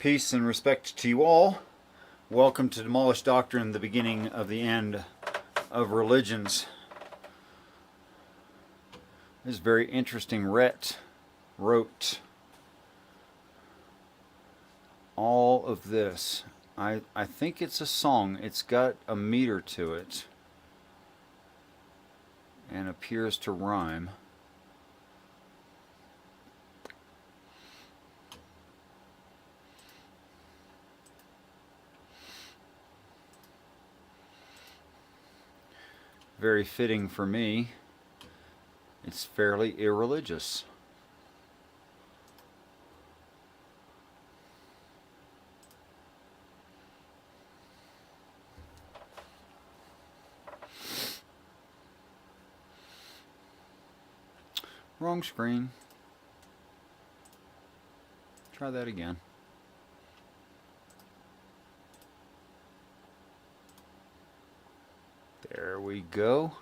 Peace and respect to you all. Welcome to Demolished Doctrine, the beginning of the end of religions. This very interesting Rhett wrote all of this. I think it's a song. It's got a meter to it and appears to rhyme. Very fitting for me. It's fairly irreligious. Wrong screen. Try that again. There we go.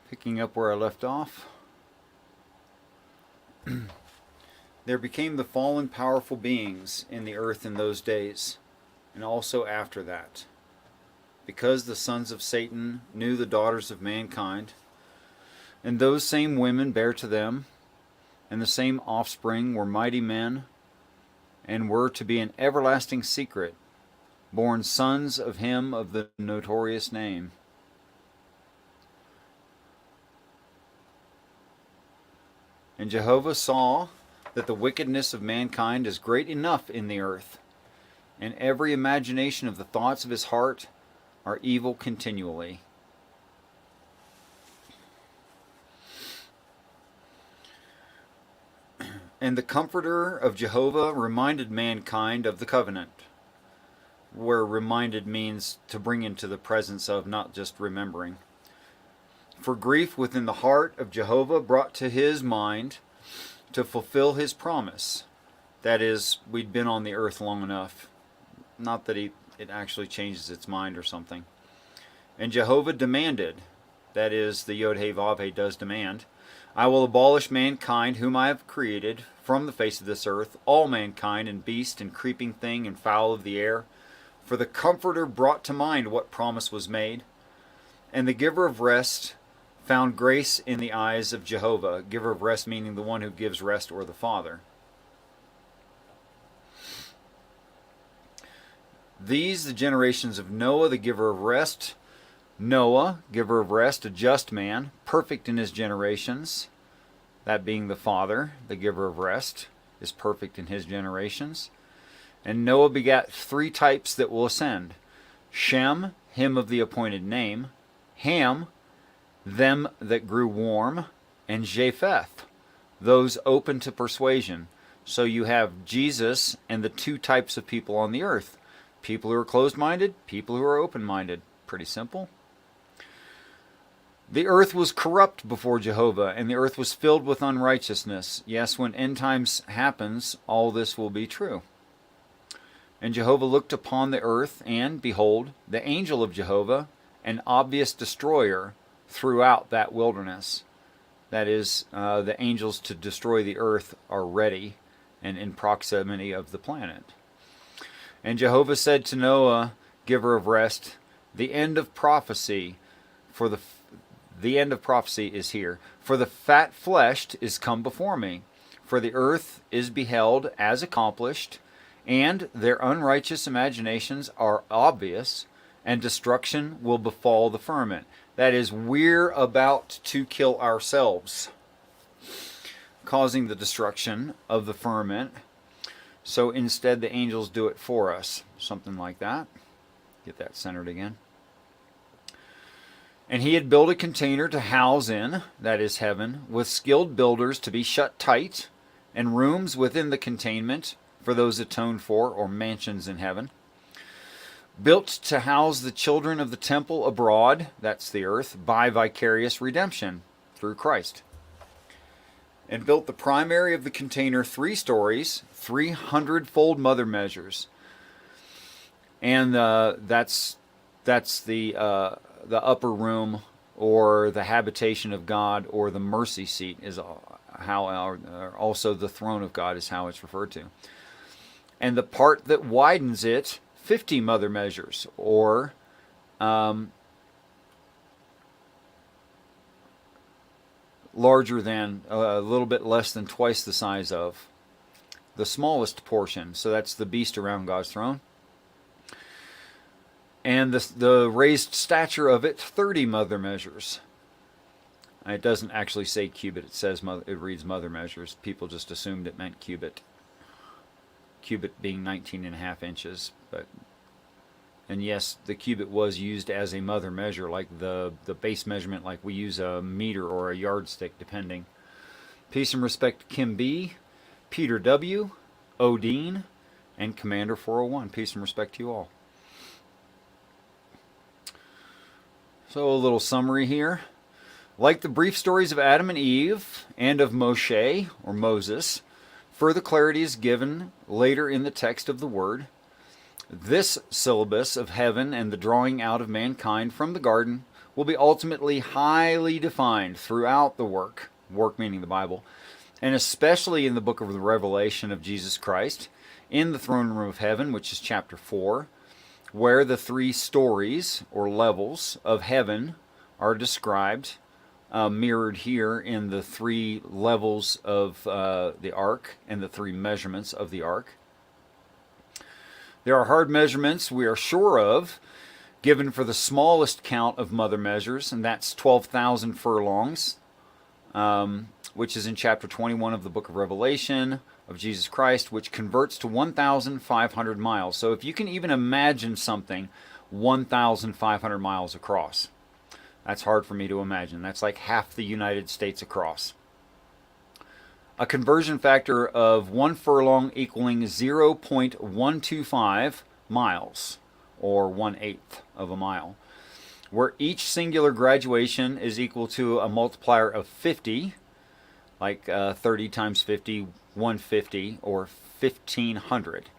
Picking up where I left off. There became the fallen powerful beings in the earth in those days, and also after that, because the sons of Satan knew the daughters of mankind, and those same women bare to them, and the same offspring were mighty men, and were to be an everlasting secret, born sons of him of the notorious name. And Jehovah saw that the wickedness of mankind is great enough in the earth, and every imagination of the thoughts of his heart are evil continually. And the Comforter of Jehovah reminded mankind of the covenant, where reminded means to bring into the presence of, not just remembering. For grief within the heart of Jehovah brought to his mind to fulfill his promise. That is, we'd been on the earth long enough. Not that it actually changes its mind or something. And Jehovah demanded, that is, the Yod-Heh-Vav-Heh does demand, I will abolish mankind whom I have created from the face of this earth, all mankind and beast and creeping thing and fowl of the air. For the Comforter brought to mind what promise was made, and the giver of rest found grace in the eyes of Jehovah. Giver of rest meaning the one who gives rest, or the Father. These the generations of Noah, the giver of rest. Noah, giver of rest, a just man, perfect in his generations. That being the Father, the giver of rest, is perfect in his generations. And Noah begat three types that will ascend. Shem, him of the appointed name. Ham, them that grew warm. And Japheth, those open to persuasion. So you have Jesus and the two types of people on the earth. People who are closed-minded, people who are open-minded. Pretty simple. The earth was corrupt before Jehovah, and the earth was filled with unrighteousness. Yes, when end times happens, all this will be true. And Jehovah looked upon the earth, and, behold, the angel of Jehovah, an obvious destroyer, throughout that wilderness. That is, the angels to destroy the earth are ready and in proximity of the planet. And Jehovah said to Noah, giver of rest, the end of prophecy is here. For the fat-fleshed is come before me. For the earth is beheld as accomplished, and their unrighteous imaginations are obvious, and destruction will befall the firmament. That is, we're about to kill ourselves, causing the destruction of the firmament. So instead the angels do it for us. Something like that. Get that centered again. And he had built a container to house in, that is heaven, with skilled builders to be shut tight, and rooms within the containment for those atoned for, or mansions in heaven. Built to house the children of the temple abroad, that's the earth, by vicarious redemption through Christ. and built the primary of the container 3 stories, 300-fold mother measures. And that's the upper room, or the habitation of God, or the mercy seat is how also the throne of God is how it's referred to. And the part that widens it, 50 mother measures, or larger than, a little bit less than twice the size of the smallest portion. So that's the beast around God's throne. And the raised stature of it, 30 mother measures. It doesn't actually say cubit. It reads mother measures. People just assumed it meant cubit. Cubit being 19.5 inches. And yes, the cubit was used as a mother measure, like the base measurement, like we use a meter or a yardstick, depending. Peace and respect to Kim B, Peter W, Odine, and Commander 401. Peace and respect to you all. So a little summary here. Like the brief stories of Adam and Eve and of Moshe, or Moses, further clarity is given later in the text of the Word. This syllabus of heaven and the drawing out of mankind from the garden will be ultimately highly defined throughout the work meaning the Bible, and especially in the book of the Revelation of Jesus Christ, in the throne room of heaven, which is chapter 4, where the 3 stories or levels of heaven are described, mirrored here in the 3 levels of the ark and the 3 measurements of the ark. There are hard measurements we are sure of, given for the smallest count of mother measures, and that's 12,000 furlongs, which is in chapter 21 of the book of Revelation of Jesus Christ, which converts to 1,500 miles. So if you can even imagine something 1,500 miles across, that's hard for me to imagine. That's like half the United States across. A conversion factor of 1 furlong equaling 0.125 miles, or 1/8 of a mile, where each singular graduation is equal to a multiplier of 50, like 30 times 50, 150, or 1,500.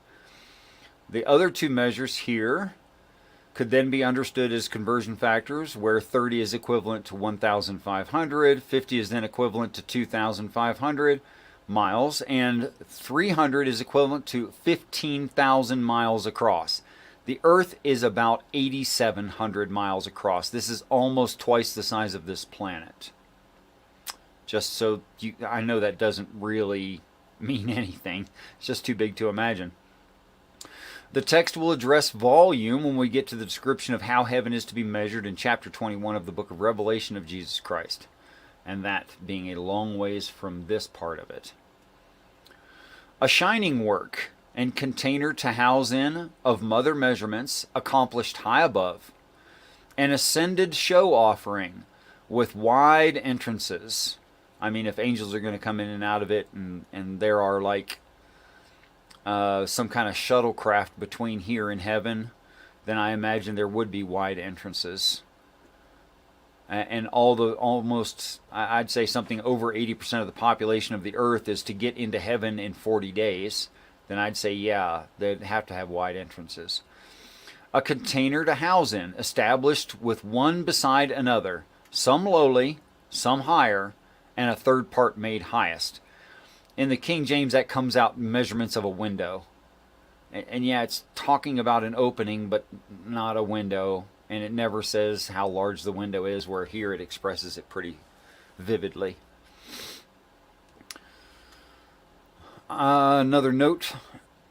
The other 2 measures here could then be understood as conversion factors, where 30 is equivalent to 1,500, 50 is then equivalent to 2,500 miles, and 300 is equivalent to 15,000 miles across. The Earth is about 8,700 miles across. This is almost twice the size of this planet. Just so I know that doesn't really mean anything. It's just too big to imagine. The text will address volume when we get to the description of how heaven is to be measured in chapter 21 of the book of Revelation of Jesus Christ, and that being a long ways from this part of it. A shining work and container to house in of mother measurements accomplished high above, an ascended show offering with wide entrances. I mean, if angels are going to come in and out of it, and there are like some kind of shuttlecraft between here and heaven, then I imagine there would be wide entrances. And almost, I'd say something over 80% of the population of the earth is to get into heaven in 40 days, then I'd say, yeah, they'd have to have wide entrances. A container to house in, established with one beside another, some lowly, some higher, and a third part made highest. In the King James, that comes out in measurements of a window. And yeah, it's talking about an opening, but not a window. And it never says how large the window is, where here it expresses it pretty vividly. Another note.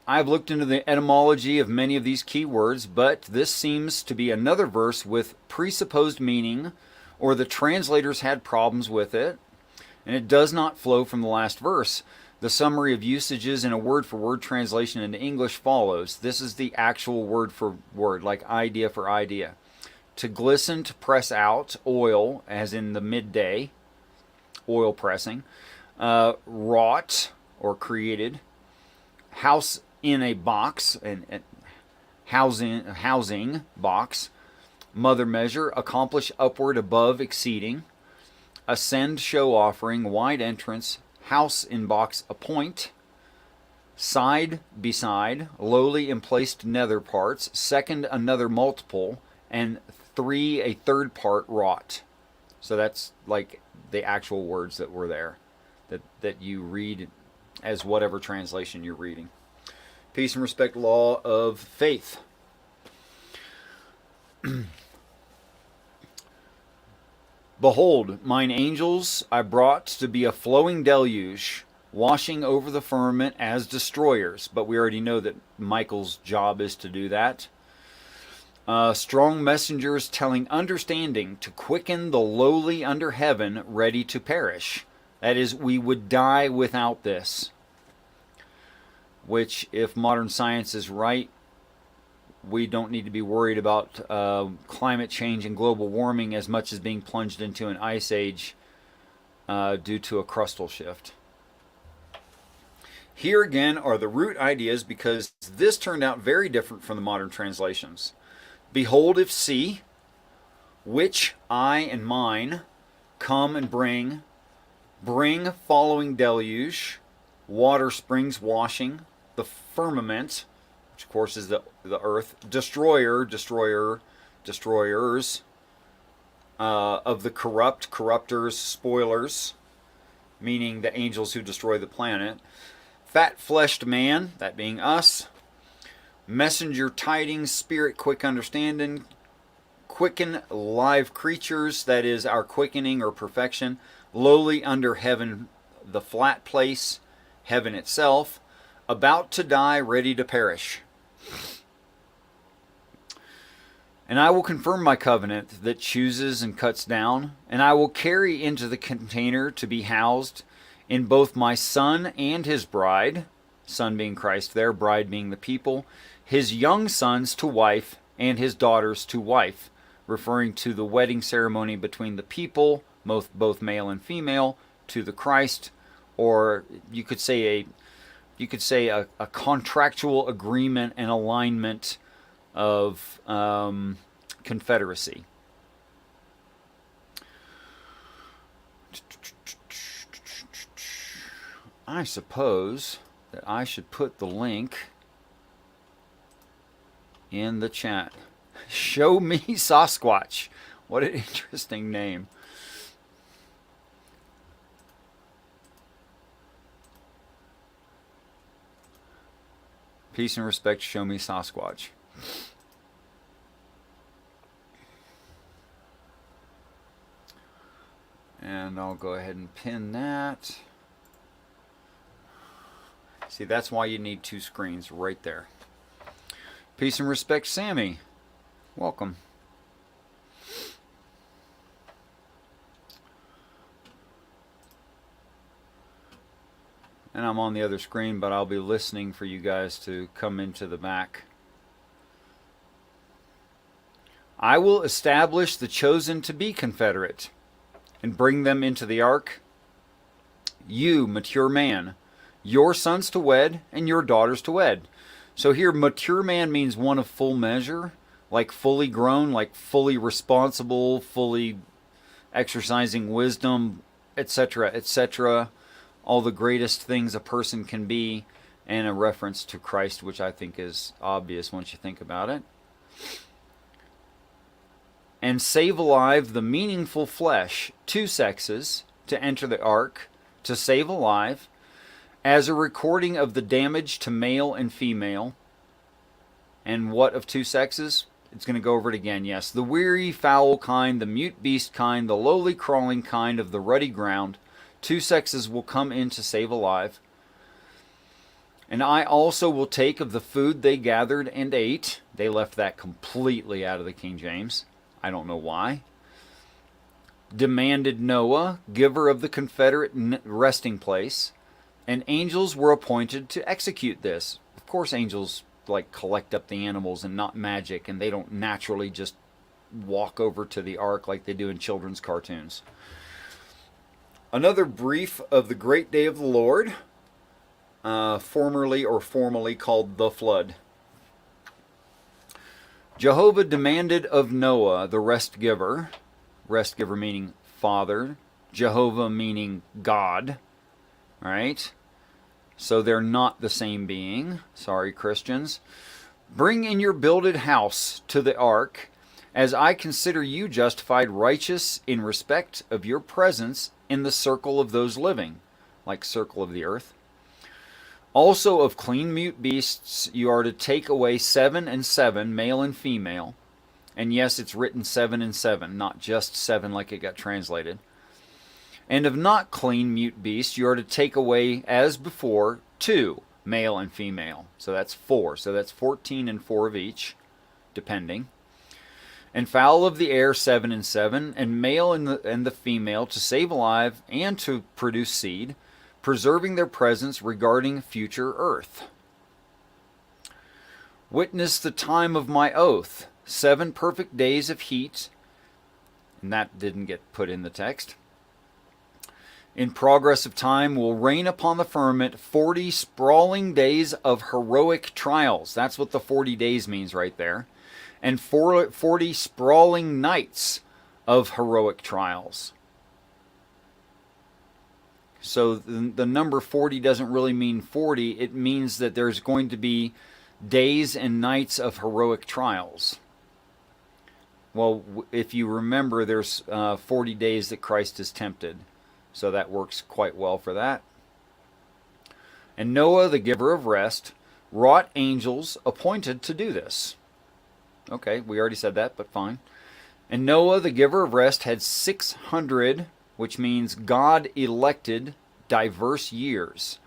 I've looked into the etymology of many of these key words, but this seems to be another verse with presupposed meaning, or the translators had problems with it, and it does not flow from the last verse. The summary of usages in a word-for-word translation into English follows. This is the actual word for word, like idea for idea. To glisten, to press out, oil, as in the midday, oil pressing. Wrought, or created. House in a box, and housing box. Mother measure, accomplish upward, above, exceeding. Ascend, show offering, wide entrance, house in box appoint, side beside, lowly in placed nether parts, second another multiple, and three a third part wrought. So that's like the actual words that were there, that you read as whatever translation you're reading. Peace and respect, law of faith. Behold, mine angels I brought to be a flowing deluge, washing over the firmament as destroyers. But we already know that Michael's job is to do that. Strong messengers telling understanding to quicken the lowly under heaven, ready to perish. That is, we would die without this. Which, if modern science is right, we don't need to be worried about climate change and global warming as much as being plunged into an ice age due to a crustal shift. Here again are the root ideas, because this turned out very different from the modern translations. Behold, if see, which I and mine come and bring following deluge, water springs washing, the firmament, which of course is the earth, destroyers, of the corrupt, corrupters, spoilers, meaning the angels who destroy the planet, fat-fleshed man, that being us, messenger tidings, spirit quick understanding, quicken live creatures, that is our quickening or perfection, lowly under heaven, the flat place, heaven itself, about to die, ready to perish. And I will confirm my covenant that chooses and cuts down, and I will carry into the container to be housed in both my son and his bride, son being Christ there, bride being the people, his young sons to wife, and his daughters to wife, referring to the wedding ceremony between the people, both male and female, to the Christ, or you could say a contractual agreement and alignment of confederacy. I suppose that I should put the link in the chat. Show me Sasquatch. What an interesting name. Peace and respect, show me Sasquatch. And I'll go ahead and pin that. See, that's why you need two screens right there. Peace and respect, Sammy. Welcome. And I'm on the other screen, but I'll be listening for you guys to come into the back. I will establish the chosen to be confederate and bring them into the ark. You, mature man, your sons to wed and your daughters to wed. So here, mature man means one of full measure, like fully grown, like fully responsible, fully exercising wisdom, etc., etc., all the greatest things a person can be, and a reference to Christ, which I think is obvious once you think about it. And save alive the meaningful flesh, two sexes, to enter the ark, to save alive, as a recording of the damage to male and female. And what of two sexes? It's going to go over it again, yes. The weary, foul kind, the mute beast kind, the lowly, crawling kind of the ruddy ground. Two sexes will come in to save alive. And I also will take of the food they gathered and ate. They left that completely out of the King James. I don't know why. Demanded Noah, giver of the confederate resting place. And angels were appointed to execute this. Of course, angels like collect up the animals and not magic, and they don't naturally just walk over to the ark like they do in children's cartoons. Another brief of the great day of the Lord, formally called the flood. Jehovah demanded of Noah, the rest giver meaning father, Jehovah meaning God, All right? So they're not the same being. Sorry, Christians. Bring in your builded house to the ark, as I consider you justified righteous in respect of your presence in the circle of those living, like circle of the earth. Also of clean mute beasts you are to take away 7 and 7, male and female. And yes, it's written 7 and 7, not just 7 like it got translated. And of not clean mute beasts you are to take away, as before, 2, male and female. So that's 4. So that's 14 and 4 of each, depending. And fowl of the air 7 and 7, and male and the female, to save alive and to produce seed, preserving their presence regarding future earth. Witness the time of my oath, 7 perfect days of heat, and that didn't get put in the text. In progress of time will rain upon the firmament 40 sprawling days of heroic trials. That's what the 40 days means right there. And 40 sprawling nights of heroic trials. So the number 40 doesn't really mean 40. It means that there's going to be days and nights of heroic trials. Well, if you remember, there's 40 days that Christ is tempted. So that works quite well for that. And Noah, the giver of rest, wrought angels appointed to do this. Okay, we already said that, but fine. And Noah, the giver of rest, had 600, which means God-elected, diverse years,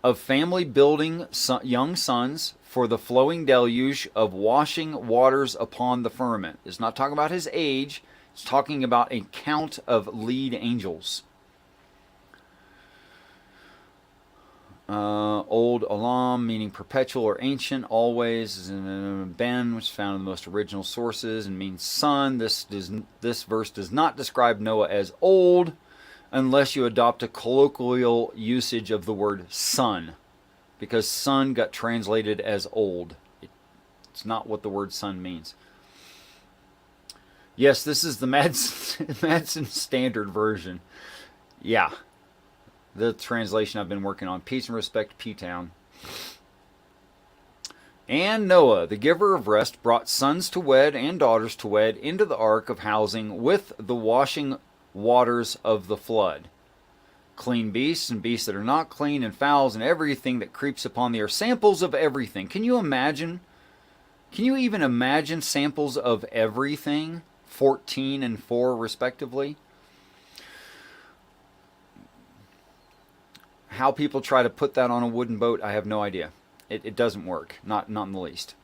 of family building young sons for the flowing deluge of washing waters upon the firmament. It's not talking about his age. It's talking about a count of lead angels. Old Olam, meaning perpetual or ancient, always. Ben, which is found in the most original sources and means son. This verse does not describe Noah as old, unless you adopt a colloquial usage of the word son, because son got translated as old. It's not what the word son means. Yes, this is the Madsen Standard Version. Yeah. The translation I've been working on. Peace and respect, P-Town. And Noah, the giver of rest, brought sons to wed and daughters to wed into the ark of housing with the washing waters of the flood. Clean beasts and beasts that are not clean, and fowls and everything that creeps upon the earth. Samples of everything. Can you imagine? Can you even imagine samples of everything? 14 and 4 respectively. How people try to put that on a wooden boat, I have no idea. It doesn't work, not in the least.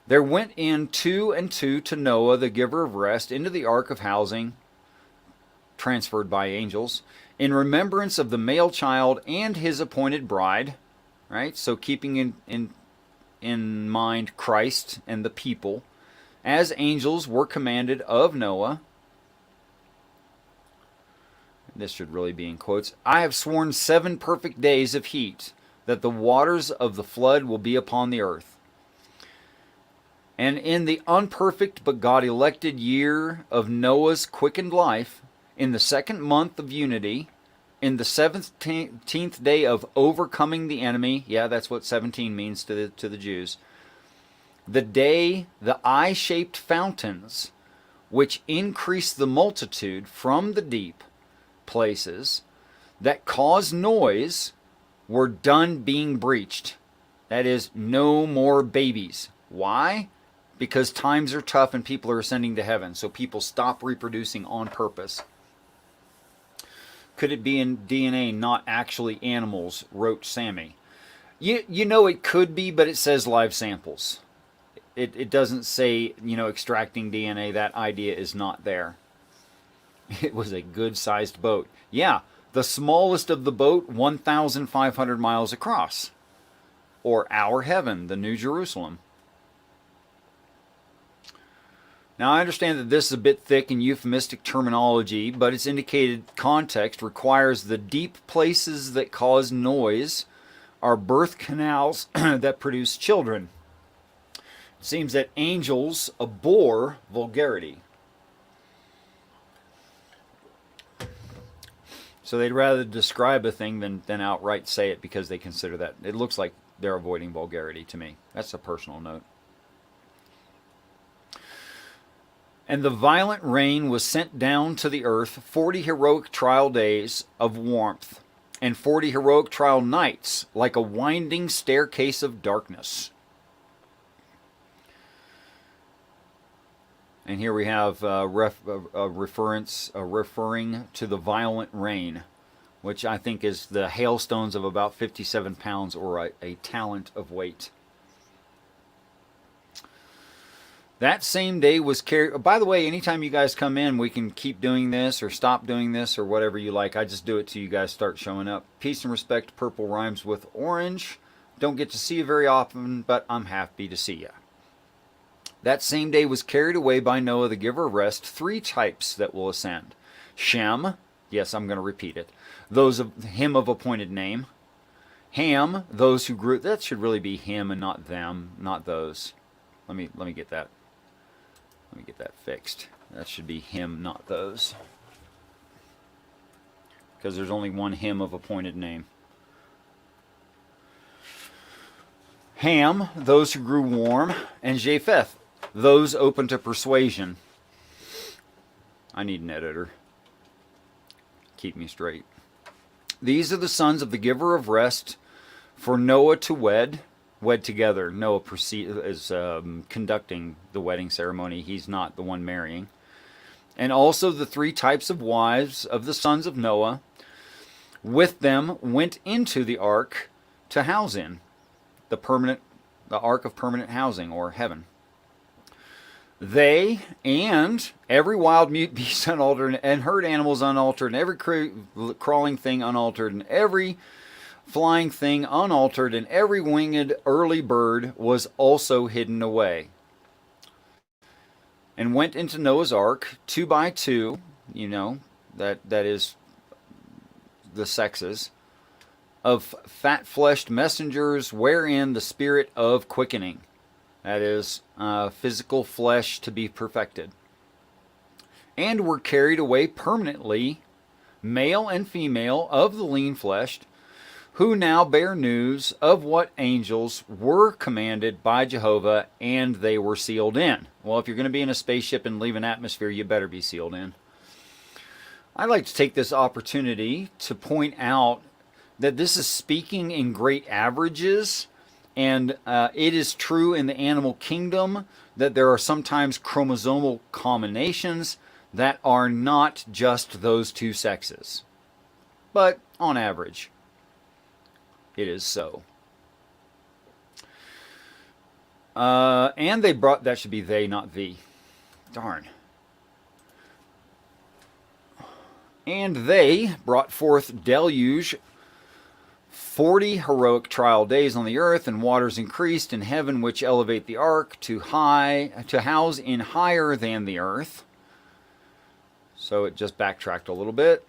There went in 2 and 2 to Noah, the giver of rest, into the ark of housing, transferred by angels, in remembrance of the male child and his appointed bride. Right? So keeping in mind Christ and the people, as angels were commanded of Noah. This should really be in quotes. I have sworn 7 perfect days of heat, that the waters of the flood will be upon the earth. And in the unperfect but God-elected year of Noah's quickened life, in the 2nd month of unity, in the 17th day of overcoming the enemy, yeah, that's what 17 means to the Jews, the day the eye-shaped fountains, which increase the multitude from the deep places that cause noise, were done being breached. That is, no more babies. Why? Because times are tough and people are ascending to heaven, so people stop reproducing on purpose. Could it be in DNA, not actually animals, wrote Sammy. You know it could be, but it says live samples. It doesn't say, extracting DNA. That idea is not there. It was a good-sized boat. Yeah, the smallest of the boat, 1,500 miles across. Or our heaven, the New Jerusalem. Now, I understand that this is a bit thick in euphemistic terminology, but its indicated context requires the deep places that cause noise are birth canals that produce children. It seems that angels abhor vulgarity. So they'd rather describe a thing than outright say it because they consider that. It looks like they're avoiding vulgarity to me. That's a personal note. And the violent rain was sent down to the earth 40 heroic trial days of warmth, and 40 heroic trial nights, like a winding staircase of darkness. And here we have a referring to the violent rain, which I think is the hailstones of about 57 pounds or a talent of weight. That same day was carried. By the way, anytime you guys come in, we can keep doing this or stop doing this or whatever you like. I just do it till you guys start showing up. Peace and respect. Purple rhymes with orange. Don't get to see you very often, but I'm happy to see you. That same day was carried away by Noah, the giver of rest, 3 types that will ascend. Shem, yes, I'm going to repeat it. Those of him of appointed name. Ham, those who grew. That should really be him and not them, not those. Let me get that. Let me get that fixed. That should be him, not those. Because there's only one him of appointed name. Ham, those who grew warm, and Japheth, those open to persuasion. I need an editor. Keep me straight. These are the sons of the giver of rest for Noah to wed together. Noah is conducting the wedding ceremony. He's not the one marrying. And also the 3 types of wives of the sons of Noah with them went into the ark to house in the ark of permanent housing, or heaven. They and every wild mute beast unaltered, and herd animals unaltered, and every crawling thing unaltered, and every flying thing unaltered, and every winged early bird was also hidden away. And went into Noah's ark 2 by 2, that is the sexes, of fat-fleshed messengers, wherein the spirit of quickening, that is, physical flesh to be perfected, and were carried away permanently, male and female, of the lean-fleshed, who now bear news of what angels were commanded by Jehovah, and they were sealed in. Well, if you're going to be in a spaceship and leave an atmosphere, you better be sealed in. I'd like to take this opportunity to point out that this is speaking in great averages, and it is true in the animal kingdom that there are sometimes chromosomal combinations that are not just those 2 sexes. But on average, it is so. And they brought, that should be they, not thee. Darn. And they brought forth deluge 40 heroic trial days on the earth, and waters increased in heaven, which elevate the ark to house in higher than the earth. So it just backtracked a little bit.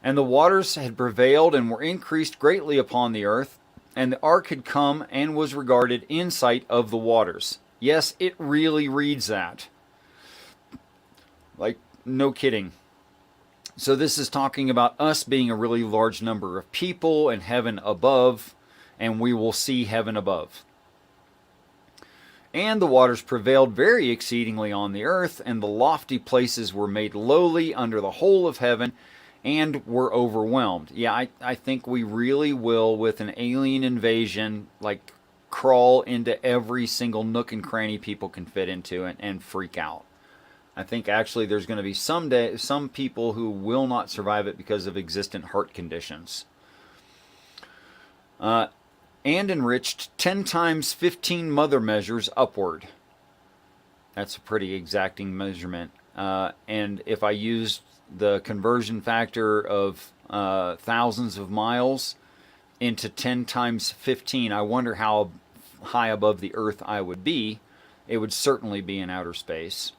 And the waters had prevailed and were increased greatly upon the earth, and the ark had come and was regarded in sight of the waters. Yes, it really reads that. Like, no kidding. So this is talking about us being a really large number of people and heaven above, and we will see heaven above. And the waters prevailed very exceedingly on the earth, and the lofty places were made lowly under the whole of heaven, and were overwhelmed. Yeah, I think we really will, with an alien invasion, like crawl into every single nook and cranny people can fit into and freak out. I think actually there's going to be some people who will not survive it because of existent heart conditions. And enriched 10 times 15 mother measures upward. That's a pretty exacting measurement. And if I used the conversion factor of thousands of miles into 10 times 15, I wonder how high above the earth I would be. It would certainly be in outer space.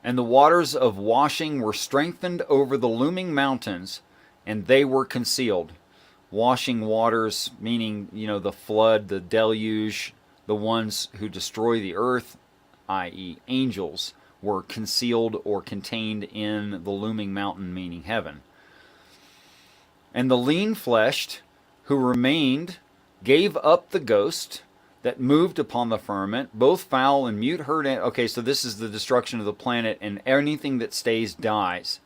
And the waters of washing were strengthened over the looming mountains, and they were concealed. Washing waters, meaning, the flood, the deluge, the ones who destroy the earth, i.e. angels, were concealed or contained in the looming mountain, meaning heaven. And the lean-fleshed who remained gave up the ghost that moved upon the firmament, both foul and mute heard. Okay, so this is the destruction of the planet, and anything that stays dies.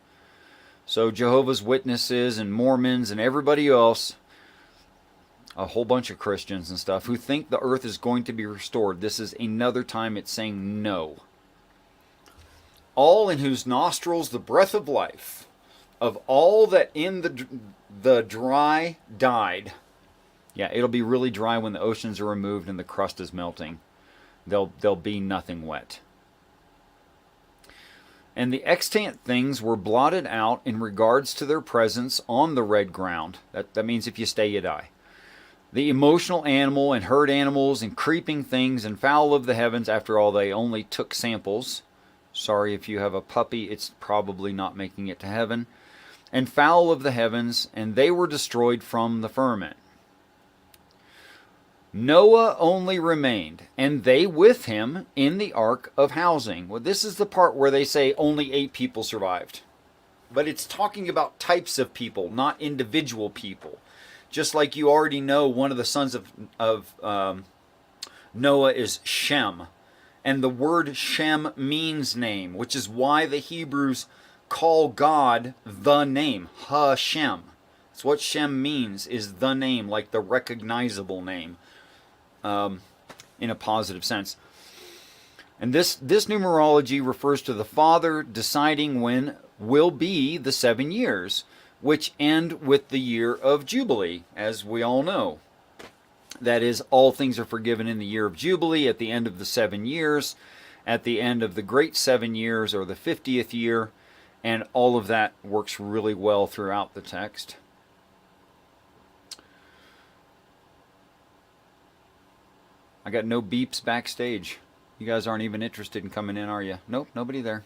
So Jehovah's Witnesses and Mormons and everybody else, a whole bunch of Christians and stuff, who think the earth is going to be restored, this is another time it's saying no. All in whose nostrils the breath of life, of all that in the dry died. Yeah, it'll be really dry when the oceans are removed and the crust is melting. There'll be nothing wet. And the extant things were blotted out in regards to their presence on the red ground. That means if you stay, you die. The emotional animal and herd animals and creeping things and fowl of the heavens, after all, they only took samples. Sorry if you have a puppy, it's probably not making it to heaven. And fowl of the heavens, and they were destroyed from the firmament. Noah only remained, and they with him in the ark of housing. Well, this is the part where they say only 8 people survived. But it's talking about types of people, not individual people. Just like you already know, one of the sons of Noah is Shem. And the word Shem means name, which is why the Hebrews call God the name, Hashem. That's what Shem means, is the name, like the recognizable name. In a positive sense. And this numerology refers to the Father deciding when will be the 7 years, which end with the year of Jubilee, as we all know. That is, all things are forgiven in the year of Jubilee, at the end of the 7 years, at the end of the great 7 years, or the 50th year, and all of that works really well throughout the text. I got no beeps backstage. You guys aren't even interested in coming in, are you? Nope, nobody there.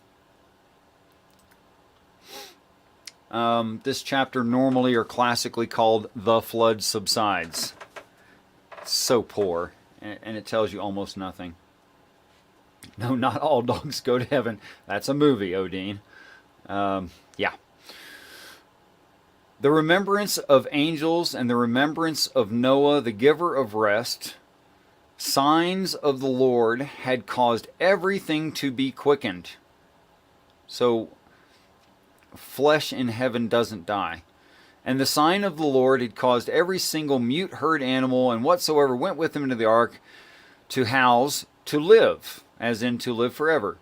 This chapter normally or classically called The Flood Subsides. It's so poor, and it tells you almost nothing. No, not all dogs go to heaven. That's a movie, Odin. Yeah. The remembrance of angels and the remembrance of Noah, the giver of rest, signs of the Lord had caused everything to be quickened. So, flesh in heaven doesn't die. And the sign of the Lord had caused every single mute herd animal and whatsoever went with him into the ark to house, to live, as in to live forever.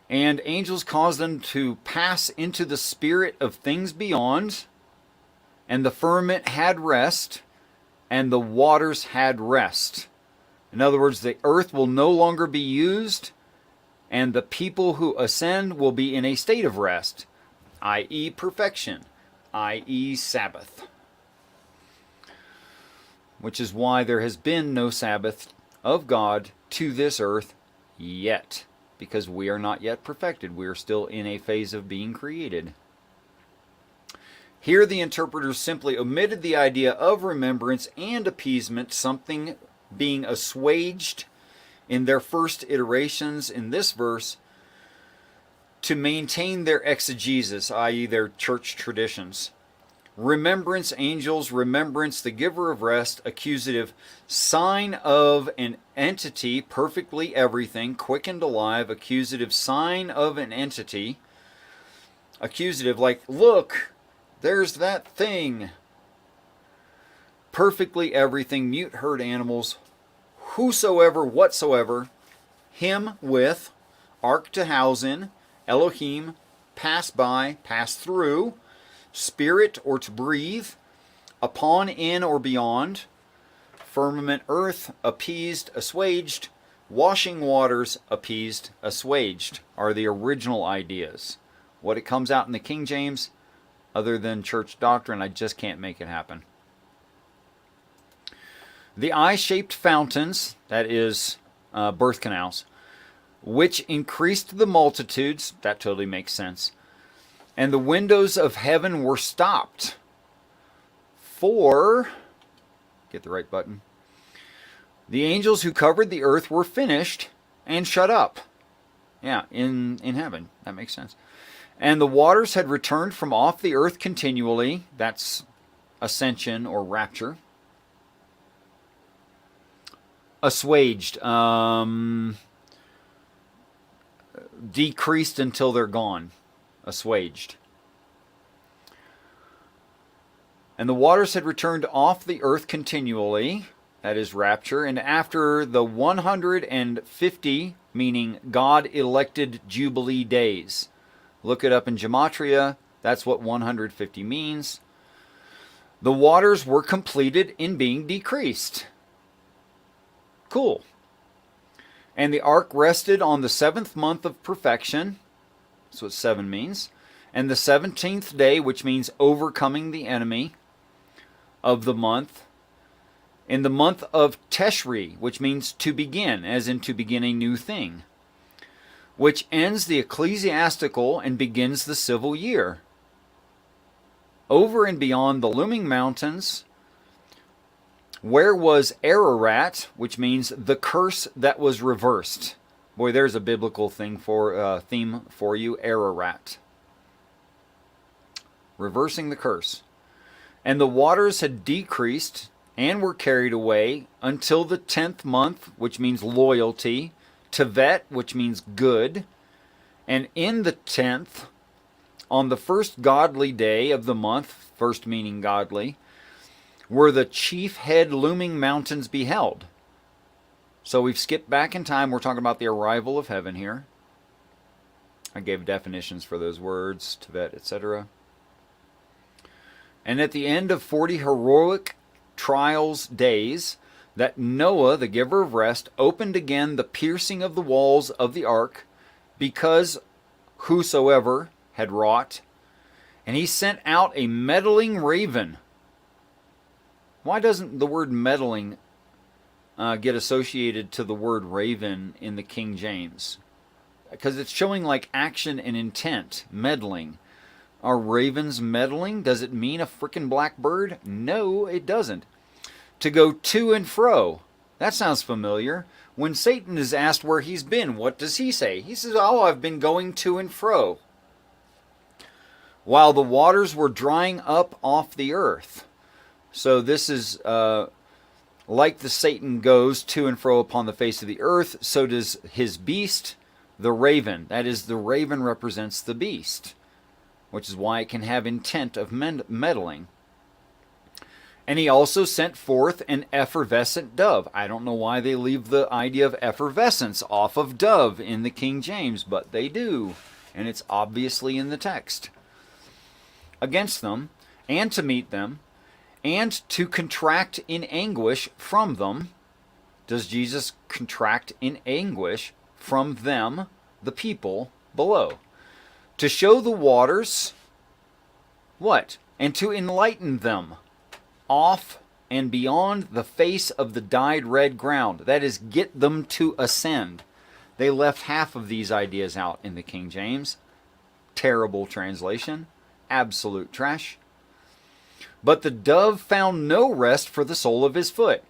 And angels caused them to pass into the spirit of things beyond, and the firmament had rest, and the waters had rest. In other words, the earth will no longer be used, and the people who ascend will be in a state of rest, i.e. perfection, i.e. Sabbath. Which is why there has been no Sabbath of God to this earth yet, because we are not yet perfected. We are still in a phase of being created. Here the interpreters simply omitted the idea of remembrance and appeasement, something being assuaged in their first iterations in this verse, to maintain their exegesis, i.e. their church traditions. Remembrance, angels, remembrance, the giver of rest, accusative, sign of an entity, perfectly everything, quickened alive, accusative, sign of an entity, accusative, like, look, there's that thing. Perfectly everything, mute herd animals, whosoever, whatsoever, him with, ark to house in, Elohim, pass by, pass through, spirit or to breathe, upon, in, or beyond, firmament, earth, appeased, assuaged, washing waters, appeased, assuaged, are the original ideas. What it comes out in the King James, other than church doctrine, I just can't make it happen. The eye-shaped fountains, that is birth canals, which increased the multitudes, that totally makes sense, and the windows of heaven were stopped. For, get the right button, the angels who covered the earth were finished and shut up. Yeah, in heaven. That makes sense. And the waters had returned from off the earth continually. That's ascension or rapture. Assuaged. Decreased until they're gone. Assuaged. And the waters had returned off the earth continually. That is rapture. And after the 150, meaning God elected Jubilee days. Look it up in Gematria. That's what 150 means. The waters were completed in being decreased. Cool. And the ark rested on the 7th month of perfection. That's what 7 means. And the 17th day, which means overcoming the enemy of the month. In the month of Teshri, which means to begin, as in to begin a new thing. Which ends the ecclesiastical and begins the civil year. Over and beyond the looming mountains, where was Ararat, which means the curse that was reversed. Boy, there's a biblical theme for you, Ararat. Reversing the curse. And the waters had decreased and were carried away until the 10th month, which means loyalty, Tevet, which means good, and in the 10th, on the first godly day of the month, first meaning godly, were the chief head looming mountains beheld. So we've skipped back in time. We're talking about the arrival of heaven here. I gave definitions for those words, Tevet, etc. And at the end of 40 heroic trials days, that Noah, the giver of rest, opened again the piercing of the walls of the ark, because whosoever had wrought, and he sent out a meddling raven. Why doesn't the word meddling get associated to the word raven in the King James? Because it's showing like action and intent, meddling. Are ravens meddling? Does it mean a frickin' black bird? No, it doesn't. To go to and fro. That sounds familiar. When Satan is asked where he's been, what does he say? He says, oh, I've been going to and fro. While the waters were drying up off the earth. So this is like the Satan goes to and fro upon the face of the earth, so does his beast, the raven. That is, the raven represents the beast, which is why it can have intent of meddling. And he also sent forth an effervescent dove. I don't know why they leave the idea of effervescence off of dove in the King James, but they do. And it's obviously in the text. Against them, and to meet them, and to contract in anguish from them. Does Jesus contract in anguish from them, the people below? To show the waters, what? And to enlighten them off and beyond the face of the dyed red ground. That is, get them to ascend. They left half of these ideas out in the King James. Terrible translation. Absolute trash. But the dove found no rest for the sole of his foot.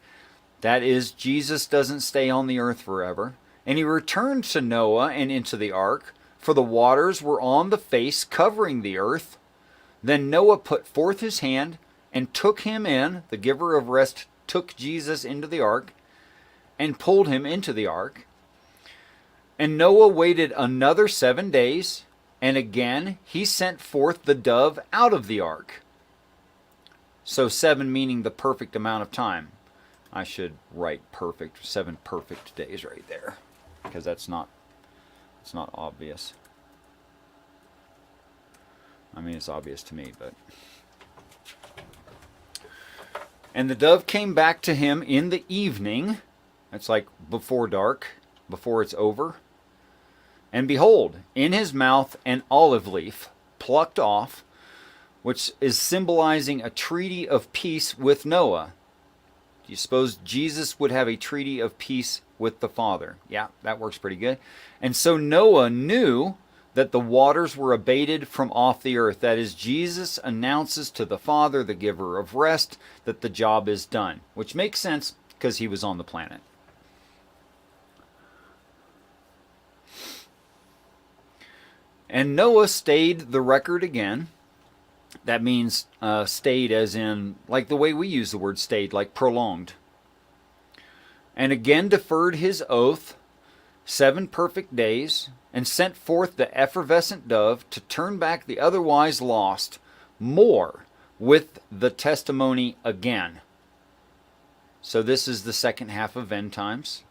That is, Jesus doesn't stay on the earth forever. And he returned to Noah and into the ark, for the waters were on the face covering the earth. Then Noah put forth his hand and took him in. The giver of rest took Jesus into the ark and pulled him into the ark. And Noah waited another 7 days, and again he sent forth the dove out of the ark. So 7 meaning the perfect amount of time. I should write perfect, 7 perfect days right there, because it's not obvious. I mean, it's obvious to me, but... And the dove came back to him in the evening. That's like before dark, before it's over. And behold, in his mouth an olive leaf, plucked off, which is symbolizing a treaty of peace with Noah. Do you suppose Jesus would have a treaty of peace with the Father? Yeah, that works pretty good. And so Noah knew that the waters were abated from off the earth. That is, Jesus announces to the Father, the giver of rest, that the job is done. Which makes sense because he was on the planet. And Noah stayed the record again. That means stayed as in, like the way we use the word stayed, like prolonged. And again deferred his oath 7 perfect days, and sent forth the effervescent dove to turn back the otherwise lost more with the testimony again. So this is the second half of end times.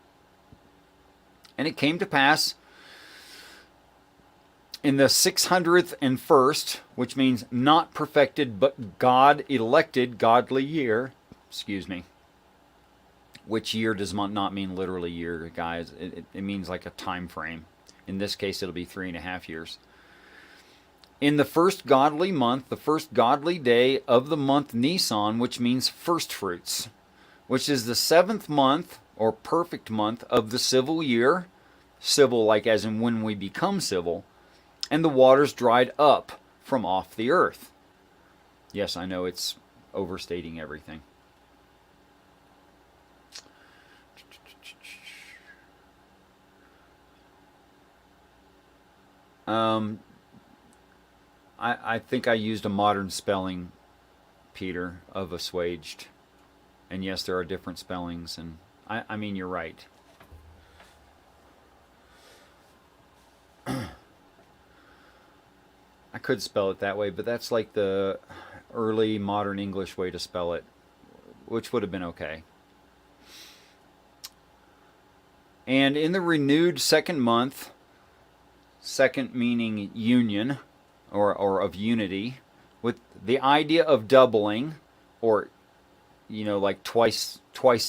And it came to pass in the 601st, which means not perfected but God elected godly year, which year does not mean literally year, guys. It means like a time frame. In this case, it'll be 3.5 years. In the first godly month, the first godly day of the month Nisan, which means first fruits, which is the 7th month or perfect month of the civil year, civil like as in when we become civil, and the waters dried up from off the earth. Yes, I know it's overstating everything. I think I used a modern spelling, Peter, of assuaged. And yes, there are different spellings, and I mean, you're right. I could spell it that way, but that's like the early modern English way to spell it, which would have been okay. And in the renewed second month, second meaning union, or of unity, with the idea of doubling, or like twice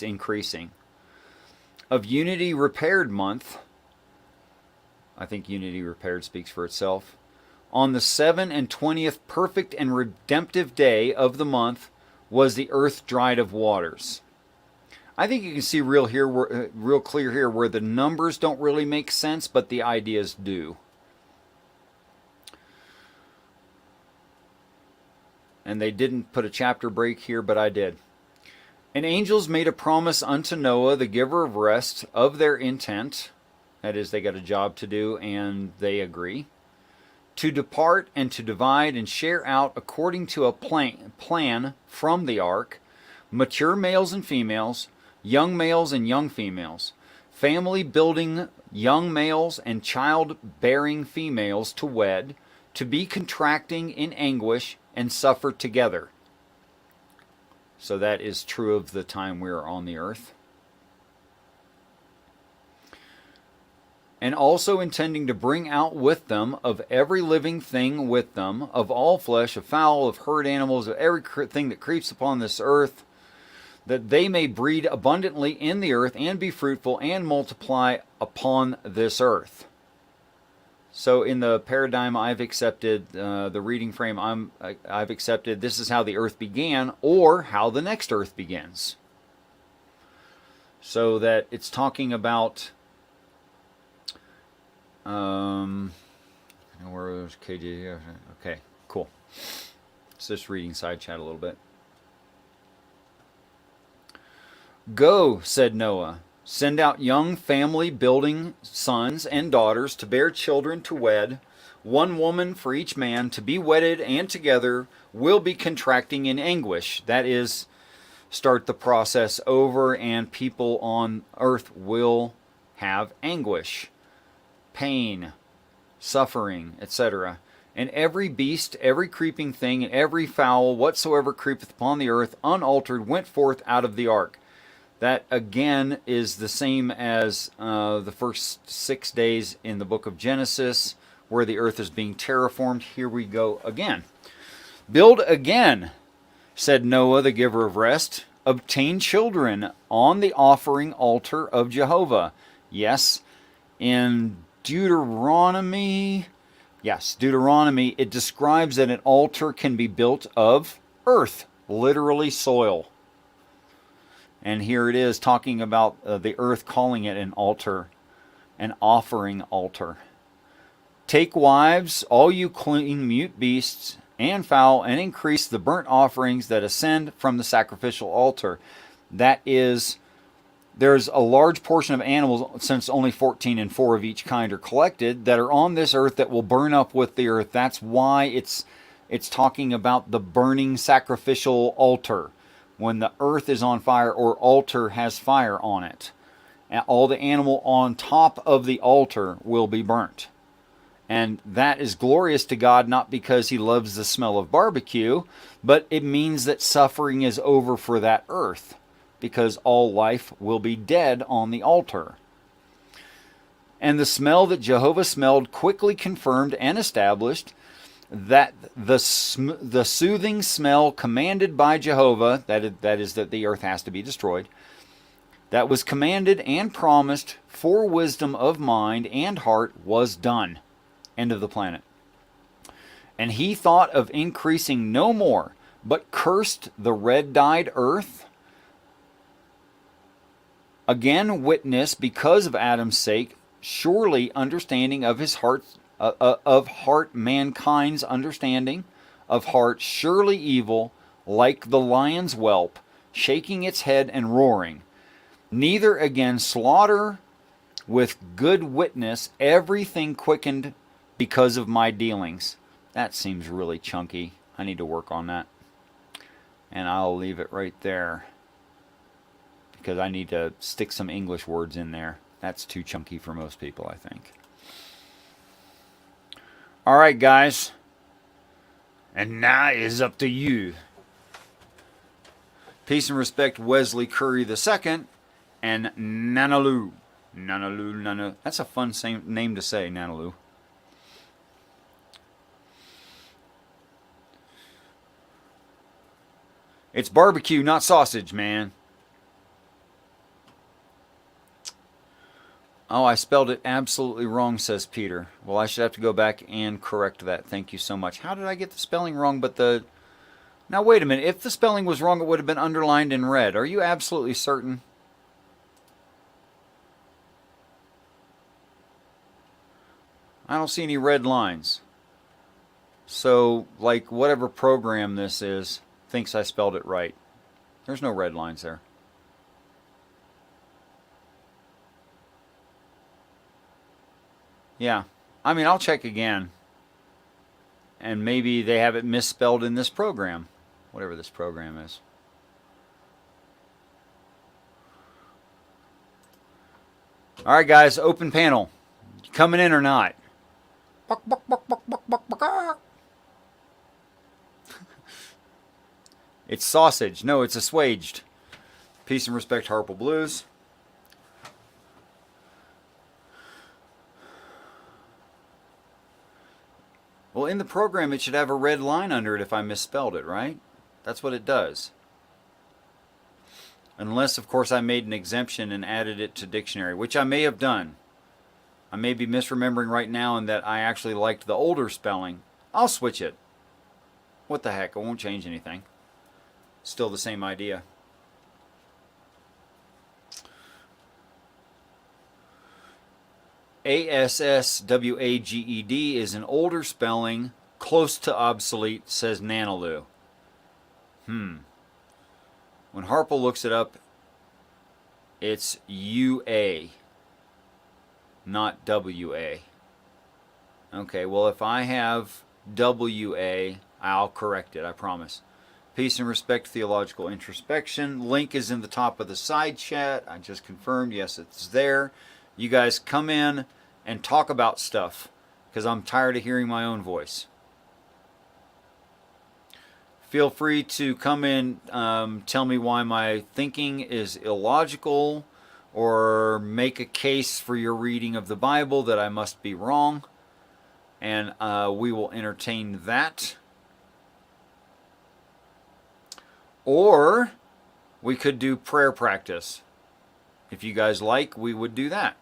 increasing, of unity repaired month. I think unity repaired speaks for itself. On the 27th perfect and redemptive day of the month was the earth dried of waters. I think you can see real clear here where the numbers don't really make sense, but the ideas do. And they didn't put a chapter break here, but I did. And angels made a promise unto Noah, the giver of rest, of their intent. That is, they got a job to do, and they agree. To depart and to divide and share out according to a plan from the ark, mature males and females, young males and young females, family building young males and child-bearing females to wed, to be contracting in anguish and suffer together. So that is true of the time we are on the earth. And also intending to bring out with them of every living thing with them, of all flesh, of fowl, of herd animals, of everything that creeps upon this earth, that they may breed abundantly in the earth and be fruitful and multiply upon this earth. So in the paradigm I've accepted, the reading frame I've accepted, this is how the earth began, or how the next earth begins. So that it's talking about where was KJ? Okay, cool. Let's just reading side chat a little bit. Go, said Noah, send out young family-building sons and daughters to bear children to wed, one woman for each man, to be wedded, and together will be contracting in anguish. That is, start the process over, and people on earth will have anguish, pain, suffering, etc. And every beast, every creeping thing, and every fowl whatsoever creepeth upon the earth, unaltered, went forth out of the ark. That again is the same as the first 6 days in the book of Genesis, where the earth is being terraformed. Here we go again. Build again, said Noah, the giver of rest. Obtain children on the offering altar of Jehovah. Yes, in Deuteronomy, it describes that an altar can be built of earth, literally soil. And here it is talking about the earth, calling it an altar, an offering altar. Take wives, all you clean mute beasts and fowl, and increase the burnt offerings that ascend from the sacrificial altar. That is there's a large portion of animals, since only 14 and 4 of each kind are collected, that are on this earth that will burn up with the earth. That's why it's talking about the burning sacrificial altar. When the earth is on fire or altar has fire on it, and all the animal on top of the altar will be burnt. And that is glorious to God, not because he loves the smell of barbecue, but it means that suffering is over for that earth, because all life will be dead on the altar. And the smell that Jehovah smelled quickly confirmed and established that the soothing smell commanded by Jehovah, that is that the earth has to be destroyed, that was commanded and promised for wisdom of mind and heart, was done. End of the planet. And he thought of increasing no more, but cursed the red-dyed earth. Again, witness, because of Adam's sake, surely understanding of his heart, mankind's understanding of heart, surely evil, like the lion's whelp, shaking its head and roaring. Neither again slaughter, with good witness, everything quickened because of my dealings. That seems really chunky. I need to work on that. And I'll leave it right there, because I need to stick some English words in there. That's too chunky for most people, I think. All right, guys. And now it's up to you. Peace and respect, Wesley Curry II and Nanaloo. Nanaloo. That's a fun name to say, Nanaloo. It's barbecue, not sausage, man. Oh, I spelled it absolutely wrong, says Peter. Well, I should have to go back and correct that. Thank you so much. How did I get the spelling wrong? Now, wait a minute. If the spelling was wrong, it would have been underlined in red. Are you absolutely certain? I don't see any red lines. So, like, whatever program this is thinks I spelled it right. There's no red lines there. Yeah. I mean, I'll check again. And maybe they have it misspelled in this program. Whatever this program is. Alright, guys. Open panel. Coming in or not? It's sausage. No, it's assuaged. Peace and respect, Harple Blues. Well, in the program, it should have a red line under it if I misspelled it, right? That's what it does. Unless, of course, I made an exemption and added it to dictionary, which I may have done. I may be misremembering right now in that I actually liked the older spelling. I'll switch it. What the heck? It won't change anything. Still the same idea. ASSWAGED is an older spelling, close to obsolete, says Nanaloo. When Harple looks it up, it's UA, not WA. Okay, well, if I have WA, I'll correct it, I promise. Peace and respect, theological introspection. Link is in the top of the side chat. I just confirmed, yes, it's there. You guys come in and talk about stuff, because I'm tired of hearing my own voice. Feel free to come in, tell me why my thinking is illogical, or make a case for your reading of the Bible that I must be wrong, and we will entertain that. Or we could do prayer practice. If you guys like, we would do that.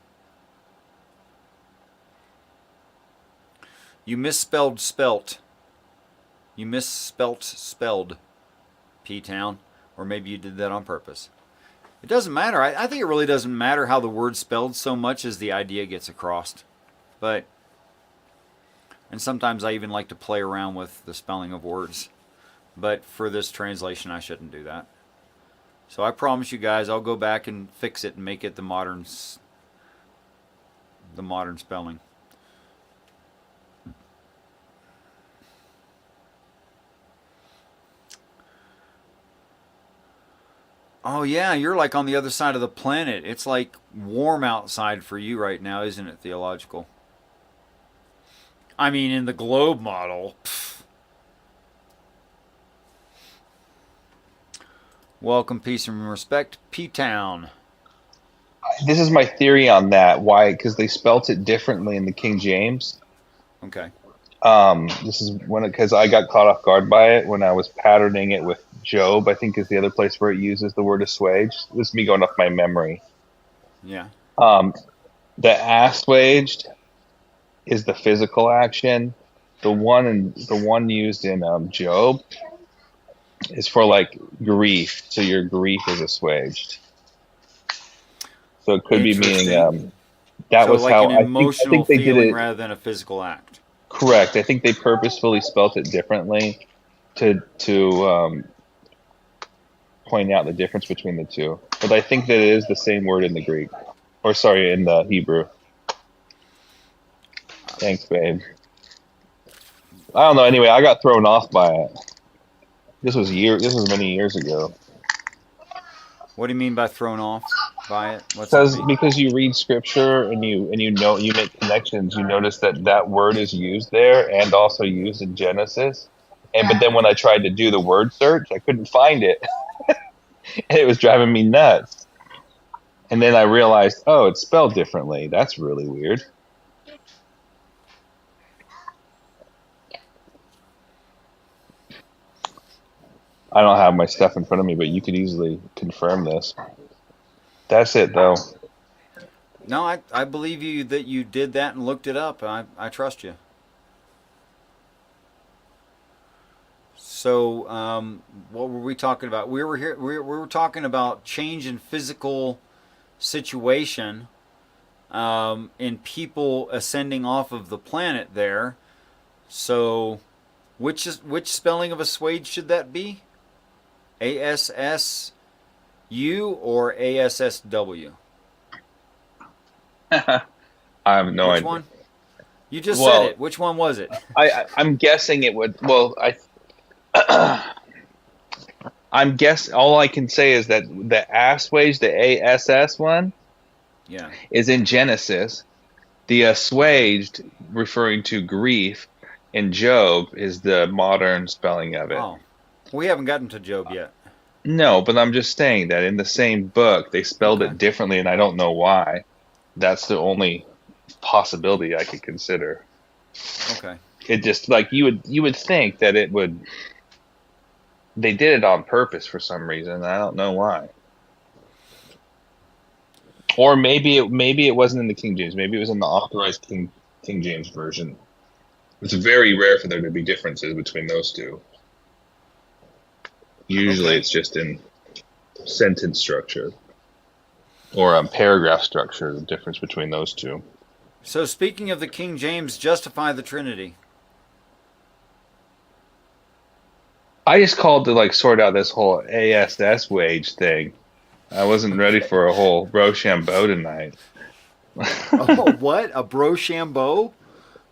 You misspelled spelt. You misspelt spelled, P-Town. Or maybe you did that on purpose. It doesn't matter. I think it really doesn't matter how the word's spelled so much as the idea gets across. And sometimes I even like to play around with the spelling of words. But for this translation, I shouldn't do that. So I promise you guys, I'll go back and fix it and make it the modern spelling. Oh yeah, you're like on the other side of the planet. It's like warm outside for you right now, isn't it, theological? I mean, in the globe model. Pff. Welcome, peace, and respect, P-Town. This is my theory on that. Why? Because they spelt it differently in the King James. Okay. This is because I got caught off guard by it when I was patterning it with Job. I think is the other place where it uses the word assuage. This is me going off my memory. Yeah. Um, the assuaged is the physical action. The one used in Job is for like grief. So your grief is assuaged. So it could be meaning that So was like how an I emotional think they did feeling it rather than a physical act. correct. I think they purposefully spelt it differently to point out the difference between the two. But I think that it is the same word in the Greek, or sorry, in the Hebrew. Thanks, babe. I don't know. Anyway, I got thrown off by it. This was many years ago. What do you mean by thrown off by it? What's that mean? Because you read scripture and you know you make connections, you notice that word is used there and also used in Genesis. But then when I tried to do the word search, I couldn't find it, and it was driving me nuts. And then I realized, oh, it's spelled differently. That's really weird. I don't have my stuff in front of me, but you could easily confirm this. That's it, though. No, I believe you that you did that and looked it up. I trust you. So, what were we talking about? We were here. We were talking about change in physical situation, in people ascending off of the planet there. So, which spelling of assuage should that be? ASSU or ASSW? I have no Which idea. one? You just said Well, it. Which one was it? I'm guessing it would. Well, I'm guess. All I can say is that the assuage, the ASS one, Yeah. is in Genesis. The assuaged, referring to grief, in Job, is the modern spelling of it. Oh, we haven't gotten to Job yet. No, but I'm just saying that in the same book they spelled Okay. it differently, and I don't know why. That's the only possibility I could consider. Okay. It just like you would think that it would. They did it on purpose for some reason. I don't know why. Or maybe it wasn't in the King James. Maybe it was in the authorized King James version. It's very rare for there to be differences between those two. Usually, Okay. it's just in sentence structure or paragraph structure. The difference between those two. So speaking of the King James, justify the Trinity. I just called to like sort out this whole ASS wage thing. I wasn't ready Okay. for a whole Rochambeau tonight. Oh, what? A Brochambeau?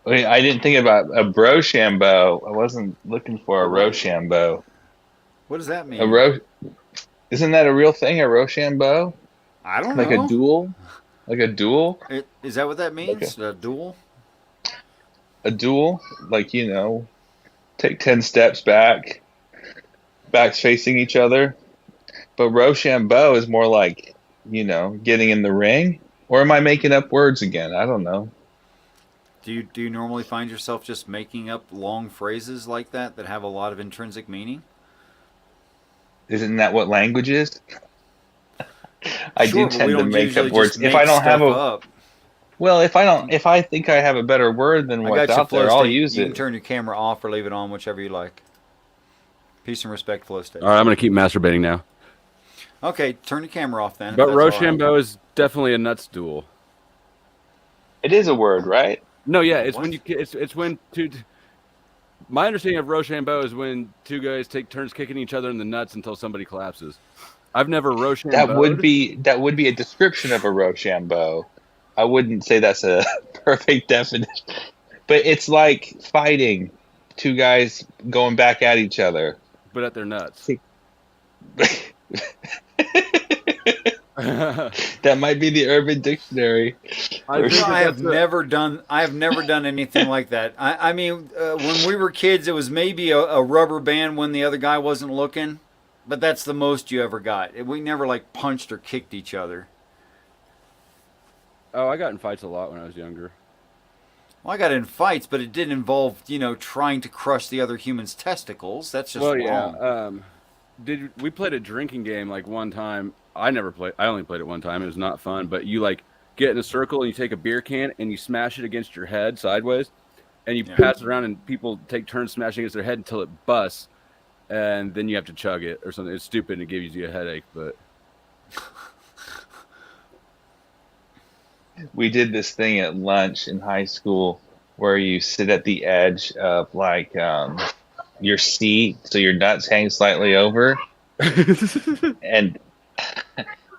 I didn't think about a Brochambeau. I wasn't looking for a Rochambeau. What does that A mean? ro Isn't that a real thing? A Rochambeau? I don't Like a know. duel? Like a duel? Is that what that Like means? A duel? a duel? Like, take 10 steps back, backs facing each other. But Rochambeau is more like, getting in the ring. Or am I making up words again? I don't know. Do you normally find yourself just making up long phrases like that have a lot of intrinsic meaning? Isn't that what language is? I do Sure, but we tend to don't make up usually just words. If make I don't have stuff a up. Well, if I think I have a better word than I what's got you, out flow there, I'll state. use You can it. turn your camera off or leave it on, whichever you like. Peace and respect, flow state. All right, I'm going to keep masturbating now. Okay, turn your camera off then. If But that's all right. Rochambeau is definitely a nuts duel. It is a word, right? No, yeah, it's What? when it's when two. My understanding of Rochambeau is when two guys take turns kicking each other in the nuts until somebody collapses. I've never Rochambeau'd. That would be a description of a Rochambeau. I wouldn't say that's a perfect definition, but it's like fighting two guys going back at each other. but at their nuts. That might be the Urban Dictionary. I think I have that's a- never done. I have never done anything like that. I mean, when we were kids, it was maybe a rubber band when the other guy wasn't looking, but that's the most you ever got. We never like punched or kicked each other. Oh, I got in fights a lot when I was younger. Well, I got in fights, but it did involve trying to crush the other human's testicles. That's just wrong. We played a drinking game like one time. I only played it one time. It was not fun, but you like get in a circle and you take a beer can and you smash it against your head sideways, and you pass it around and people take turns smashing against their head until it busts, and then you have to chug it or something. It's stupid and it gives you a headache, but We did this thing at lunch in high school where you sit at the edge of like your seat, so your nuts hang slightly over, and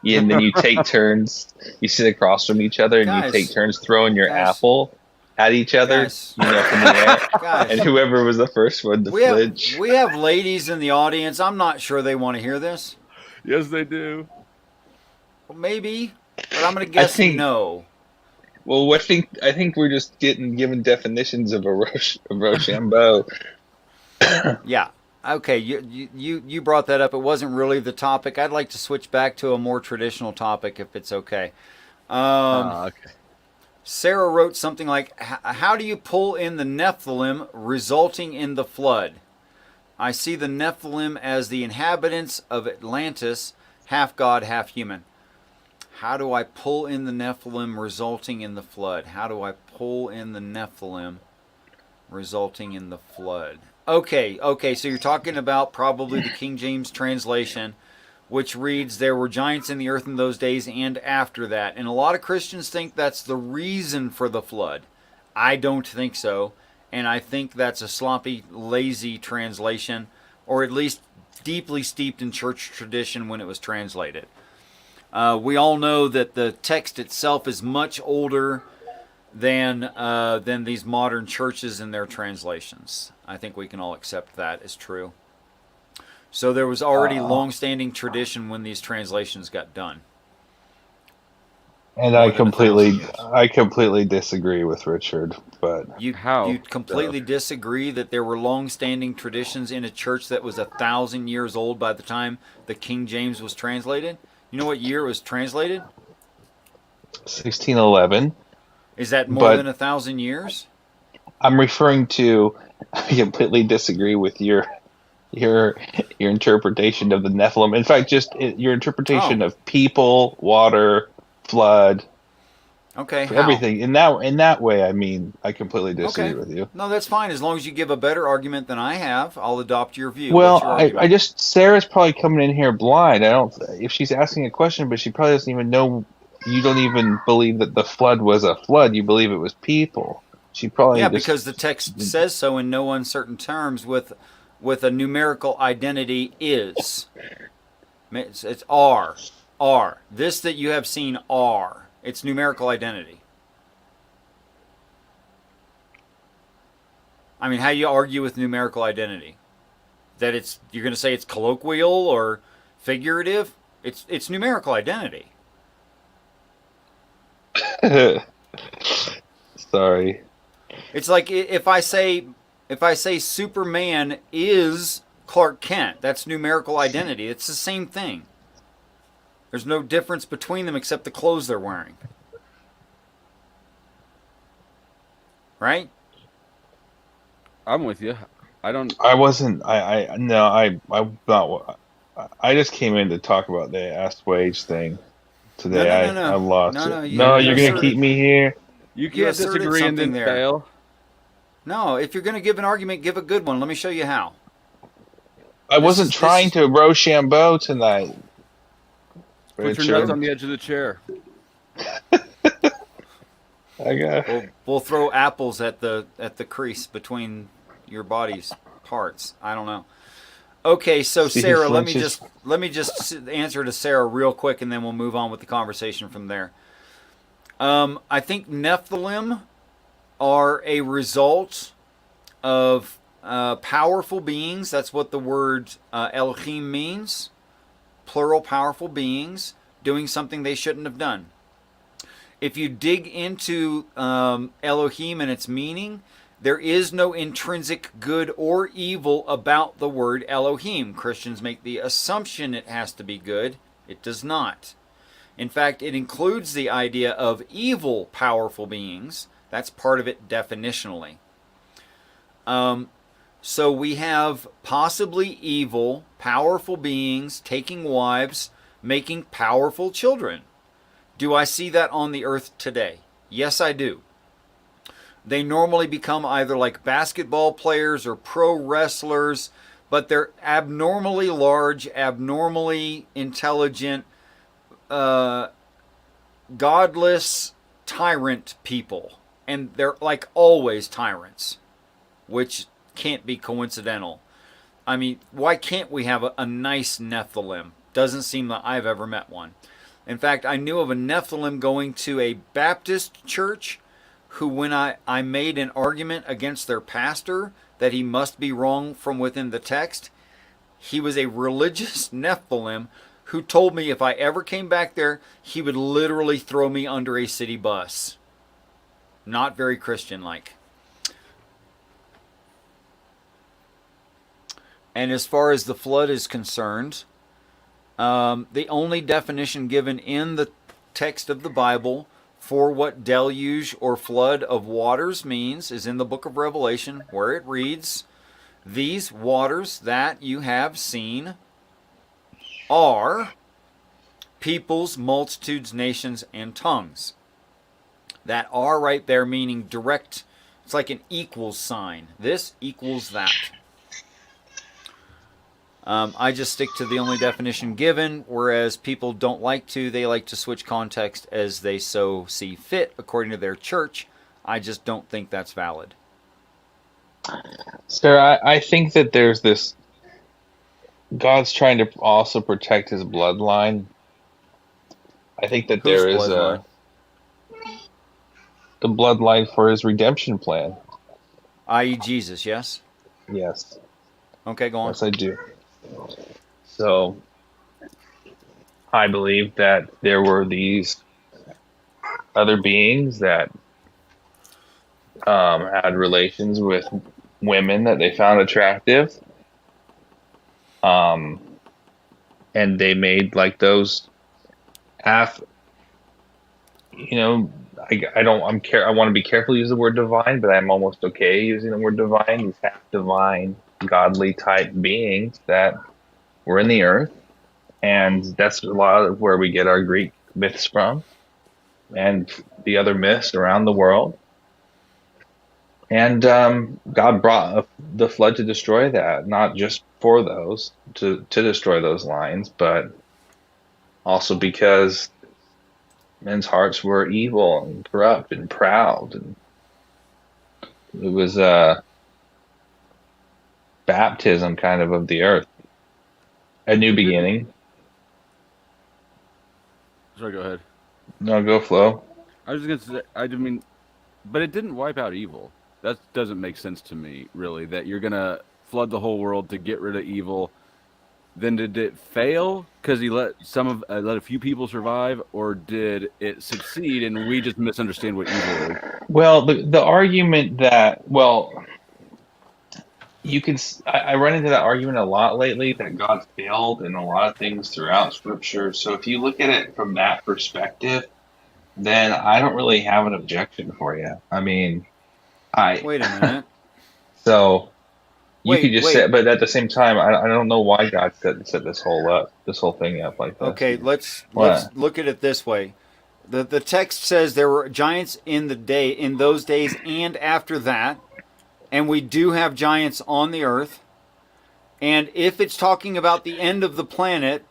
and then you take turns. You sit across from each other, and Guys. you take turns throwing your Guys. apple at each other, Guys. from the air, Guys, and whoever was the first one to flinch. we have ladies in the audience. I'm not sure they want to hear this. yes, they do. Well, maybe, but I'm going to guess think- no. Well, I think we're just given definitions of a Rochambeau. Yeah. Okay. You brought that up. It wasn't really the topic. I'd like to switch back to a more traditional topic if it's okay. Okay. Sarah wrote something like, "How do you pull in the Nephilim resulting in the flood? I see the Nephilim as the inhabitants of Atlantis, half god, half human. How do I pull in the Nephilim resulting in the flood? How do I pull in the Nephilim resulting in the flood?" Okay, so you're talking about probably the King James translation, which reads, "There were giants in the earth in those days and after that." And a lot of Christians think that's the reason for the flood. I don't think so. And I think that's a sloppy, lazy translation, or at least deeply steeped in church tradition when it was translated. We all know that the text itself is much older than these modern churches and their translations. I think we can all accept that as true. So there was already long-standing tradition when these translations got done. And More I than 1,000 years. completely disagree with Richard, but You completely disagree that there were long-standing traditions in a church that was 1,000 years old by the time the King James was translated? You know what year it was translated? 1611. Is that more But- than 1,000 years? I'm referring to. I completely disagree with your interpretation of the Nephilim. In fact, your interpretation of people, water, flood, Okay, how? everything. In that way, I mean, I completely disagree with you. No, that's fine. As long as you give a better argument than I have, I'll adopt your view. Well, What's your argument? Sarah's probably coming in here blind. If she's asking a question, but she probably doesn't even know. You don't even believe that the flood was a flood. You believe it was people. She probably because the text says so in no uncertain terms with a numerical identity is. It's R. R. This that you have seen R. It's numerical identity. I mean, how do you argue with numerical identity? That you're going to say it's colloquial or figurative? It's numerical identity. Sorry. It's like if I say Superman is Clark Kent, that's numerical identity. It's the same thing. There's no difference between them except the clothes they're wearing. Right? I'm with you. I wasn't. I'm not. I just came in to talk about the asked wage thing today. No. I lost No, it. you You're gonna asserted- keep me here. You You can't asserted disagree and then something there. fail. No, if you're going to give an argument, give a good one. Let me show you how. I wasn't trying to Rochambeau tonight. Put your nuts on the edge of the chair. I got. We'll throw apples at the crease between your body's parts. I don't know. Okay, so See, he Sarah, flinches. let me just answer to Sarah real quick, and then we'll move on with the conversation from there. I think Nephilim are a result of powerful beings. That's what the word Elohim means. Plural powerful beings doing something they shouldn't have done. If you dig into Elohim and its meaning, there is no intrinsic good or evil about the word Elohim. Christians make the assumption it has to be good. It does not. In fact, it includes the idea of evil, powerful beings. That's part of it definitionally. So we have possibly evil, powerful beings taking wives, making powerful children. Do I see that on the earth today? Yes, I do. They normally become either like basketball players or pro wrestlers, but they're abnormally large, abnormally intelligent, godless tyrant people. And they're like always tyrants, which can't be coincidental. I mean, why can't we have a nice Nephilim? Doesn't seem that I've ever met one. In fact, I knew of a Nephilim going to a Baptist church who, when I made an argument against their pastor that he must be wrong from within the text, he was a religious Nephilim who told me if I ever came back there, he would literally throw me under a city bus. Not very Christian-like. And as far as the flood is concerned, the only definition given in the text of the Bible for what deluge or flood of waters means is in the book of Revelation, where it reads, "These waters that you have seen are peoples, multitudes, nations, and tongues." That "are" right there meaning direct, it's like an equals sign. This equals that. I just stick to the only definition given, whereas people don't like to. They like to switch context as they so see fit according to their church. I just don't think that's valid. Sarah, I think that there's this. God's trying to also protect his bloodline. I think that Whose there is bloodline? the bloodline for his redemption plan. I.e. Jesus, yes? Yes. Okay, go on. Yes, I do. So I believe that there were these other beings that had relations with women that they found attractive. And they made like those half, I want to be careful to use the word divine, but I'm almost okay using the word divine. These half divine, godly type beings that were in the earth. And that's a lot of where we get our Greek myths from and the other myths around the world. And God brought the flood to destroy that, not just for those, to destroy those lines, but also because men's hearts were evil and corrupt and proud. And it was a baptism kind of the earth, a new beginning. Sorry, go ahead. No, go Flo. I was just gonna say, I mean, but it didn't wipe out evil. That doesn't make sense to me, really. That you're gonna flood the whole world to get rid of evil. Then did it fail because he let let a few people survive, or did it succeed and we just misunderstand what evil is? Well, the argument that I run into that argument a lot lately that God failed in a lot of things throughout Scripture. So if you look at it from that perspective, then I don't really have an objection for you. I mean, Wait a minute. So you could just Wait. say, but at the same time, I don't know why God set this whole thing up like this. Okay, let's What? look at it this way. The text says there were giants in those days and after that, and we do have giants on the earth. And if it's talking about the end of the planet,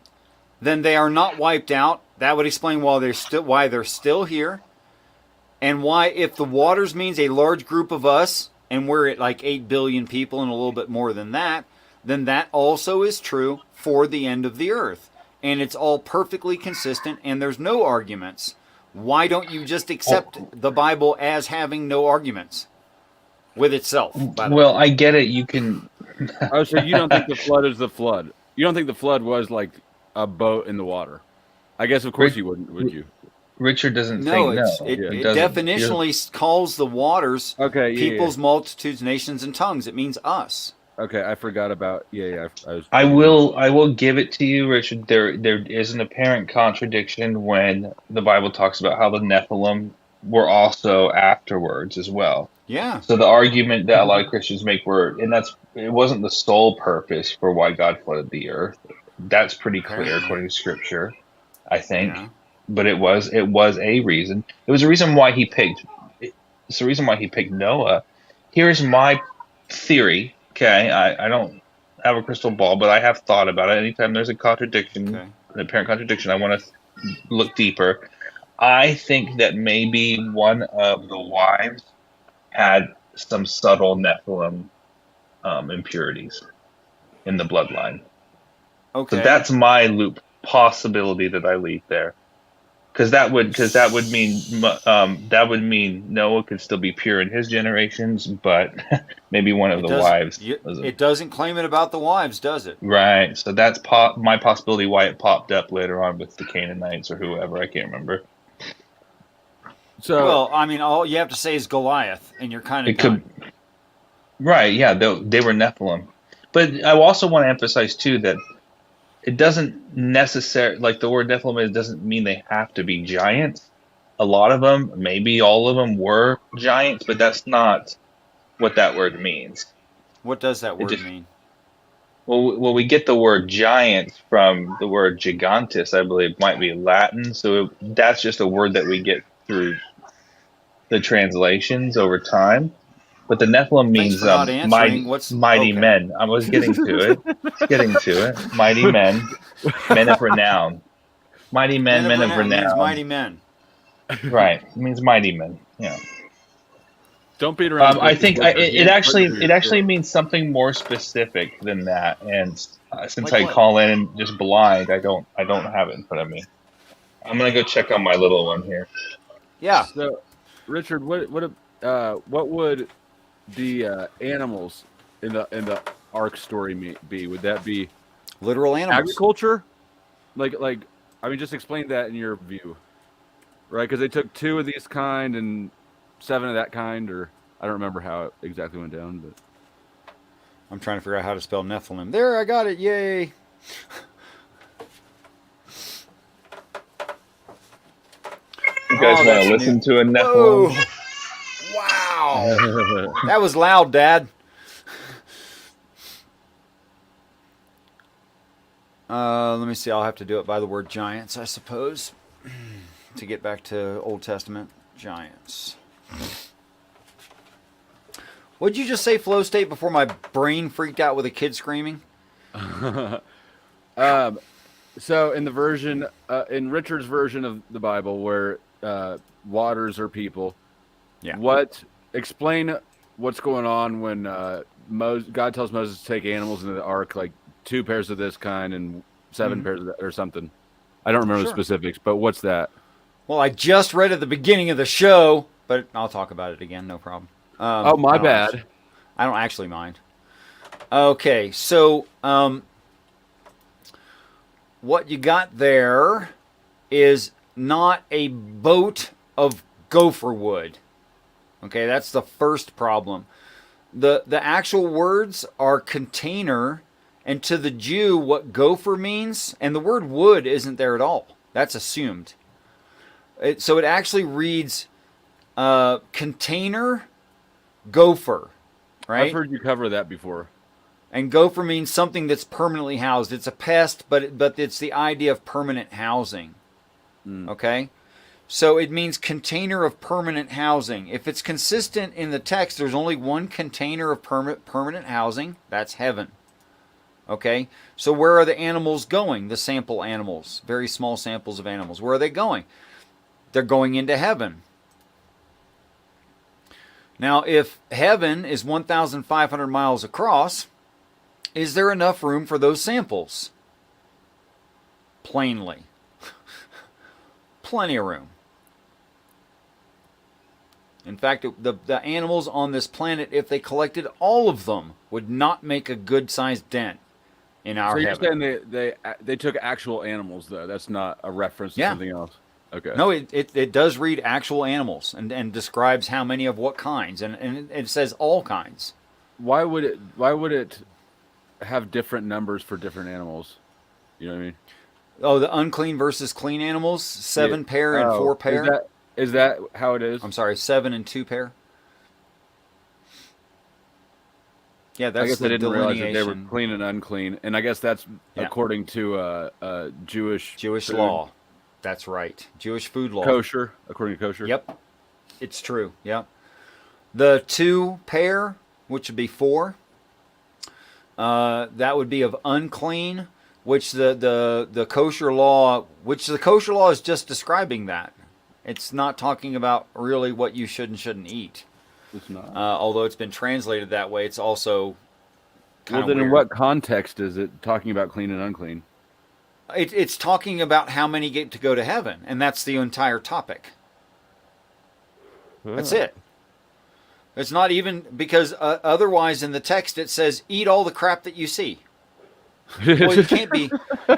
then they are not wiped out. That would explain why they're still here, and why, if the waters means a large group of us, and we're at like 8 billion people and a little bit more than that, then that also is true for the end of the earth. And it's all perfectly consistent, and there's no arguments. Why don't you just accept the Bible as having no arguments with itself, by the way? Well, I get it. You can. Oh, so you don't think the flood is the flood? You don't think the flood was like a boat in the water? I guess of course Rich- you wouldn't, would you? Richard doesn't No, think no. it Yeah. doesn't. definitionally calls the waters Okay, yeah, peoples, multitudes, nations, and tongues. It means us. Okay, I forgot about I was. I will give it to you, Richard. There is an apparent contradiction when the Bible talks about how the Nephilim were also afterwards as well. Yeah. So the argument that a lot of Christians make it wasn't the sole purpose for why God flooded the earth. That's pretty clear according to Scripture, I think. Yeah. But it was a reason. It was a reason why he picked. It's the reason why he picked Noah. Here's my theory. Okay, I don't have a crystal ball, but I have thought about it. Anytime there's a contradiction, an apparent contradiction, I want to look deeper. I think that maybe one of the wives had some subtle Nephilim impurities in the bloodline. Okay. So that's my loop possibility that I leave there, because that would mean Noah could still be pure in his generations, but maybe one of the wives. It doesn't claim it about the wives, does it? Right. So that's my possibility why it popped up later on with the Canaanites or whoever. I can't remember. So well, I mean, all you have to say is Goliath, and you're kind of it could. Right. Yeah. They were Nephilim, but I also want to emphasize too that it doesn't necessarily, like the word Nephilim, it doesn't mean they have to be giants. A lot of them, maybe all of them, were giants, but that's not what that word means. What does that word mean? Well, we get the word giant from the word gigantus, I believe, might be Latin. So that's just a word that we get through the translations over time. But the Nephilim means mighty men. I was getting to it. Mighty men, men of renown. Mighty men, men of renown. Means mighty men. Right. It means mighty men. Yeah. Don't beat around. I think it actually means something more specific than that. And since I call in just blind, I don't have it in front of me. I'm gonna go check on my little one here. Yeah. So, Richard, what would the animals in the Ark story be? Would that be literal animals? Agriculture? Like I mean, just explain that in your view, right? Because they took 2 of these kind and 7 of that kind, or I don't remember how it exactly went down, but I'm trying to figure out how to spell Nephilim. There, I got it! Yay! You guys want to listen to a Nephilim? Whoa. Wow! That was loud, Dad. Let me see. I'll have to do it by the word giants, I suppose, to get back to Old Testament giants. What'd you just say, flow state, before my brain freaked out with a kid screaming? So in the version, in Richard's version of the Bible, where waters are people, explain what's going on when God tells Moses to take animals into the ark, like 2 pairs of this kind and 7 pairs of that, or something. I don't remember the specifics, but what's that? Well, I just read at the beginning of the show, but I'll talk about it again, no problem. My bad. I don't actually mind. Okay, so what you got there is not a boat of gopher wood. Okay, that's the first problem. The actual words are container, and to the Jew, what gopher means, and the word wood isn't there at all. That's assumed. So it actually reads container, gopher, right? I've heard you cover that before. And gopher means something that's permanently housed. It's a pest, but it's the idea of permanent housing. Okay? So it means container of permanent housing. If it's consistent in the text, there's only one container of permanent housing. That's heaven. Okay? So where are the animals going? The sample animals. Very small samples of animals. Where are they going? They're going into heaven. Now, if heaven is 1,500 miles across, Is there enough room for those samples? Plainly. Plenty of room. In fact, the animals on this planet, if they collected all of them, would not make a good-sized dent in our So you're heaven. saying they took actual animals though? That's not a reference to Yeah. something else. Okay. No, it does read actual animals and describes how many of what kinds, and it says all kinds. Why would it have different numbers for different animals? You know what I mean? Oh, the unclean versus clean animals, 7 pair and 4 pair. Is that how it is? I'm sorry, 7 and 2 pair. Yeah, I that's guess the I didn't realize that they were delineation. clean and unclean, and I guess that's Yeah. according to Jewish Jewish food. law. That's right. Jewish food law. Kosher, according to kosher. Yep. It's true. Yep. The 2 pair, which would be 4, that would be of unclean, which the kosher law, is just describing that. It's not talking about really what you should and shouldn't eat. It's not. Although it's been translated that way, it's also kind Well, of then weird. in what context is it talking about clean and unclean? It's talking about how many get to go to heaven, and that's the entire topic. That's it. It's not even because otherwise in the text it says eat all the crap that you see. Well, it can't be.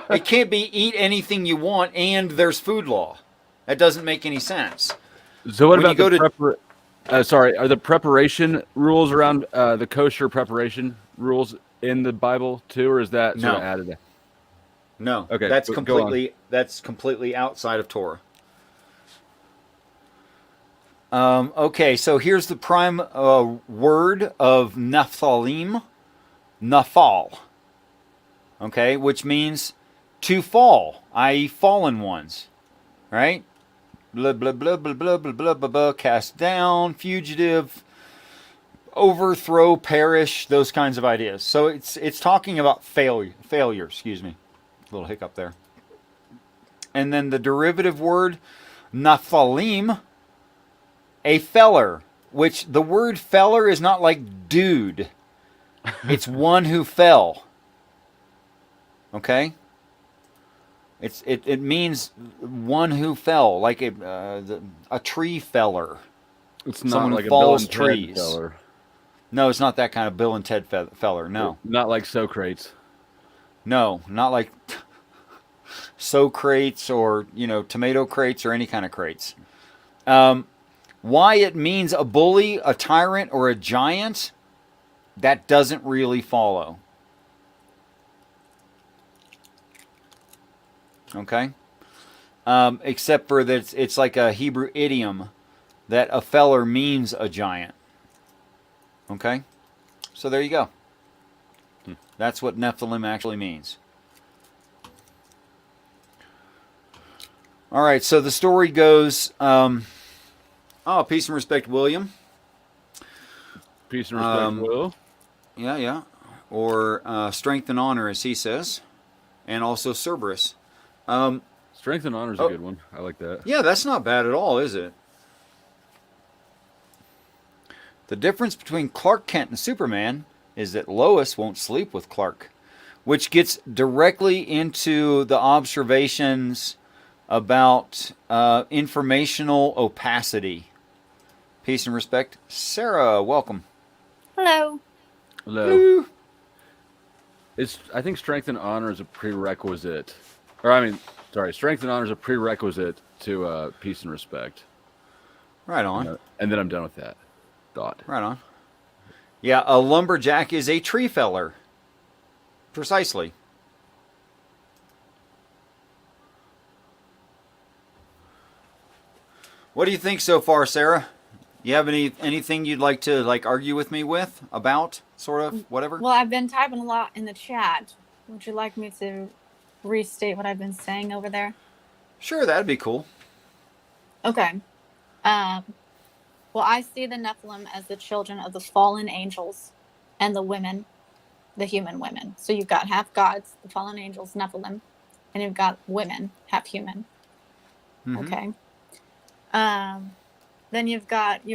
It can't be eat anything you want and there's food law. That doesn't make any sense. So what When about you go are the preparation rules around the kosher preparation rules in the Bible too, or is that sort of No. added? No. Okay, That's go on. completely outside of Torah. Okay, so here's the prime word of Nephthalim, Naphal. Okay, which means to fall, i.e., fallen ones, right? Blah blah blah blah blah blah blah blah blah. Cast down, fugitive, overthrow, perish. Those kinds of ideas. So it's talking about failure. Failure. Excuse me, a little hiccup there. And then the derivative word, Naphthalim, a feller. Which the word feller is not like dude. It's one who fell. Okay. It means one who fell, like a tree feller. It's not Someone who like a falls Bill and Ted trees. feller. No, it's not that kind of Bill and Ted feller. No, Not like Socrates. no, not like so crates or tomato crates or any kind of crates. Why it means a bully, a tyrant, or a giant, that doesn't really follow. Okay? Except for that it's like a Hebrew idiom that a feller means a giant. Okay? So there you go. That's what Nephilim actually means. All right, so the story goes, peace and respect, William. Peace and respect, Will. Yeah. Or strength and honor, as he says. And also Cerberus. Strength and honor is a good one. I like that. Yeah, that's not bad at all, is it? The difference between Clark Kent and Superman is that Lois won't sleep with Clark, which gets directly into the observations about informational opacity. Peace and respect. Sarah, welcome. Hello. Hello. I think strength and honor is a prerequisite. Strength and honor is a prerequisite to peace and respect. Right on. And then I'm done with that thought. Right on. Yeah, a lumberjack is a tree feller. Precisely. What do you think so far, Sarah? You have anything you'd like to argue with me with about, sort of, whatever? Well, I've been typing a lot in the chat. Would you like me to restate what I've been saying over there? Sure, that'd be cool. Okay. Well, I see the Nephilim as the children of the fallen angels and the women, the human women. So you've got half gods, the fallen angels, Nephilim, and you've got women, half human. Mm-hmm. Okay. Then you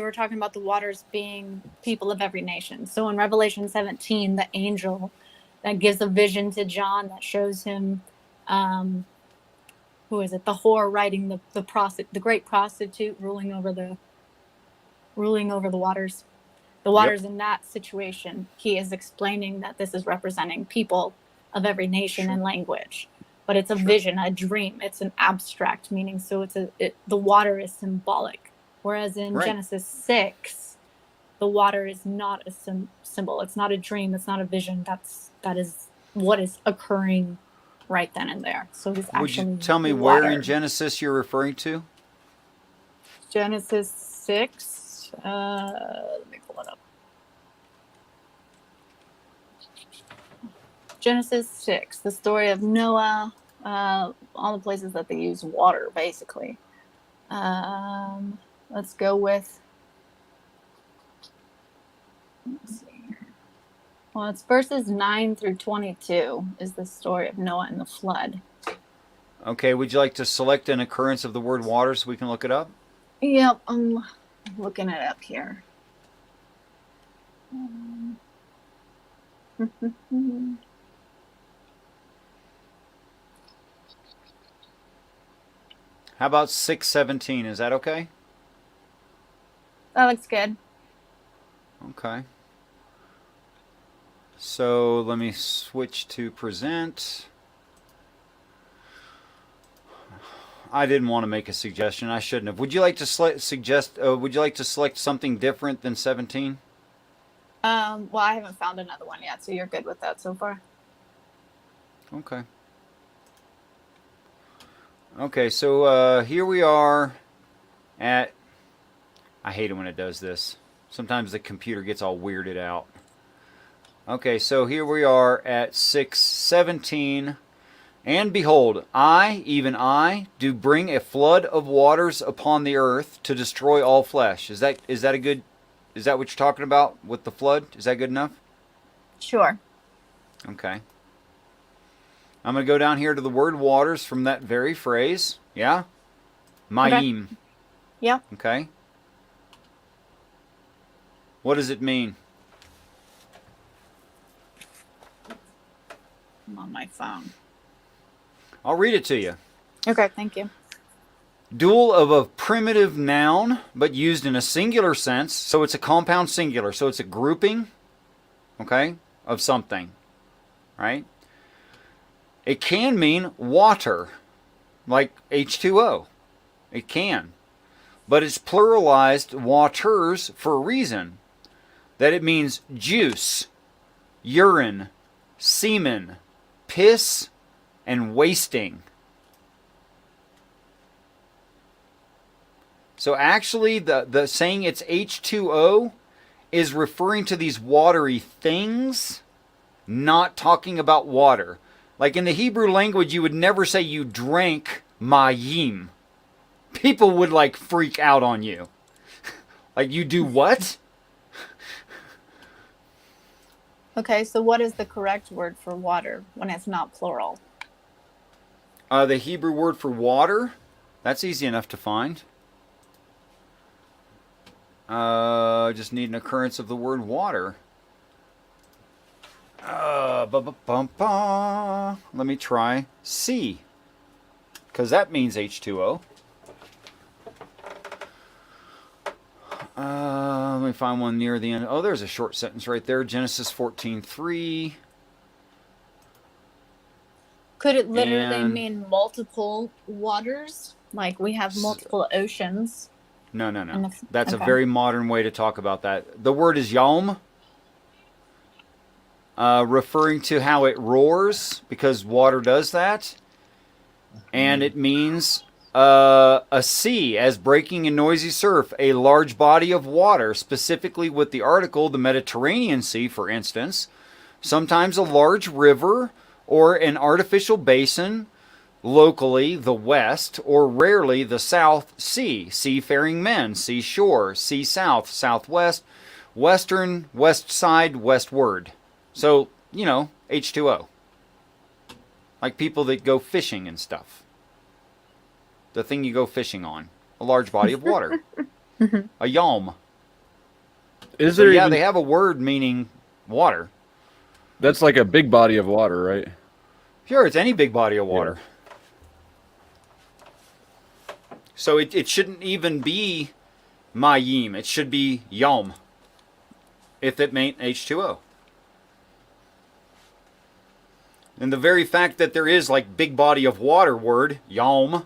were talking about the waters being people of every nation. So in Revelation 17, the angel that gives a vision to John that shows him, who is it? The whore riding the great prostitute ruling over the waters. The waters in that situation, he is explaining that this is representing people of every nation and language. But it's a vision, a dream. It's an abstract meaning. So the water is symbolic. Whereas in Genesis 6, the water is not a symbol. It's not a dream. It's not a vision. That is what is occurring right then and there. So it's actually Would you tell me water. where in Genesis you're referring to? Genesis 6. Let me pull it up. Genesis 6, the story of Noah, all the places that they use water, basically. Let's go with, let's see here. Well, it's verses 9 through 22 is the story of Noah and the flood. Okay, would you like to select an occurrence of the word water so we can look it up? Yep, I'm looking it up here. How about 6:17? Is that okay? That looks good. Okay. So let me switch to present. I didn't want to make a suggestion. I shouldn't have. Would you like to select something different than 17? Well, I haven't found another one yet, so you're good with that so far. Okay. Okay, so here we are at... I hate it when it does this. Sometimes the computer gets all weirded out. Okay, so here we are at 6:17. And behold, I, even I, do bring a flood of waters upon the earth to destroy all flesh. Is that what you're talking about with the flood? Is that good enough? Sure. Okay. I'm going to go down here to the word waters from that very phrase. Yeah? Mayim. Okay. Yeah. Okay. What does it mean? I'm on my phone. I'll read it to you. Okay, thank you. Dual of a primitive noun, but used in a singular sense. So it's a compound singular. So it's a grouping, okay, of something, right? It can mean water, like H2O. It can. But it's pluralized waters for a reason. That it means juice, urine, semen, piss, and wasting. So actually the saying it's H2O is referring to these watery things, not talking about water. Like in the Hebrew language, you would never say you drank mayim. People would like freak out on you. Like, you do what? Okay, so what is the correct word for water when it's not plural? The Hebrew word for water, that's easy enough to find. Just need an occurrence of the word water. Let me try C, because that means H2O. Let me find one near the end. Oh, there's a short sentence right there. Genesis 14:3. Could it literally mean multiple waters? Like we have multiple oceans? No. That's a very modern way to talk about that. The word is yom, referring to how it roars, because water does that. And it means a sea as breaking in noisy surf, a large body of water, specifically with the article, the Mediterranean Sea, for instance. Sometimes a large river or an artificial basin, locally the west, or rarely the South Sea, seafaring men, seashore, sea south, southwest, western, west side, westward. So, you know, H2O. Like people that go fishing and stuff. The thing you go fishing on. A large body of water. A yom. Is So there yeah, even, they have a word meaning water. That's like a big body of water, right? Sure, it's any big body of water. So it shouldn't even be mayim. It should be yom, if it meant H2O. And the very fact that there is like big body of water word, yom,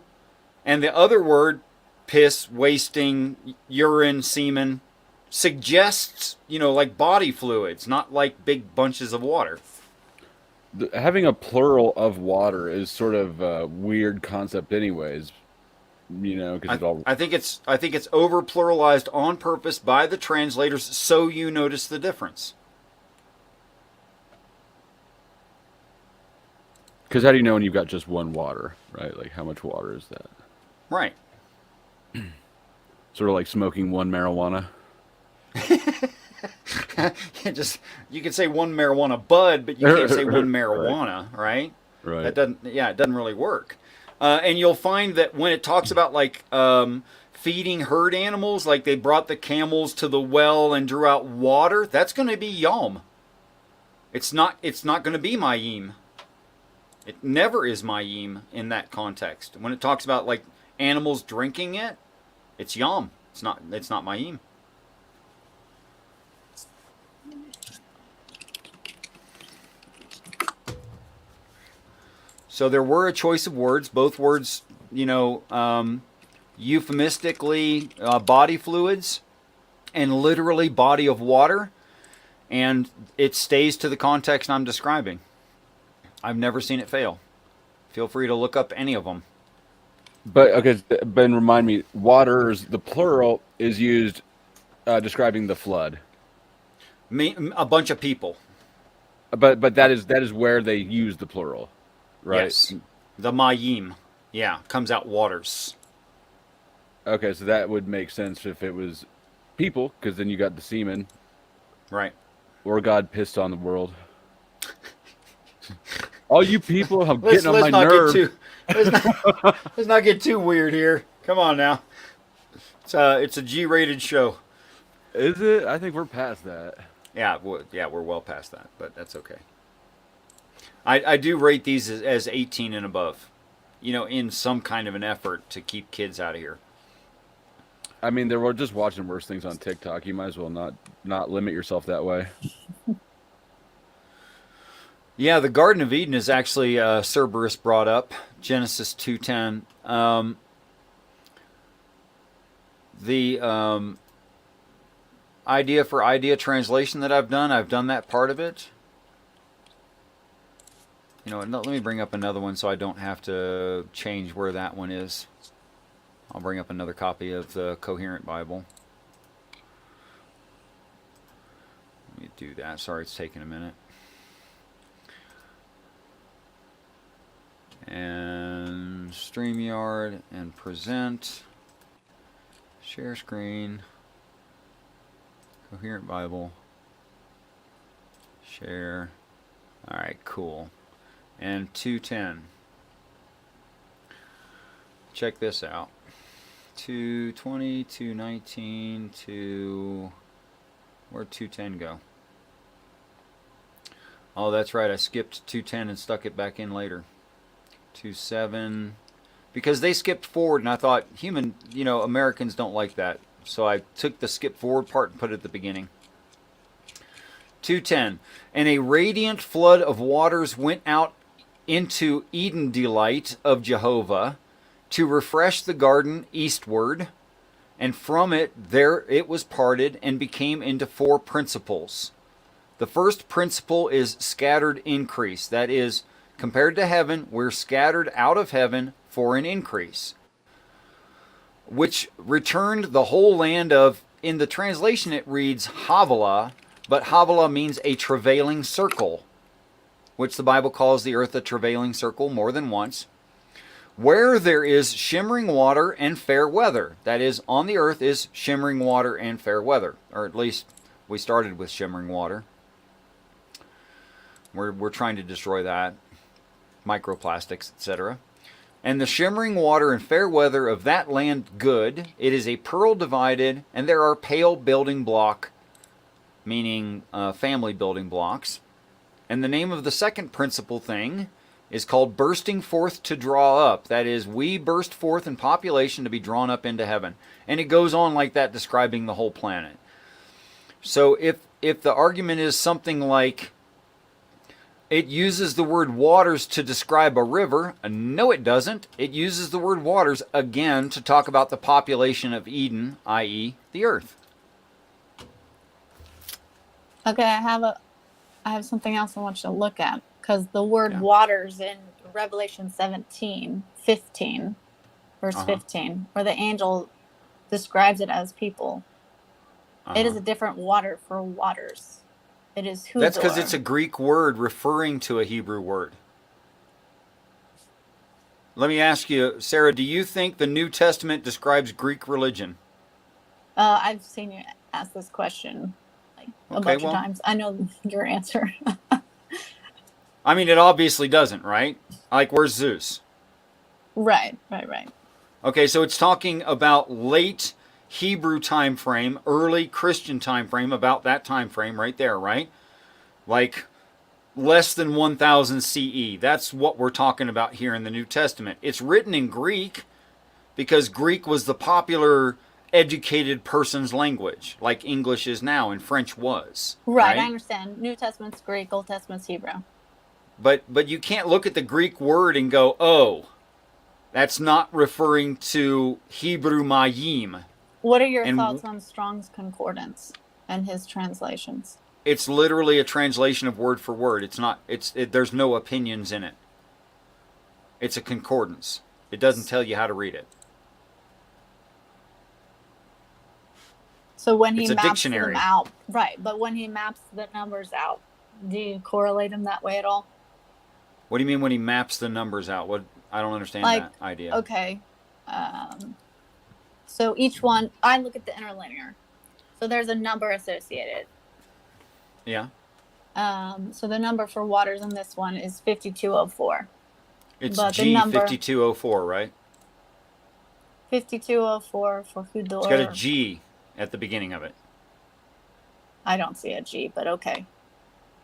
and the other word, piss, wasting, urine, semen, suggests, like body fluids, not like big bunches of water. Having a plural of water is sort of a weird concept anyways. Because I think it's over pluralized on purpose by the translators, so you notice the difference. Because how do you know when you've got just one water, right? Like how much water is that? Right. Sort of like smoking one marijuana. You can say one marijuana bud, but you can't say one marijuana, right? Right. It doesn't really work. And you'll find that when it talks about like feeding herd animals, like they brought the camels to the well and drew out water, that's going to be yom. It's not going to be mayim. It never is mayim in that context. When it talks about like animals drinking it, it's yom. It's not mayim. So there were a choice of words. Both words, euphemistically body fluids and literally body of water. And it stays to the context I'm describing. I've never seen it fail. Feel free to look up any of them. But, okay, Ben, remind me, waters, the plural, is used describing the flood. A bunch of people. But that is where they use the plural, right? Yes. The mayim. Yeah, comes out waters. Okay, so that would make sense if it was people, because then you got the semen. Right. Or God pissed on the world. All you people have getting on my nerves. Let's not get too weird here. Come on now. It's a G-rated show. Is it? I think we're past that. Yeah, we're well past that, but that's okay. I do rate these as 18 and above, in some kind of an effort to keep kids out of here. I mean, we're just watching worse things on TikTok. You might as well not limit yourself that way. Yeah, the Garden of Eden is actually Cerberus brought up, Genesis 2:10. The idea for idea translation that I've done that part of it. Let me bring up another one so I don't have to change where that one is. I'll bring up another copy of the Coherent Bible. Let me do that. Sorry, it's taking a minute. And StreamYard and present. Share screen. Coherent Bible. Share. Alright, cool. And 2:10. Check this out. 2:20, 2:19, where'd 2:10 go? Oh, that's right. I skipped 2:10 and stuck it back in later. 2:7. Because they skipped forward, and I thought Americans don't like that. So I took the skip forward part and put it at the beginning. 2:10. And a radiant flood of waters went out into Eden delight of Jehovah to refresh the garden eastward, and from it there it was parted and became into four principles. The first principle is scattered increase. That is, compared to heaven, we're scattered out of heaven for an increase, which returned the whole land of, in the translation it reads Havilah, but Havilah means a travailing circle, which the Bible calls the earth a travailing circle more than once, where there is shimmering water and fair weather. That is, on the earth is shimmering water and fair weather, or at least we started with shimmering water. We're trying to destroy that, microplastics, etc. And the shimmering water and fair weather of that land good. It is a pearl divided, and there are pale building block, meaning family building blocks, And the name of the second principal thing is called bursting forth to draw up. That is, we burst forth in population to be drawn up into heaven. And it goes on like that, describing the whole planet. So if the argument is something like it uses the word waters to describe a river, no it doesn't. It uses the word waters again to talk about the population of Eden, i.e. the earth. Okay, I have something else I want you to look at, because the word waters in Revelation 17:15, verse 15, where the angel describes it as people, it is a different water for waters. It is Hudor. That's because it's a Greek word referring to a Hebrew word. Let me ask you, Sarah, do you think the New Testament describes Greek religion? I've seen you ask this question a bunch of times. I know your answer. I mean, it obviously doesn't, right? Like, where's Zeus? Right. Okay, so it's talking about late Hebrew time frame, early Christian time frame, about that time frame right there, right? Like less than 1000 CE. That's what we're talking about here in the New Testament. It's written in Greek because Greek was the popular educated person's language, like English is now and French was. Right? I understand. New Testament's Greek, Old Testament's Hebrew. But you can't look at the Greek word and go, oh, that's not referring to Hebrew Mayim. What are your thoughts on Strong's Concordance and his translations? It's literally a translation of word for word. It's not. There's no opinions in it. It's a concordance. It doesn't tell you how to read it. So when he maps them out, right? But when he maps the numbers out, do you correlate them that way at all? What do you mean when he maps the numbers out? What? I don't understand that idea. Okay. So each one, I look at the interlinear. So there's a number associated. Yeah. So the number for waters in this one is 5204. It's G5204, right? 5204 for Hudor. It's got a G at the beginning of it. I don't see a G, but okay.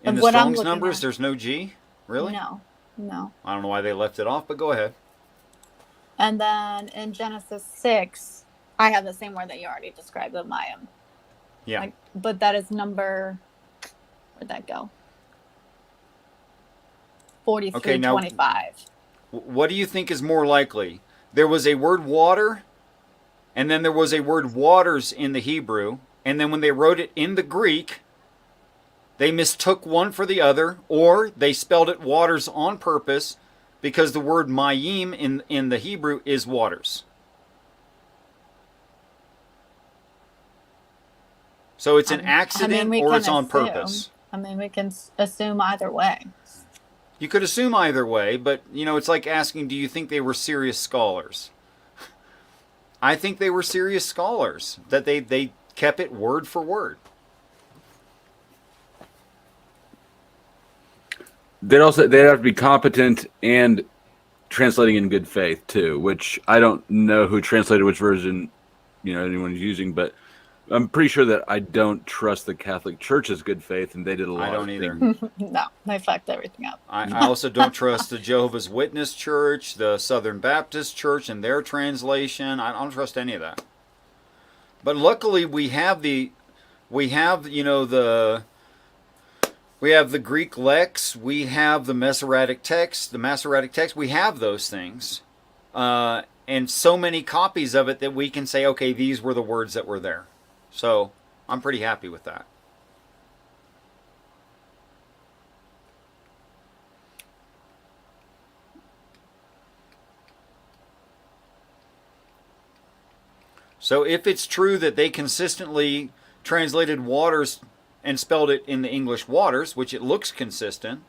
In the Strong's numbers, there's no G? Really? No. I don't know why they left it off, but go ahead. And then in Genesis 6, I have the same word that you already described, the Mayim. Yeah. But that is number, where'd that go? 4325. What do you think is more likely? There was a word water, and then there was a word waters in the Hebrew, and then when they wrote it in the Greek, they mistook one for the other, or they spelled it waters on purpose because the word mayim in the Hebrew is waters. So it's an accident or it's on purpose. I mean, we can assume either way. You could assume either way, but, it's like asking, do you think they were serious scholars? I think they were serious scholars, that they kept it word for word. They'd have to be competent and translating in good faith too, which I don't know who translated which version, anyone's using, but I'm pretty sure that I don't trust the Catholic Church's good faith, and they did a lot. I don't either. No, they fucked everything up. I also don't trust the Jehovah's Witness Church, the Southern Baptist Church, and their translation. I don't trust any of that. But luckily, we have the Greek lex, we have the Masoretic text, we have those things. And so many copies of it that we can say, okay, these were the words that were there. So I'm pretty happy with that. So if it's true that they consistently translated waters and spelled it in the English waters, which it looks consistent,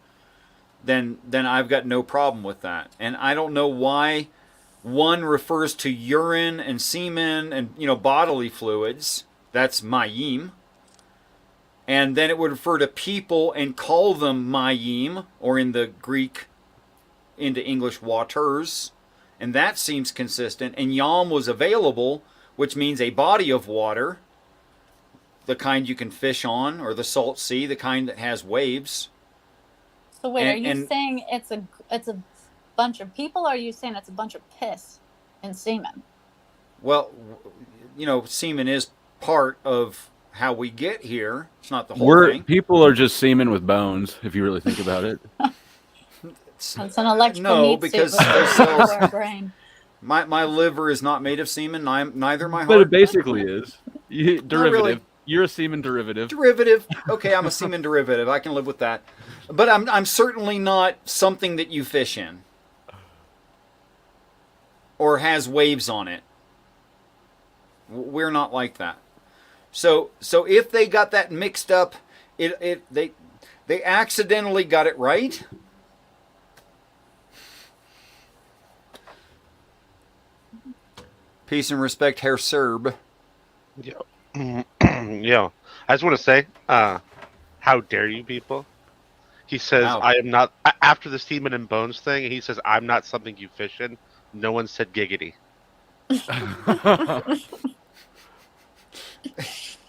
then I've got no problem with that. And I don't know why one refers to urine and semen and bodily fluids. That's mayim. And then it would refer to people and call them mayim, or in the Greek, into English waters. And that seems consistent. And yam was available, which means a body of water, the kind you can fish on, or the salt sea, the kind that has waves. So wait, are you And saying it's a bunch of people, or are you saying it's a bunch of piss and semen? well, semen is part of how we get here. It's not the whole We're thing. people are just semen with bones, if you really think about it. It's, It's an electrical no, meat suit because with a those cells. for a brain. My liver is not made of semen. Neither my But it heart. basically is. Not really. Derivative. You're a semen derivative. Derivative. Okay, I'm a semen derivative. I can live with that. But I'm certainly not something that you fish in or has waves on it. We're not like that. So if they got that mixed up, they accidentally got it right. Peace and respect, Herr Serb. Yeah. Yeah. I just want to say, how dare you people? He says, Wow. I am not, after the semen and bones thing, he says, I'm not something you fish in. No one said giggity.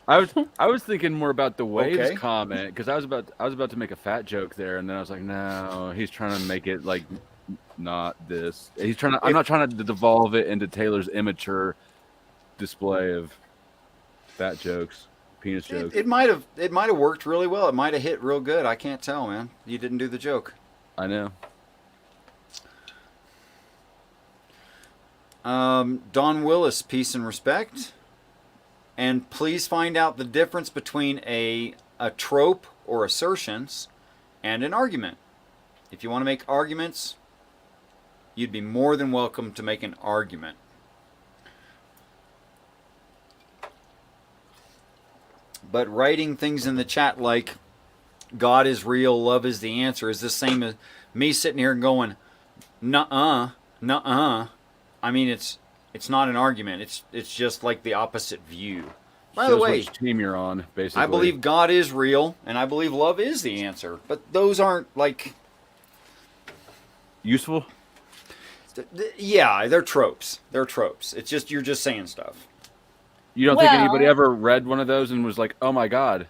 I was thinking more about the waves Okay. comment, because I was about to make a fat joke there, and then I was like, no, he's trying to make it like not this. I'm not trying to devolve it into Taylor's immature display of fat jokes, penis jokes. It might have worked really well. It might have hit real good. I can't tell, man. You didn't do the joke. I know. Don Willis, peace and respect. And please find out the difference between a trope or assertions and an argument. If you want to make arguments, you'd be more than welcome to make an argument. But writing things in the chat like God is real, love is the answer is the same as me sitting here and going, nuh-uh, nuh-uh. I mean, it's not an argument. It's just like the opposite view. By the Shows way, which team you're on, basically. I believe God is real, and I believe love is the answer. But those aren't like... useful. Yeah, they're tropes. They're tropes. It's just you're just saying stuff. You don't think Well- anybody ever read one of those and was like, "Oh my God"?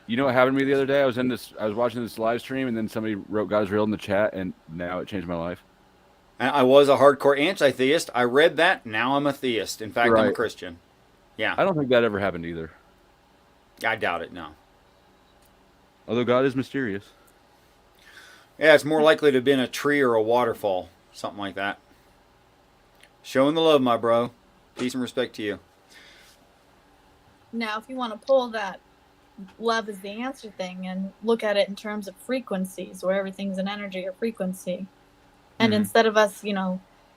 You know what happened to me the other day? I was watching this live stream, and then somebody wrote "God is real" in the chat, and now it changed my life. And I was a hardcore anti-theist. I read that. Now I'm a theist. In fact, I'm a Right. Christian. Yeah, I don't think that ever happened either. I doubt it. No. Although God is mysterious. Yeah, it's more likely to have been a tree or a waterfall, something like that. Showing the love, my bro. Peace and respect to you. Now, if you want to pull that love is the answer thing and look at it in terms of frequencies, where everything's an energy or frequency, and instead of us,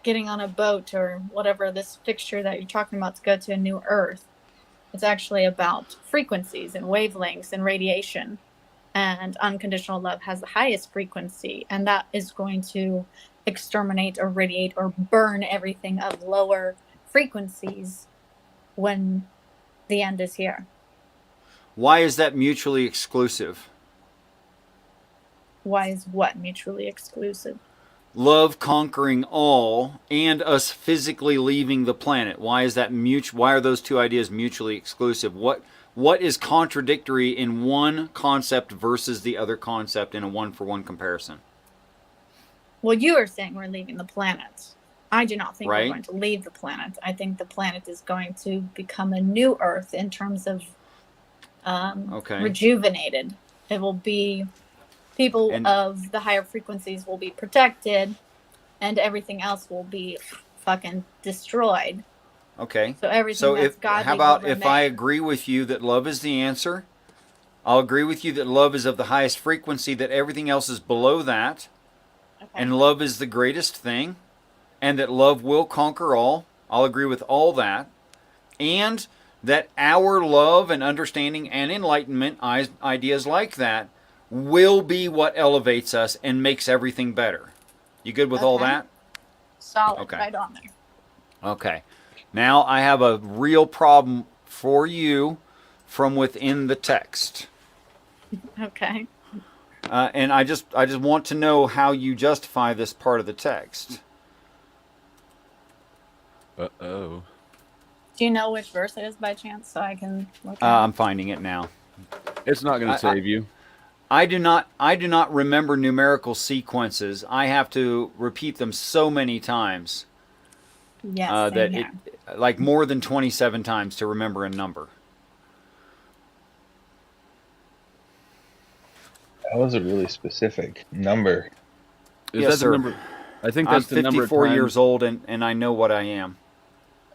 getting on a boat or whatever, this fixture that you're talking about to go to a new Earth, it's actually about frequencies and wavelengths and radiation. And unconditional love has the highest frequency, and that is going to exterminate or radiate or burn everything of lower frequencies when the end is here. Why is that mutually exclusive? Why is what mutually exclusive? Love conquering all and us physically leaving the planet. Why is that why are those two ideas mutually exclusive? What is contradictory in one concept versus the other concept in a one-for-one comparison? Well, you are saying we're leaving the planet. I do not think Right. we're going to leave the planet. I think the planet is going to become a new Earth in terms of Okay. rejuvenated. It will be people And- of the higher frequencies will be protected, and everything else will be fucking destroyed. Okay. So everything So that's godly how about will if I remain. agree with you that love is the answer? I'll agree with you that love is of the highest frequency, that everything else is below that, Okay. and love is the greatest thing, and that love will conquer all. I'll agree with all that. And that our love and understanding and enlightenment, ideas like that, will be what elevates us and makes everything better. You good with all Okay. that? Solid, Okay. right on there. Okay. Now I have a real problem for you from within the text. Okay. And I just want to know how you justify this part of the text. Uh-oh. Do you know which verse it is by chance, so I can look at I'm finding it now. It's not going to save you. I do not remember numerical sequences. I have to repeat them so many times Yes, same that here. it like more than 27 times to remember a number. That was a really specific number. Is Yes, that sir. the number? I think I'm that's the number of 54 times. years old and I know what I am.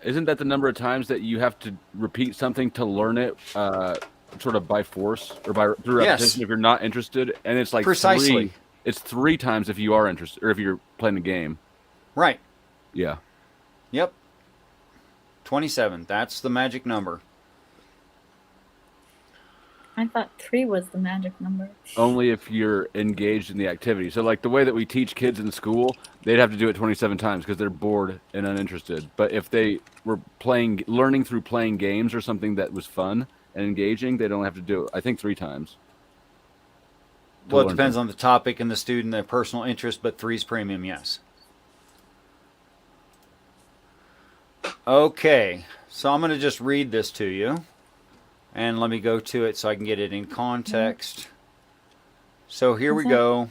Isn't that the number of times that you have to repeat something to learn it, sort of by force or through Yes. repetition if you're not interested? And it's like Precisely. three. It's 3 times if you are interested or if you're playing the game. Right. Yeah. Yep. 27. That's the magic number. I thought 3 was the magic number. Only if you're engaged in the activity. So, like the way that we teach kids in school, they'd have to do it 27 times because they're bored and uninterested. But if they were learning through playing games or something that was fun and engaging, they don't have to do it. I think 3 times. Well, it depends on the topic and the student, their personal interest, but 3's premium, yes. Okay, so I'm going to just read this to you. And let me go to it so I can get it in context. So here we go.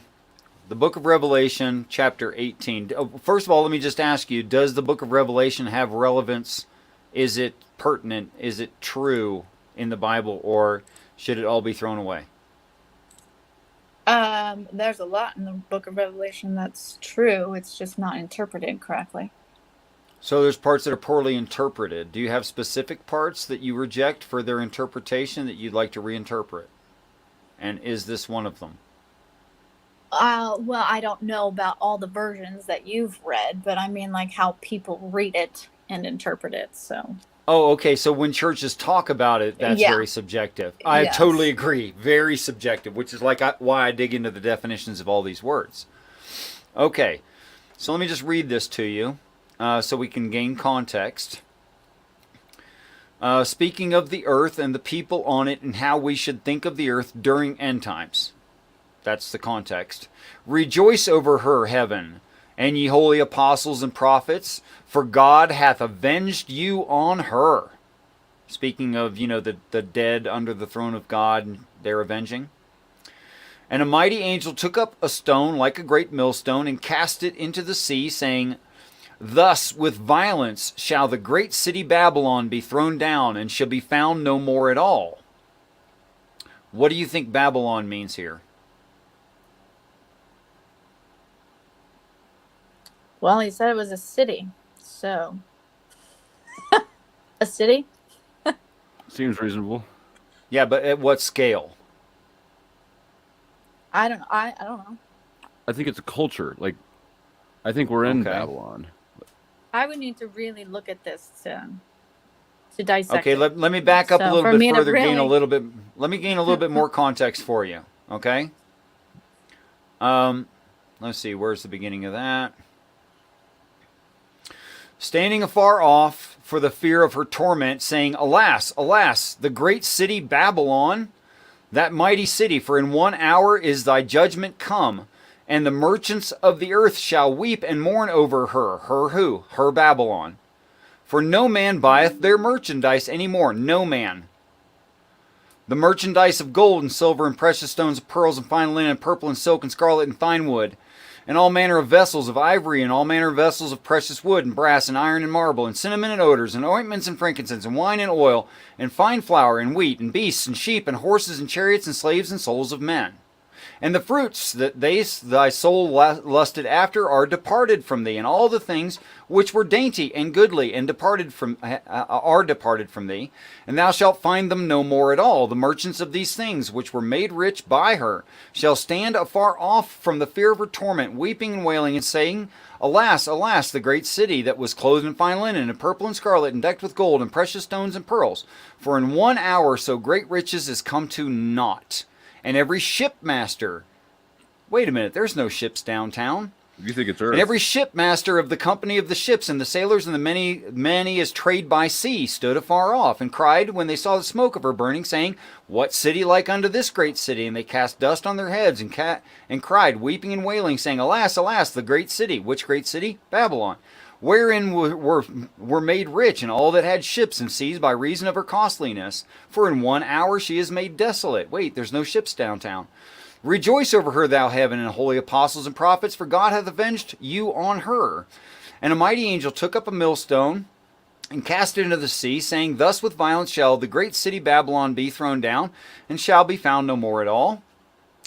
The book of Revelation, chapter 18. First of all, let me just ask you, does the book of Revelation have relevance? Is it pertinent? Is it true in the Bible? Or should it all be thrown away? There's a lot in the book of Revelation that's true. It's just not interpreted correctly. So there's parts that are poorly interpreted. Do you have specific parts that you reject for their interpretation that you'd like to reinterpret? And is this one of them? Well, I don't know about all the versions that you've read, but I mean like how people read it and interpret it, so. Oh, okay. So when churches talk about it, that's very subjective. I totally agree. Very subjective, which is like why I dig into the definitions of all these words. Okay. So let me just read this to you so we can gain context. Speaking of the earth and the people on it and how we should think of the earth during end times. That's the context. Rejoice over her, heaven, and ye holy apostles and prophets, for God hath avenged you on her. Speaking of, the dead under the throne of God, and they're avenging. And a mighty angel took up a stone like a great millstone and cast it into the sea, saying, Thus with violence shall the great city Babylon be thrown down, and shall be found no more at all. What do you think Babylon means here? Well, he said it was a city, so. A city? Seems reasonable. Yeah, but at what scale? I don't know. I don't know. I think it's a culture. Like, I think we're in Babylon. I would need to really look at this to dissect. Okay, let me back up a little bit further. Really... Gain a little bit. Let me gain a little bit more context for you. Okay. Let's see. Where's the beginning of that? Standing afar off for the fear of her torment, saying, Alas, alas, the great city Babylon, that mighty city, for in 1 hour is thy judgment come, and the merchants of the earth shall weep and mourn over her. Her who? Her Babylon. For no man buyeth their merchandise any more. No man. The merchandise of gold and silver and precious stones and pearls and fine linen and purple and silk and scarlet and fine wood, and all manner of vessels of ivory, and all manner of vessels of precious wood, and brass, and iron, and marble, and cinnamon, and odors, and ointments, and frankincense, and wine, and oil, and fine flour, and wheat, and beasts, and sheep, and horses, and chariots, and slaves, and souls of men. And the fruits that thy soul lusted after are departed from thee, and all the things which were dainty and goodly and are departed from thee, and thou shalt find them no more at all. The merchants of these things, which were made rich by her, shall stand afar off from the fear of her torment, weeping and wailing, and saying, Alas, alas, the great city that was clothed in fine linen, and purple and scarlet, and decked with gold, and precious stones and pearls. For in 1 hour so great riches is come to naught. And every shipmaster, wait a minute, there's no ships downtown. You think it's Earth? And every shipmaster of the company of the ships, and the sailors, and the many as trade by sea, stood afar off, and cried when they saw the smoke of her burning, saying, What city like unto this great city? And they cast dust on their heads, and cried, weeping and wailing, saying, Alas, alas, the great city. Which great city? Babylon. Wherein were made rich, and all that had ships and seas by reason of her costliness. For in 1 hour she is made desolate. Wait, there's no ships downtown. Rejoice over her, thou heaven, and holy apostles and prophets, for God hath avenged you on her. And a mighty angel took up a millstone and cast it into the sea, saying, Thus with violence shall the great city Babylon be thrown down, and shall be found no more at all.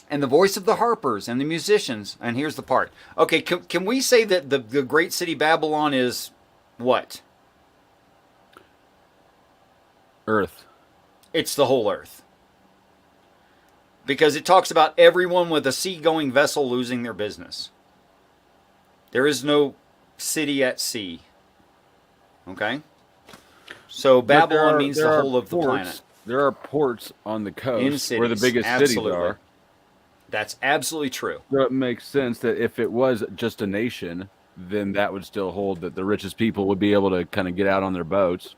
And the voice of the harpers and the musicians, and here's the part. Okay, can we say that the great city Babylon is what? Earth. It's the whole earth. Because it talks about everyone with a seagoing vessel losing their business. There is no city at sea. Okay? So Babylon means the whole of the planet. There are ports on the coast In cities, where the biggest absolutely. cities are. That's absolutely true. So it makes sense that if it was just a nation, then that would still hold that the richest people would be able to kind of get out on their boats.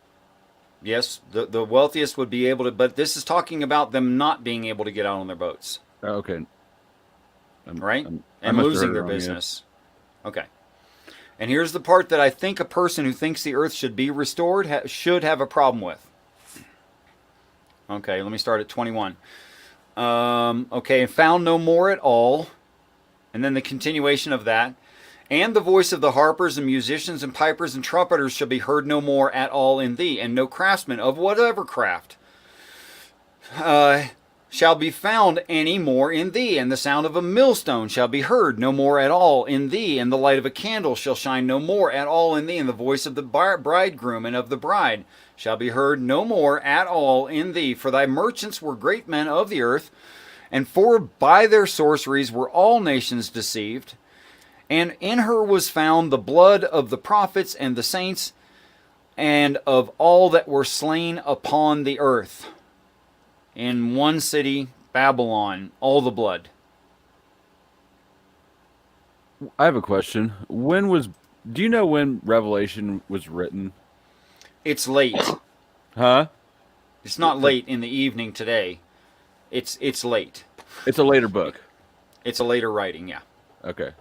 Yes, the wealthiest would be able to, but this is talking about them not being able to get out on their boats. Okay. Right? I And must have losing heard their it wrong, yeah. business. Okay. And here's the part that I think a person who thinks the earth should be restored should have a problem with. Okay, let me start at 21. Okay, found no more at all. And then the continuation of that. And the voice of the harpers and musicians and pipers and trumpeters shall be heard no more at all in thee, and no craftsman of whatever craft shall be found any more in thee, and the sound of a millstone shall be heard no more at all in thee, and the light of a candle shall shine no more at all in thee, and the voice of the bridegroom and of the bride shall be heard no more at all in thee. For thy merchants were great men of the earth, and for by their sorceries were all nations deceived. And in her was found the blood of the prophets and the saints, and of all that were slain upon the earth. In one city, Babylon, all the blood. I have a question. Do you know when Revelation was written? It's late. Huh? It's not late in the evening today. It's late. It's a later book. It's a later writing, yeah. Okay.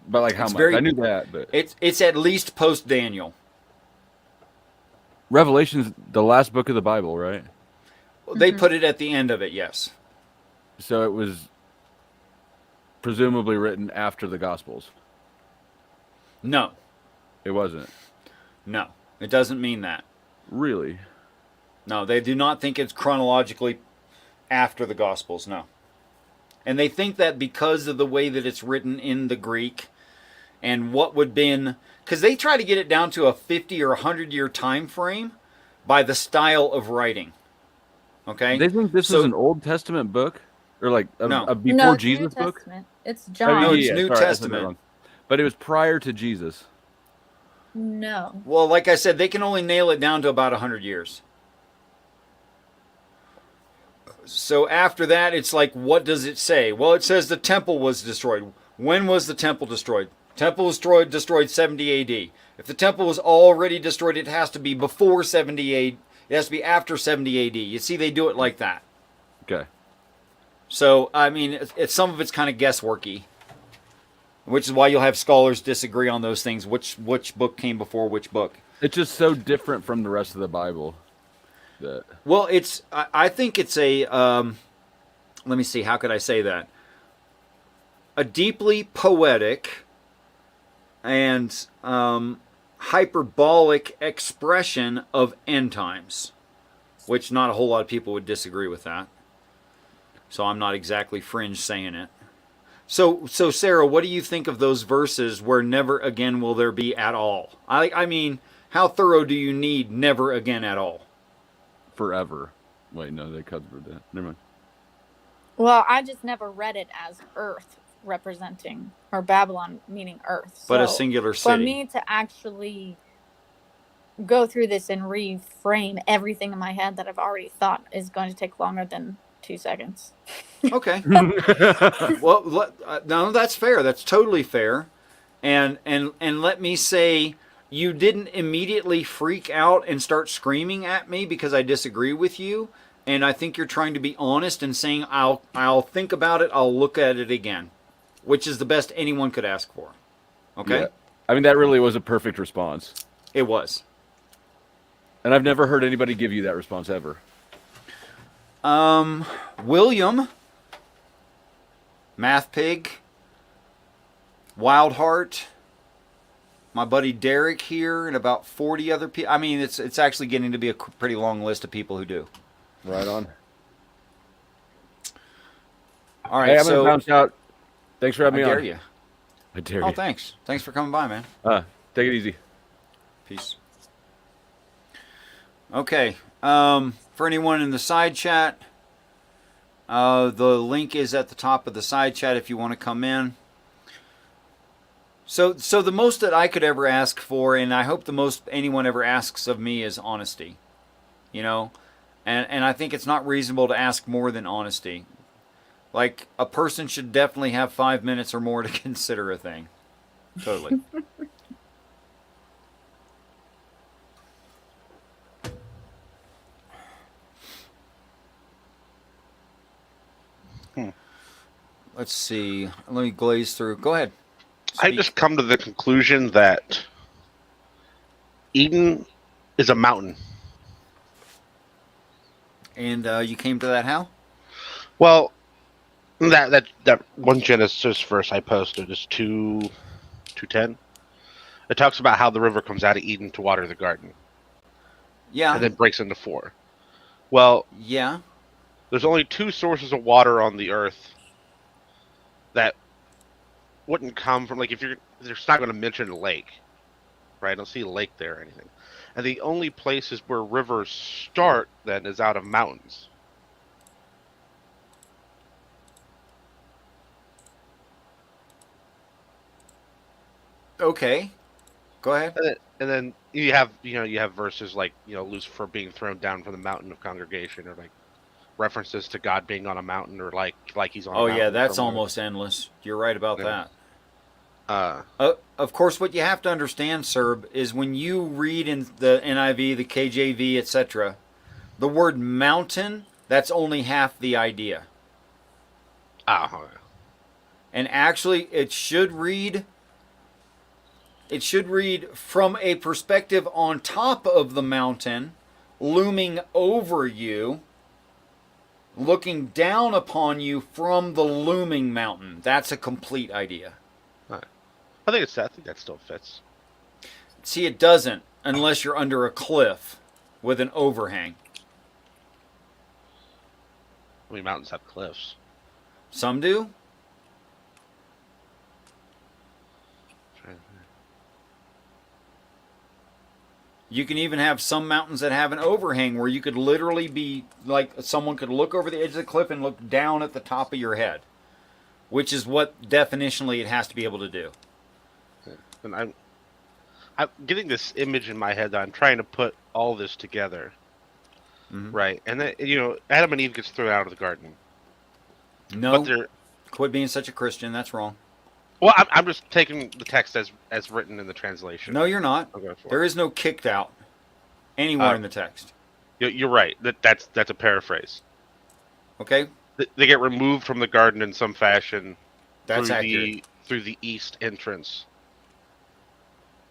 But like how It's much? very- I knew that, but It's at least post Daniel. Revelation's the last book of the Bible, right? They put it at the end of it, yes. So it was presumably written after the Gospels. No, It wasn't. no. It doesn't mean that. Really? No, they do not think it's chronologically after the Gospels, no. And they think that because of the way that it's written in the Greek and what would been, because they try to get it down to a 50 or 100 year time frame by the style of writing. Okay? They think this is an Old Testament book? Or like No. a before No, it's Jesus New book? Testament. It's Oh, John. No, it's New sorry, I said that Testament. wrong. But it was prior to Jesus. No. Well, like I said, they can only nail it down to about 100 years. So after that, it's like, what does it say? Well, it says the temple was destroyed. When was the temple destroyed? Temple was destroyed 70 AD. If the temple was already destroyed, it has to be before 70 AD. It has to be after 70 AD. You see, they do it like that. Okay. So, I mean, some of it's kind of guessworky, which is why you'll have scholars disagree on those things. Which book came before which book? It's just so different from the rest of the Bible. That Well, I think it's a, let me see, how could I say that? A deeply poetic and hyperbolic expression of end times, which not a whole lot of people would disagree with that. So I'm not exactly fringe saying it. So Sarah, what do you think of those verses where never again will there be at all? I mean, how thorough do you need never again at all? forever. Wait, no, they covered that. Never mind. Well, I just never read it as Earth representing, or Babylon meaning Earth. But a So singular for city. me to actually go through this and reframe everything in my head that I've already thought is going to take longer than 2 seconds. Okay. Well, no, that's fair. That's totally fair. And let me say, you didn't immediately freak out and start screaming at me because I disagree with you. And I think you're trying to be honest and saying, I'll think about it. I'll look at it again, which is the best anyone could ask for. Okay. Yeah. I mean, that really was a perfect response. It was. And I've never heard anybody give you that response ever. William Math Pig, Wild Heart, my buddy Derek here, and about 40 other people. I mean, it's actually getting to be a pretty long list of people who do. Right on. All right, Hey, I'm so gonna bounce out. Thanks for having me I dare on. you. I dare Oh, you. thanks. Thanks for coming by, man. Take it easy. Peace. Okay. For anyone in the side chat, the link is at the top of the side chat if you want to come in. So the most that I could ever ask for, and I hope the most anyone ever asks of me, is honesty. You know, and I think it's not reasonable to ask more than honesty. Like, a person should definitely have 5 minutes or more to consider a thing. Totally. Let's see. Let me glaze through. Go ahead. I Speak. just come to the conclusion that Eden is a mountain. And you came to that how? Well, that one Genesis verse I posted is 2:10. It talks about how the river comes out of Eden to water the garden, Yeah. and then breaks into 4. Well, Yeah. there's only 2 sources of water on the earth that wouldn't come from, like, if you're not going to mention a lake, right? I don't see a lake there or anything. And the only places where rivers start then is out of mountains. Okay. Go ahead. And then you have verses like, Lucifer being thrown down from the mountain of congregation, or like references to God being on a mountain, or like he's on a Oh, mountain yeah, that's somewhere. almost endless. You're right about Yeah. that. Of course, what you have to understand, Serb, is when you read in the NIV, the KJV, etc., the word mountain, that's only half the idea. And actually, it should read from a perspective on top of the mountain, looming over you, looking down upon you from the looming mountain. That's a complete idea. I think that still fits. See, it doesn't unless you're under a cliff with an overhang. I mean, mountains have cliffs. Some do. You can even have some mountains that have an overhang where you could literally be like someone could look over the edge of the cliff and look down at the top of your head, which is what definitionally it has to be able to do. And I'm getting this image in my head that I'm trying to put all this together, right? And then, Adam and Eve gets thrown out of the garden. No, But quit being such a Christian. That's wrong. well, I'm just taking the text as written in the translation. No, you're not. Okay, There is no kicked out anywhere in the text. You're right. That's a paraphrase. Okay, They get removed from the garden in some fashion. that's accurate. Through the east entrance.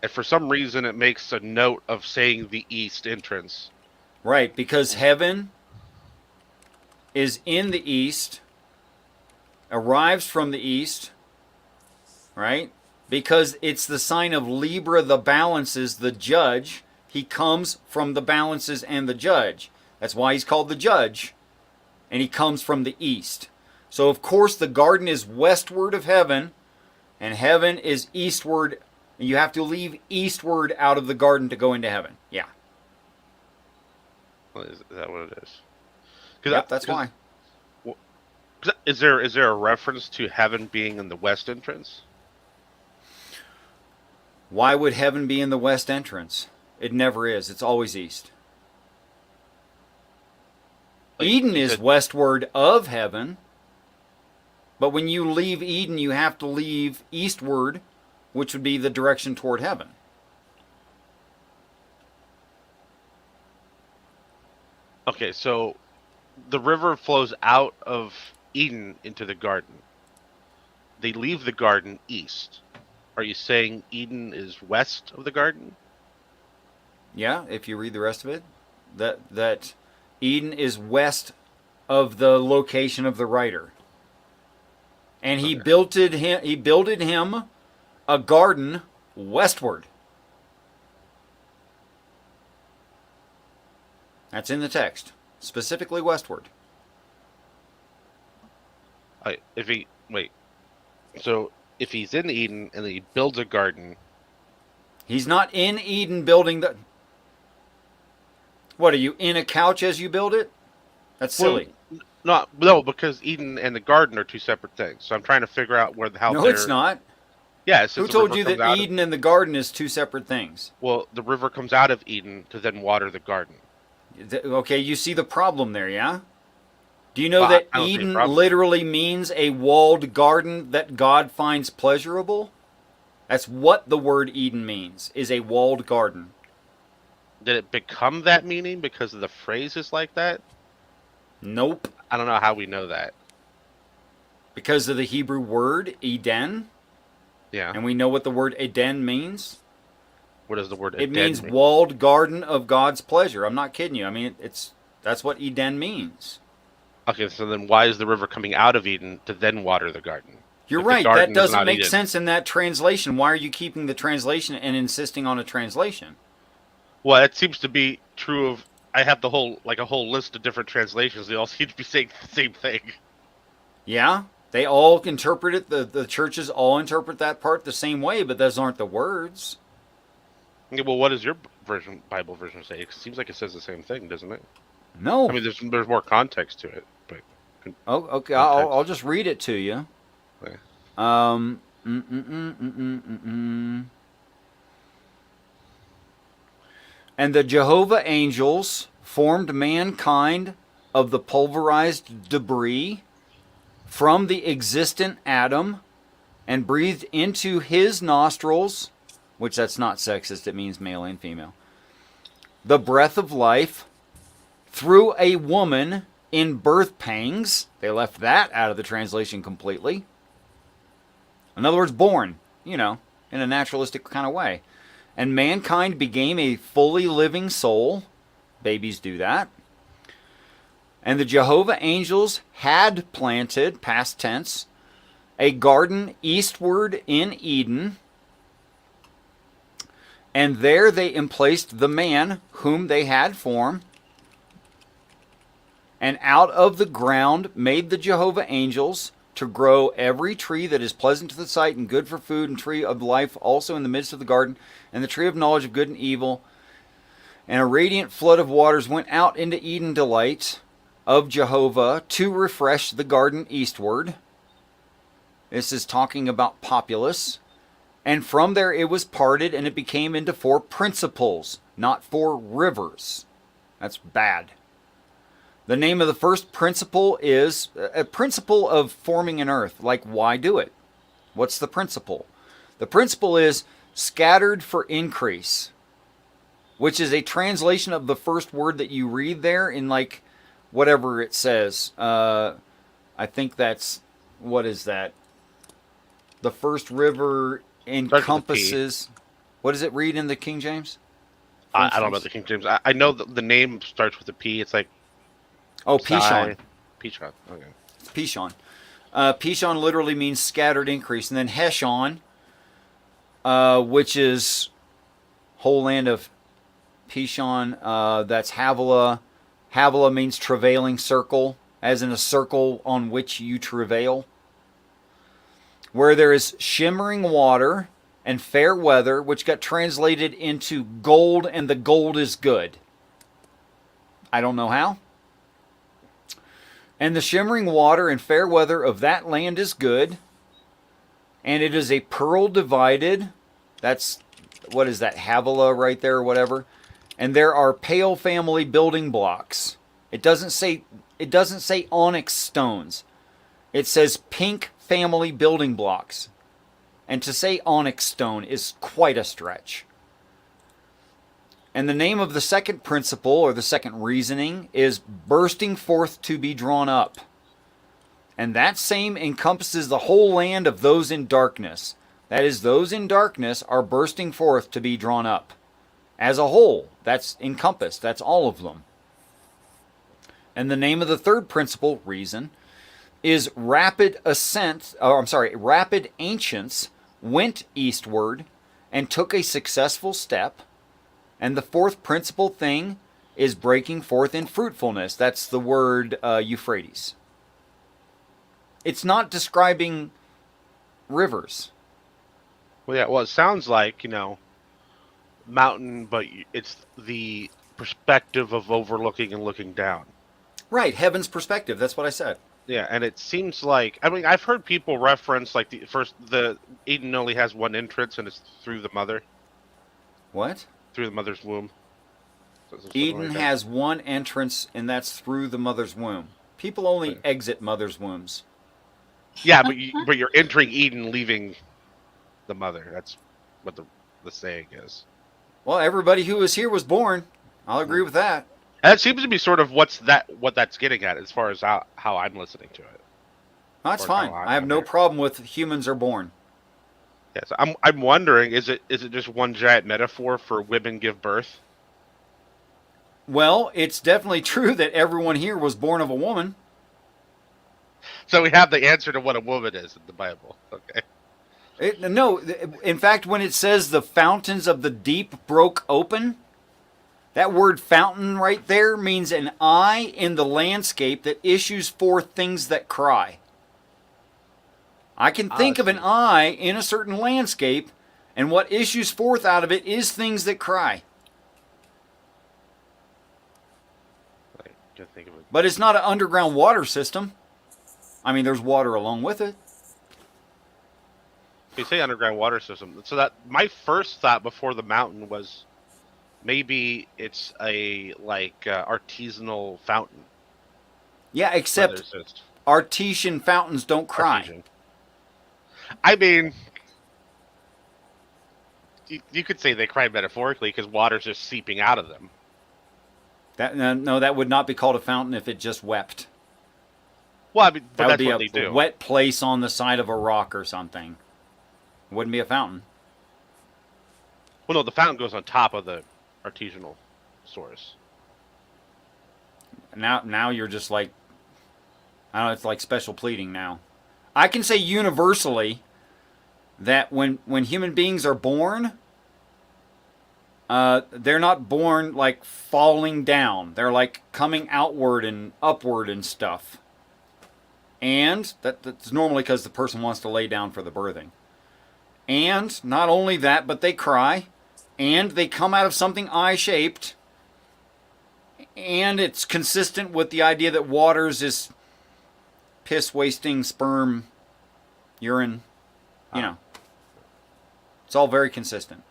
And for some reason, it makes a note of saying the east entrance. Right, because heaven is in the east, arrives from the east, right? Because it's the sign of Libra, the balances, the judge. He comes from the balances and the judge. That's why he's called the judge. And he comes from the east. So, of course, the garden is westward of heaven, and heaven is eastward. You have to leave eastward out of the garden to go into heaven. Yeah. Well, is that what it is? Yep, that's why. Is there a reference to heaven being in the west entrance? Why would heaven be in the west entrance? It never is. It's always east. Eden is westward of heaven. But when you leave Eden, you have to leave eastward, which would be the direction toward heaven. Okay, so the river flows out of Eden into the garden. They leave the garden east. Are you saying Eden is west of the garden? Yeah, if you read the rest of it, that Eden is west of the location of the writer. And he Okay. builded him a garden westward. That's in the text, specifically westward. If he wait, so if he's in Eden and he builds a garden, He's not in Eden building the. What are you in a couch as you build it? That's silly. no, because Eden and the garden are two separate things. So I'm trying to figure out how No, they're. it's not. Yeah, it says Who the told river you comes that out Eden and the garden is two separate things? well, the river comes out of Eden to then water the garden. Okay, you see the problem there, yeah? Do you know Well, that I don't see a Eden problem. literally means a walled garden that God finds pleasurable? That's what the word Eden means, is a walled garden. Did it become that meaning because of the phrases like that? Nope. I don't know how we know that. Because of the Hebrew word Eden, Yeah. and we know what the word Eden means. What does the word It Eden means mean? walled garden of God's pleasure. I'm not kidding you. I mean, that's what Eden means. Okay, so then why is the river coming out of Eden to then water the garden? You're If the right. garden That is doesn't not make Eden. sense in that translation. Why are you keeping the translation and insisting on a translation? Well, it seems to be true of. I have a whole list of different translations. They all seem to be saying the same thing. Yeah, they all interpret it. The churches all interpret that part the same way, but those aren't the words. Okay, well, what does your Bible version say? It seems like it says the same thing, doesn't it? No. I mean, there's more context to it, but Oh, okay. Context. I'll just read it to you. Okay. And the Jehovah angels formed mankind of the pulverized debris from the existent Adam and breathed into his nostrils, which that's not sexist, it means male and female, the breath of life through a woman in birth pangs. They left that out of the translation completely. In other words, born, in a naturalistic kind of way. And mankind became a fully living soul. Babies do that. And the Jehovah angels had planted, past tense, a garden eastward in Eden. And there they emplaced the man whom they had formed. And out of the ground made the Jehovah angels to grow every tree that is pleasant to the sight and good for food, and tree of life also in the midst of the garden, and the tree of knowledge of good and evil. And a radiant flood of waters went out into Eden delight of Jehovah to refresh the garden eastward. This is talking about populace. And from there it was parted, and it became into 4 principles, not 4 rivers. That's bad. The name of the first principle is a principle of forming an earth. Like, why do it? What's the principle? The principle is scattered for increase, which is a translation of the first word that you read there in, like, whatever it says. I think that's, what is that? The first river encompasses. What does it read in the King James? I don't know about the King James. I know the name starts with a P. It's like Pishon. Pishon. Okay. It's Pishon. Pishon literally means scattered increase. And then Heshon, which is whole land of Pishon, that's Havilah. Havilah means travailing circle, as in a circle on which you travail. Where there is shimmering water and fair weather, which got translated into gold, and the gold is good. I don't know how. And the shimmering water and fair weather of that land is good. And it is a pearl divided. That's, what is that, Havilah right there or whatever. And there are pale family building blocks. It doesn't say onyx stones. It says pink family building blocks. And to say onyx stone is quite a stretch. And the name of the second principle, or the second reasoning, is bursting forth to be drawn up. And that same encompasses the whole land of those in darkness. That is, those in darkness are bursting forth to be drawn up. As a whole, that's encompassed. That's all of them. And the name of the third principle, reason, is rapid ancients went eastward and took a successful step. And the fourth principal thing is breaking forth in fruitfulness. That's the word Euphrates. It's not describing rivers. Well, yeah. Well, it sounds like, mountain, but it's the perspective of overlooking and looking down. Right, heaven's perspective. That's what I said. Yeah, and it seems like, I mean, I've heard people reference like the Eden only has one entrance, and it's through the mother, What? through the mother's womb. Something Eden like that. has one entrance, and that's through the mother's womb. People only exit mother's wombs. Yeah, but you're entering Eden, leaving the mother. That's what the saying is. Well, everybody who was here was born. I'll agree with that. And it seems to be sort of what that's getting at, as far as how I'm listening to it. That's Or fine. how I have no hearing. problem with humans are born. Yes, I'm wondering, is it just one giant metaphor for women give birth? Well, it's definitely true that everyone here was born of a woman. So we have the answer to what a woman is in the Bible. Okay. No, in fact, when it says the fountains of the deep broke open, that word fountain right there means an eye in the landscape that issues forth things that cry. I can think of an eye in a certain landscape, and what issues forth out of it is things that cry. I can't think of it. But it's not an underground water system. I mean, there's water along with it. You say underground water system. So that my first thought before the mountain was maybe it's a artisanal fountain. Yeah, except artesian fountains don't cry. Artesian. I mean, you could say they cry metaphorically because water's just seeping out of them. That would not be called a fountain if it just wept. Well, I mean, but That would that's be what they a do. wet place on the side of a rock or something. It wouldn't be a fountain. Well, no, the fountain goes on top of the artisanal source. Now you're just like, I don't know, it's like special pleading now. I can say universally that when human beings are born, they're not born like falling down. They're like coming outward and upward and stuff. And that's normally because the person wants to lay down for the birthing. And not only that, but they cry. And they come out of something eye-shaped. And it's consistent with the idea that waters is piss-wasting sperm, urine. You know. It's all very consistent.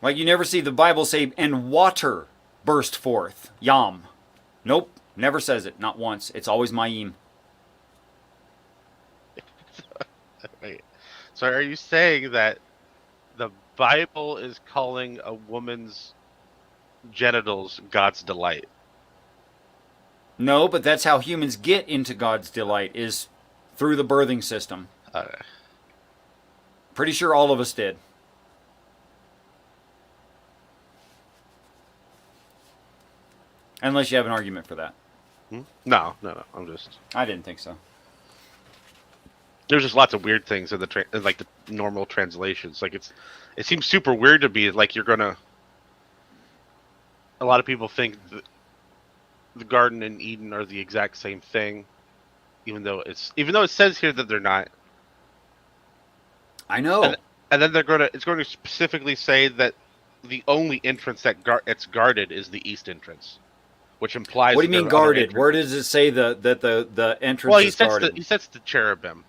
Like you never see the Bible say, and water burst forth. Yam. Nope. Never says it. Not once. It's always Mayim. Wait. So are you saying that the Bible is calling a woman's genitals God's delight? No, but that's how humans get into God's delight, is through the birthing system. Pretty sure all of us did. Unless you have an argument for that. No. I didn't think so. There's just lots of weird things in the the normal translations. Like it seems super weird to me. Like you're gonna. A lot of people think that the garden and Eden are the exact same thing, even though it says here that they're not. I know. And then it's going to specifically say that the only entrance that it's guarded is the east entrance, which implies. What do you mean guarded? Where does it say that the entrance is guarded? He sets the cherubim.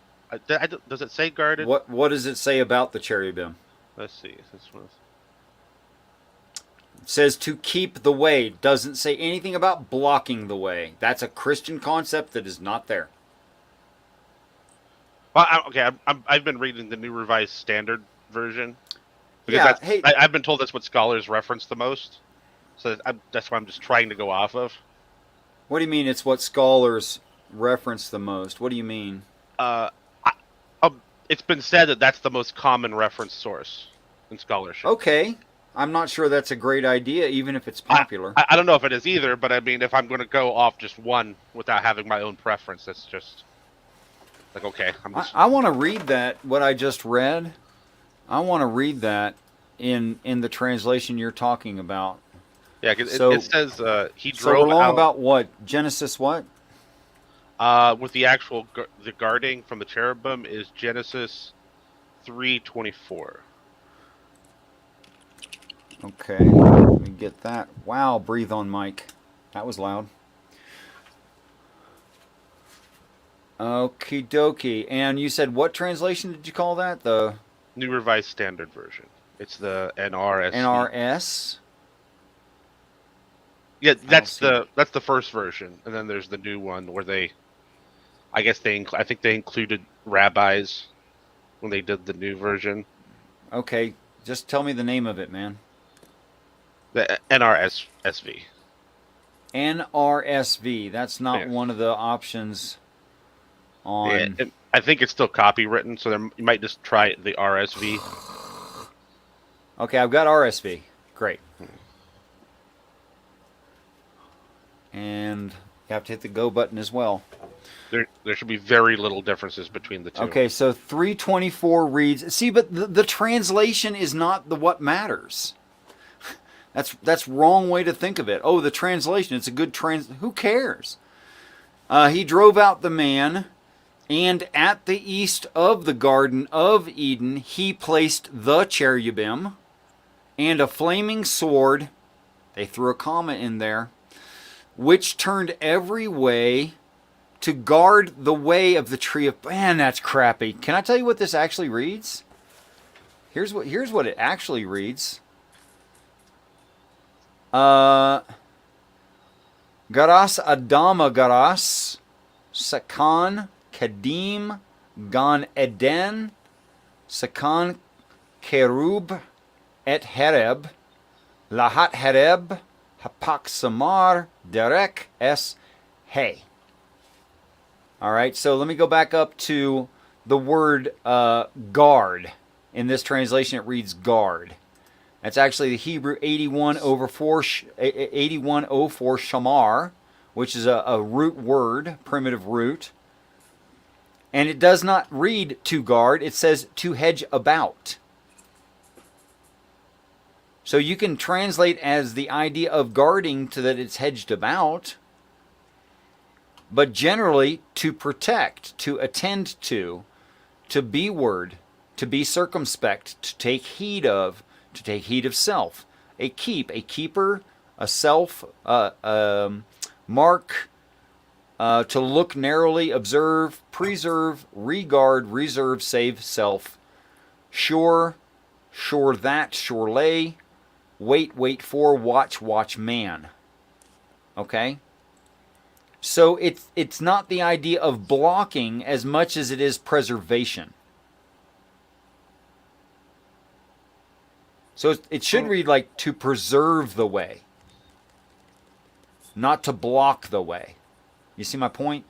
Does it say guarded? What does it say about the cherubim? Let's see. This one. It says to keep the way. Doesn't say anything about blocking the way. That's a Christian concept that is not there. Well, I've been reading the New Revised Standard version. Yeah, I've been told that's what scholars reference the most. So that's why I'm just trying to go off of. What do you mean it's what scholars reference the most? What do you mean? It's been said that that's the most common reference source in scholarship. Okay. I'm not sure that's a great idea, even if it's popular. I don't know if it is either, but I mean, if I'm going to go off just one without having my own preference, that's just like, okay, I'm just. I want to read that, what I just read. I want to read that in the translation you're talking about. Yeah, because So- it says he So we're drove long out about what? Genesis what? with the actual the guarding from the cherubim is Genesis 3:24. Okay, let me get that. Wow, breathe on Mike. That was loud. Okie dokie. And you said what translation did you call that? The New Revised Standard Version. It's the NRSV. NRS? Yeah, that's see it. that's the first version, and then there's the new one where they, I think they included rabbis when they did the new version. Okay, just tell me the name of it, man. The NRSV. NRSV. That's not Yeah. one of the options on. Yeah, I think it's still copywritten, so you might just try the RSV. Okay, I've got RSV. Great. And you have to hit the go button as well. There should be very little differences between the two. Okay, so 324 reads. See, but the translation is not the what matters. That's wrong way to think of it. Oh, the translation. It's a good Who cares? He drove out the man, and at the east of the Garden of Eden, he placed the cherubim and a flaming sword. They threw a comma in there, which turned every way to guard the way of the tree of... Man, that's crappy. Can I tell you what this actually reads? Here's what it actually reads. Garas Adama Garas Sakan Kadim Gan Eden Sakan Kerub Et Hereb Lahat Hereb Hapak Samar Derek Es Hey. All right, so let me go back up to the word guard. In this translation, it reads guard. That's actually the Hebrew 8104 shamar, which is a root word, primitive root. And it does not read to guard, it says to hedge about. So you can translate as the idea of guarding to that it's hedged about, but generally to protect, to attend to be ward, to be circumspect, to take heed of self. A keeper, a self, mark, to look narrowly, observe, preserve, regard, reserve, save, self, sure that, sure lay, wait for, watch man. Okay? So it's not the idea of blocking as much as it is preservation. So it should read like to preserve the way, not to block the way. You see my point?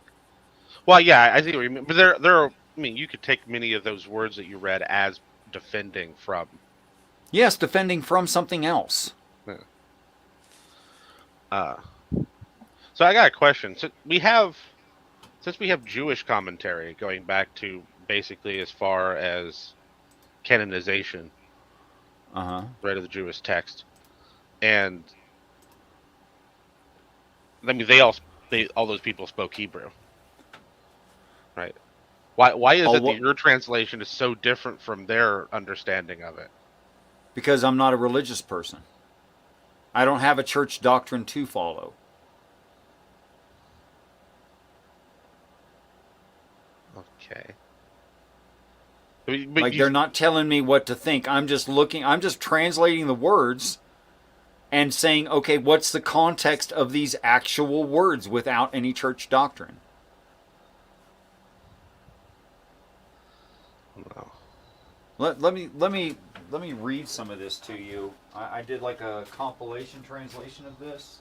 Well, yeah, I see what you mean. But there are. I mean, you could take many of those words that you read as defending from. Yes, defending from something else. So I got a question. Since we have Jewish commentary going back to basically as far as canonization, right, of the Jewish text, and I mean all those people spoke Hebrew, right? Why is it that your translation is so different from their understanding of it? Because I'm not a religious person. I don't have a church doctrine to follow. Okay. Like they're not telling me what to think. I'm just translating the words and saying, okay, what's the context of these actual words without any church doctrine? No. Let me read some of this to you. I did like a compilation translation of this,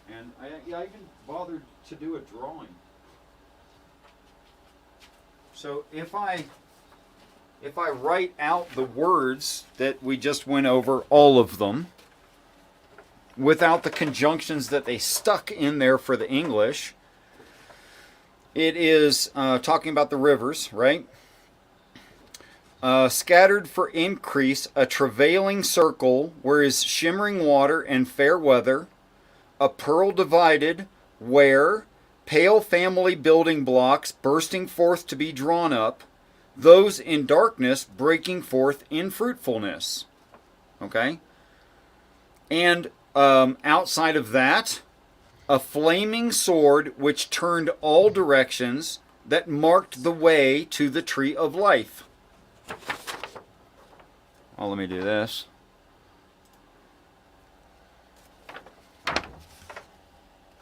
and I even bothered to do a drawing. So if I if I write out the words that we just went over, all of them, without the conjunctions that they stuck in there for the English, it is talking about the rivers, right? Scattered for increase, a travailing circle, where is shimmering water and fair weather, a pearl divided, where pale family building blocks bursting forth to be drawn up, those in darkness breaking forth in fruitfulness. Okay? And outside of that, a flaming sword which turned all directions, that marked the way to the tree of life. Oh, let me do this.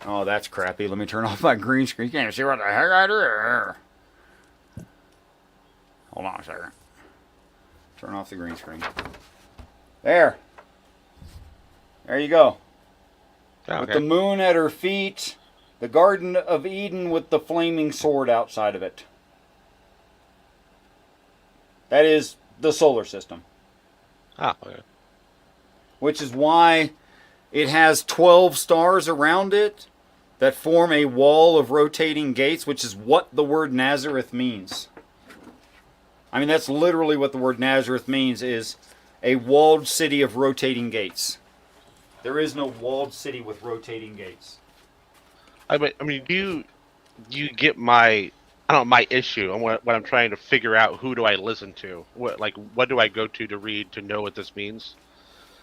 Oh, that's crappy. Let me turn off my green screen. You can't see what the heck I do here. Hold on a second. Turn off the green screen. There. There you go. Oh, With okay. the moon at her feet, the Garden of Eden with the flaming sword outside of it. That is the solar system. Ah, okay. Which is why it has 12 stars around it that form a wall of rotating gates, which is what the word Nazareth means. I mean, that's literally what the word Nazareth means, is a walled city of rotating gates. There is no walled city with rotating gates. I mean, do you get my, I don't know, my issue and what I'm trying to figure out? Who do I listen to? What do I go to read to know what this means?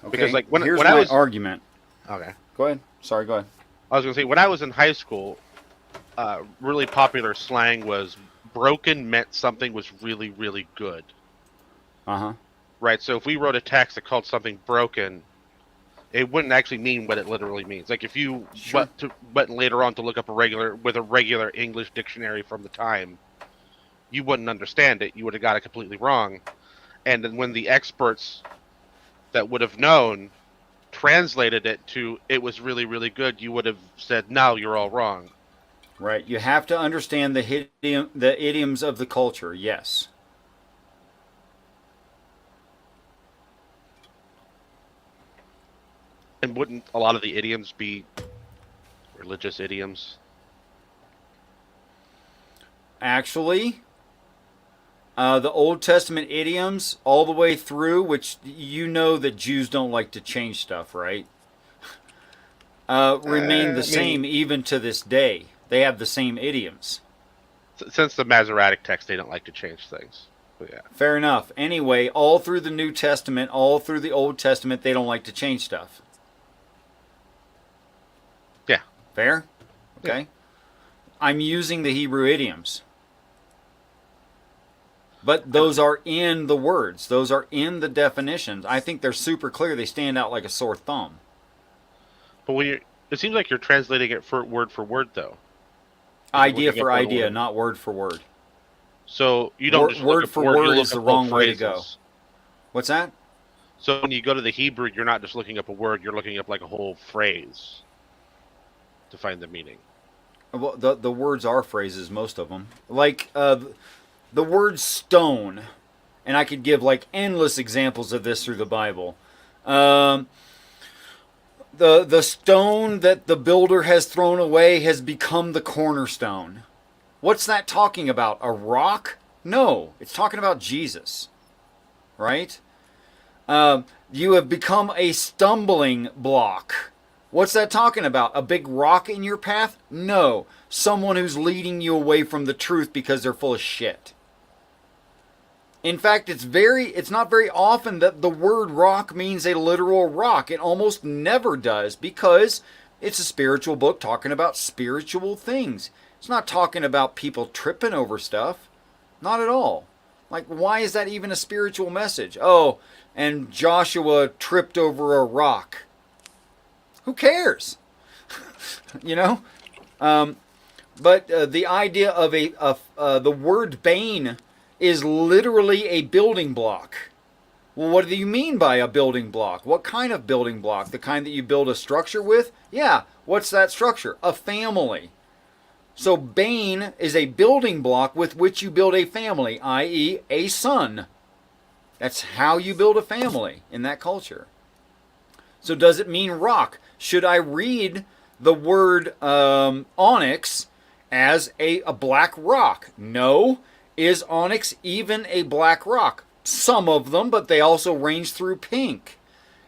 Okay, Because like here's when my I was argument. okay, Go ahead. Sorry, go ahead. I was gonna say when I was in high school, really popular slang was broken meant something was really really good. Uh-huh. Right. So if we wrote a text that called something broken, it wouldn't actually mean what it literally means. Like if you Sure. went later on to look up a regular English dictionary from the time, you wouldn't understand it. You would have got it completely wrong. And then when the experts that would have known translated it to it was really really good, you would have said no, you're all wrong. Right. You have to understand the idioms of the culture, yes. And wouldn't a lot of the idioms be religious idioms? Actually, the Old Testament idioms all the way through, which you know that Jews don't like to change stuff, right? Remain the same even to this day. They have the same idioms. Since the Masoretic text, they don't like to change things. But yeah. Fair enough. Anyway, all through the New Testament, all through the Old Testament, they don't like to change stuff. Yeah. Fair? Okay. Yeah. I'm using the Hebrew idioms. But those are in the words. Those are in the definitions. I think they're super clear. They stand out like a sore thumb. But when it seems like you're translating it for word, though. Idea for idea, not word for word. So you don't just word look for up word, word you look is the up whole wrong way to go. phrases. What's that? So when you go to the Hebrew, you're not just looking up a word; you're looking up like a whole phrase to find the meaning. Well, the words are phrases, most of them. Like the word stone, and I could give like endless examples of this through the Bible. The stone that the builder has thrown away has become the cornerstone. What's that talking about? A rock? No, it's talking about Jesus. Right? You have become a stumbling block. What's that talking about? A big rock in your path? No, someone who's leading you away from the truth because they're full of shit. In fact, it's not very often that the word rock means a literal rock. It almost never does, because it's a spiritual book talking about spiritual things. It's not talking about people tripping over stuff. Not at all. Like, why is that even a spiritual message? Oh, and Joshua tripped over a rock. Who cares? You know? But the idea of the word bane is literally a building block. Well, what do you mean by a building block? What kind of building block? The kind that you build a structure with? Yeah. What's that structure? A family. So bane is a building block with which you build a family, i.e. a son. That's how you build a family in that culture. So does it mean rock? Should I read the word onyx as a black rock? No. Is onyx even a black rock? Some of them, but they also range through pink.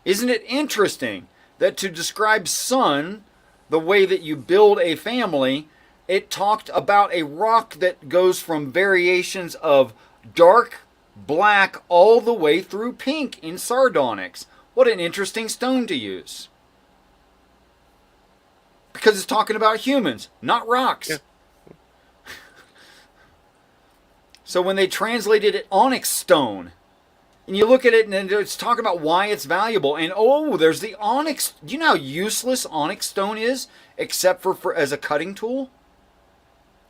Isn't it interesting that to describe sun, the way that you build a family, it talked about a rock that goes from variations of dark black all the way through pink in sardonyx. What an interesting stone to use. Because it's talking about humans, not rocks. Yeah. So when they translated it onyx stone, and you look at it and it's talking about why it's valuable, and oh, there's the onyx. Do you know how useless onyx stone is, except for as a cutting tool?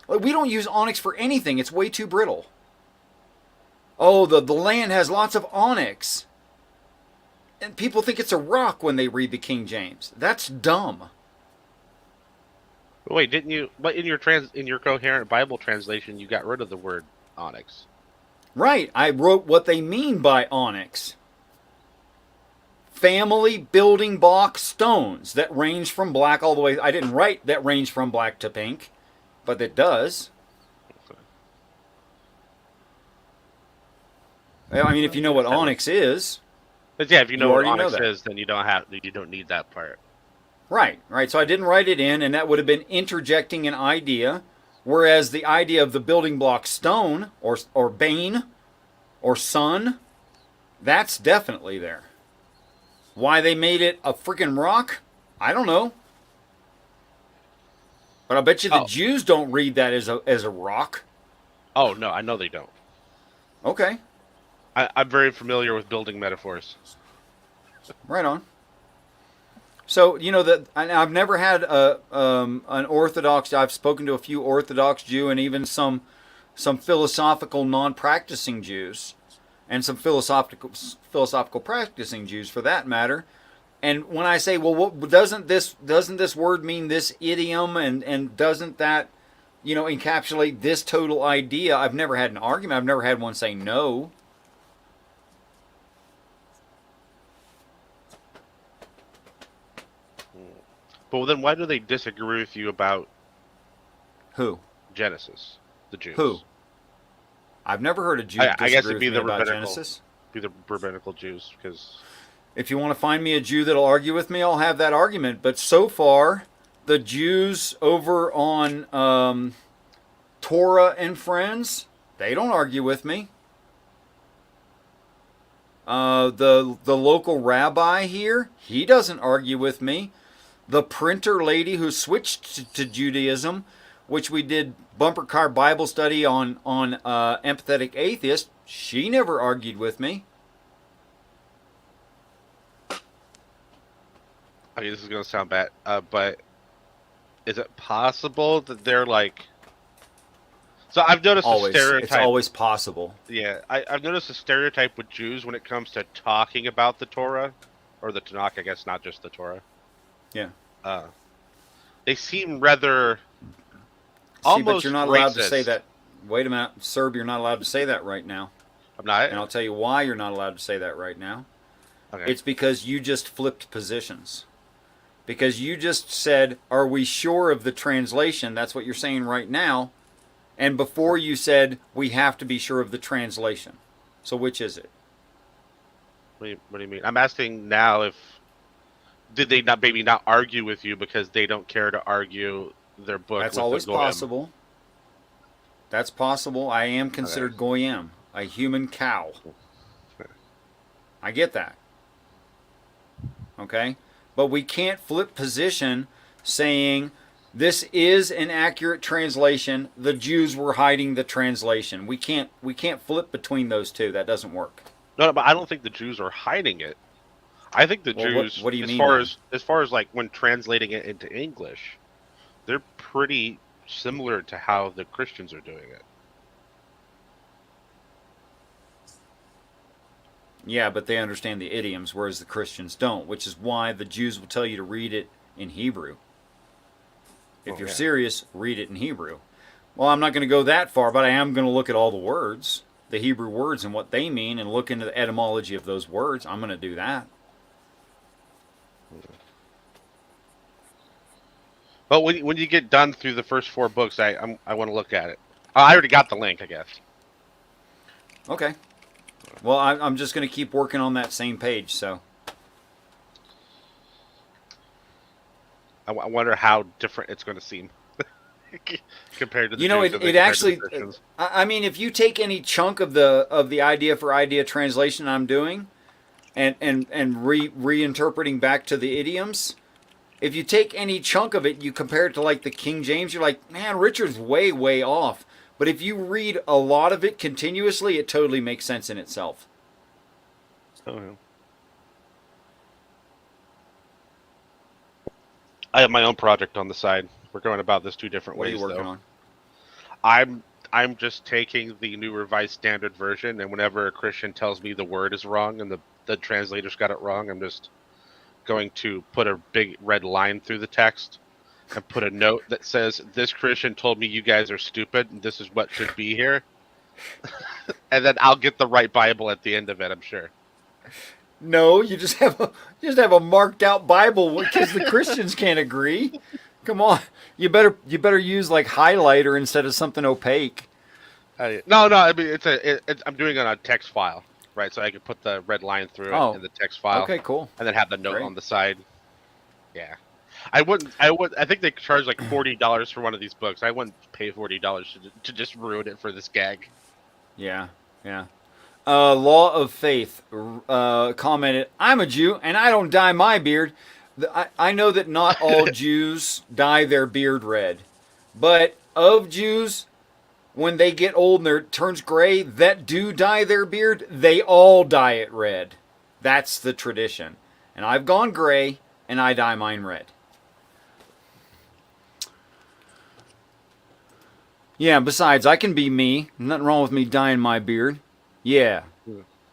Like, we don't use onyx for anything. It's way too brittle. Oh, the land has lots of onyx. And people think it's a rock when they read the King James. That's dumb. Wait, didn't you? But in your coherent Bible translation, you got rid of the word onyx. Right, I wrote what they mean by onyx. Family building block stones that range from black all the way. I didn't write that range from black to pink, but it does. I mean, if you know what onyx is. But yeah, if you know You what already know onyx that. is, then you don't need that part. Right. So I didn't write it in, and that would have been interjecting an idea. Whereas the idea of the building block stone, or bane, or sun, that's definitely there. Why they made it a freaking rock, I don't know. But I bet you the Jews don't read that as a rock. Oh no, I know they don't. Okay. I'm very familiar with building metaphors. Right on. So, you know, that I've never had an Orthodox. I've spoken to a few Orthodox Jew and even some philosophical non-practicing Jews, and some philosophical practicing Jews for that matter. And when I say, well, what doesn't this word mean this idiom, and doesn't that, you know, encapsulate this total idea? I've never had an argument. I've never had one say no. But then why do they disagree with you about Who? Genesis? The Jews. Who? I've never heard a Jew I guess disagree it'd be with me the about rabbinical. Genesis. Be the rabbinical Jews, because If you want to find me a Jew that'll argue with me, I'll have that argument. But so far, the Jews over on Torah and Friends, they don't argue with me. The local rabbi here, he doesn't argue with me. The printer lady who switched to Judaism, which we did bumper car Bible study on empathetic atheist, she never argued with me. I mean, this is gonna sound bad, but is it possible that they're like? So I've noticed a stereotype. It's always possible. Yeah, I've noticed a stereotype with Jews when it comes to talking about the Torah, or the Tanakh, I guess, not just the Torah. Yeah. They seem rather See, but you're not allowed to racist. say that. Wait a minute, Serb, you're not allowed to say that right now. I'm not. And I'll tell you why you're not allowed to say that right now. Okay. It's because you just flipped positions. Because you just said, are we sure of the translation? That's what you're saying right now. And before you said, we have to be sure of the translation. So which is it? What do you mean? I'm asking now if did they not maybe not argue with you because they don't care to argue their book. That's with always the Goyim. possible. That's possible. I am considered Goyim, a human cow. I get that. Okay? But we can't flip position saying this is an accurate translation. The Jews were hiding the translation. We can't flip between those two. That doesn't work. No, but I don't think the Jews are hiding it. I think the Jews, what do you as mean far then? as far as like when translating it into English, they're pretty similar to how the Christians are doing it. Yeah, but they understand the idioms, whereas the Christians don't, which is why the Jews will tell you to read it in Hebrew. If you're serious, read it in Hebrew. Well, I'm not going to go that far, but I am going to look at all the words. the Hebrew words and what they mean and look into the etymology of those words. I'm going to do that. But when you get done through the first 4 books, I want to look at it. I already got the link, I guess. Okay. Well, I'm just going to keep working on that same page. So I wonder how different it's going to seem compared to the you know, Jews and it compared to the actually. Christians. I mean, if you take any chunk of the idea for idea translation I'm doing, and reinterpreting back to the idioms, if you take any chunk of it, you compare it to like the King James, you're like, man, Richard's way off. But if you read a lot of it continuously, it totally makes sense in itself. Oh, yeah. I have my own project on the side. We're going about this 2 different What are ways, you working though. on? I'm just taking the New Revised Standard Version, and whenever a Christian tells me the word is wrong and the translators got it wrong, I'm just going to put a big red line through the text and put a note that says, "This Christian told me you guys are stupid, and this is what should be here." And then I'll get the right Bible at the end of it, I'm sure. No, you just have a marked out Bible because the Christians can't agree. Come on, you better use like highlighter instead of something opaque. No, I mean I'm doing it on a text file, right? So I can put the red line through it in the text file. Okay, cool. And then have the note Great. on the side. Yeah, I think they charge like $40 for one of these books. I wouldn't pay $40 to just ruin it for this gag. Yeah. Law of Faith commented, "I'm a Jew and I don't dye my beard. I know that not all Jews dye their beard red, but of Jews, when they get old and it turns gray, that do dye their beard, they all dye it red. That's the tradition. And I've gone gray and I dye mine red." Yeah, besides, I can be me. Nothing wrong with me dyeing my beard. Yeah.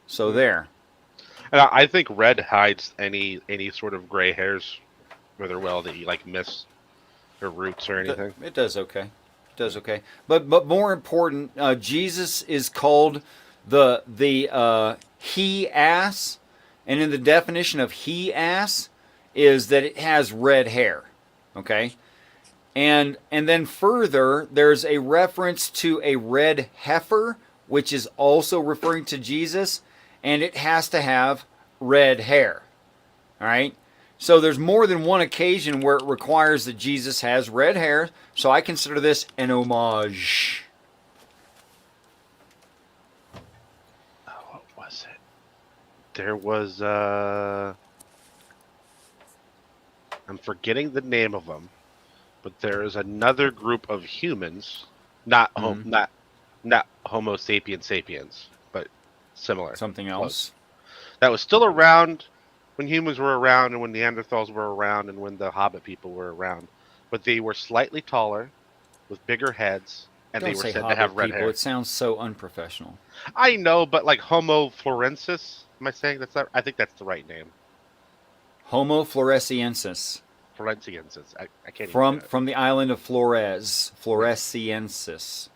So there. And I think red hides any sort of gray hairs rather well that you like miss or roots or anything. It does okay. It does okay. But more important, Jesus is called the he ass, and in the definition of he ass is that it has red hair. Okay? And then further, there's a reference to a red heifer, which is also referring to Jesus, and it has to have red hair. All right? So there's more than one occasion where it requires that Jesus has red hair, so I consider this an homage. What was it? There was I'm forgetting the name of them, but there is another group of humans, not Homo sapiens sapiens, but similar. Something else. That was still around when humans were around and when Neanderthals were around and when the Hobbit people were around. But they were slightly taller, with bigger heads, and Don't they were say said to Hobbit have red people. hair. It sounds so unprofessional. I know, but like Homo florensis, am I saying that's not? I think that's the right name. Homo floresiensis. Floresiensis. I can't even From the island of Flores. Floresiensis.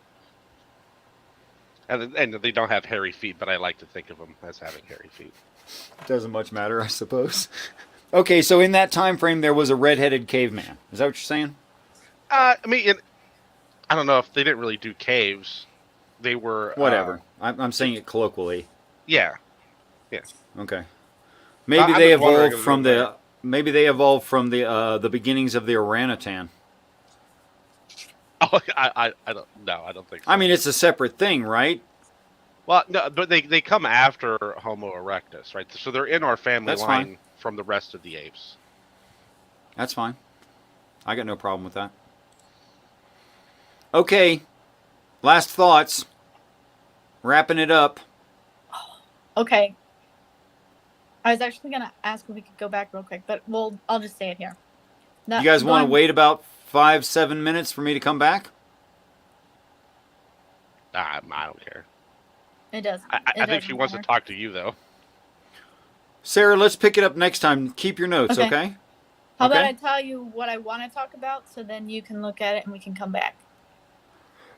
And they don't have hairy feet, but I like to think of them as having hairy feet. Doesn't much matter, I suppose. Okay, so in that time frame, there was a red-headed caveman. Is that what you're saying? I mean, I don't know if they didn't really do caves. They were Whatever. I'm saying it colloquially. Yeah. Okay. Maybe I'm they just wondering evolved if from they're- the beginnings of the orangutan. Oh, I don't. No, I don't think so. I mean, it's a separate thing, right? Well, no, but they come after Homo erectus, right? So they're in our family That's line fine. from the rest of the apes. That's fine. I got no problem with that. Okay. Last thoughts. Wrapping it up. Okay. I was actually going to ask if we could go back real quick, but I'll just say it here. You guys want to wait about 5-7 minutes for me to come back? I don't care. It doesn't. I think she wants to talk to you, though. Sarah, let's pick it up next time. Keep your notes, okay? How about I tell you what I want to talk about, so then you can look at it and we can come back.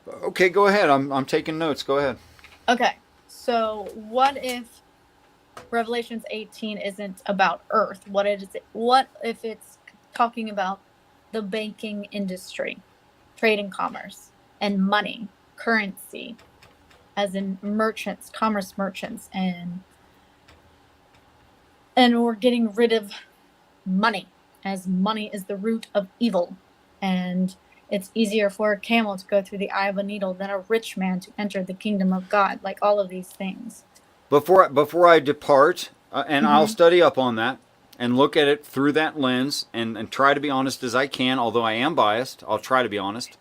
Okay, go ahead. I'm taking notes. Go ahead. Okay. So what if Revelations 18 isn't about Earth? What if it's talking about the banking industry, trade and commerce, and money, currency, as in merchants, commerce merchants, and we're getting rid of money, as money is the root of evil, and it's easier for a camel to go through the eye of a needle than a rich man to enter the kingdom of God. Like all of these things. Before I depart, and I'll Mhm. study up on that and look at it through that lens and try to be honest as I can, although I am biased. I'll try to be honest.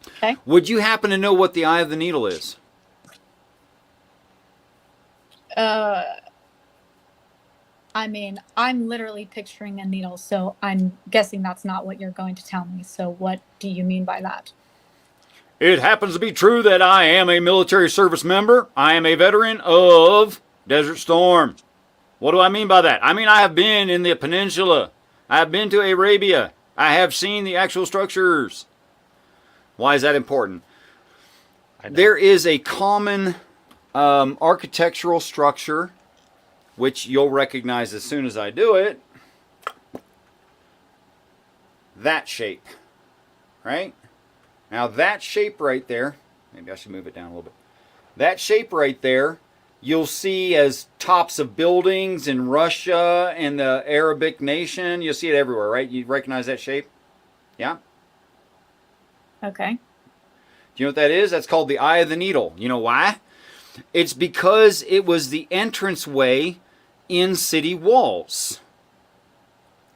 Okay. Would you happen to know what the eye of the needle is? I mean, I'm literally picturing a needle, so I'm guessing that's not what you're going to tell me. So what do you mean by that? It happens to be true that I am a military service member. I am a veteran of Desert Storm. What do I mean by that? I mean, I have been in the peninsula. I have been to Arabia. I have seen the actual structures. Why is that important? There is a common architectural structure, which you'll recognize as soon as I do it. That shape, right? Now that shape right there, maybe I should move it down a little bit. That shape right there, you'll see as tops of buildings in Russia and the Arabic nation. You'll see it everywhere, right? You recognize that shape? Yeah? Okay. Do you know what that is? That's called the eye of the needle. You know why? It's because it was the entranceway in city walls.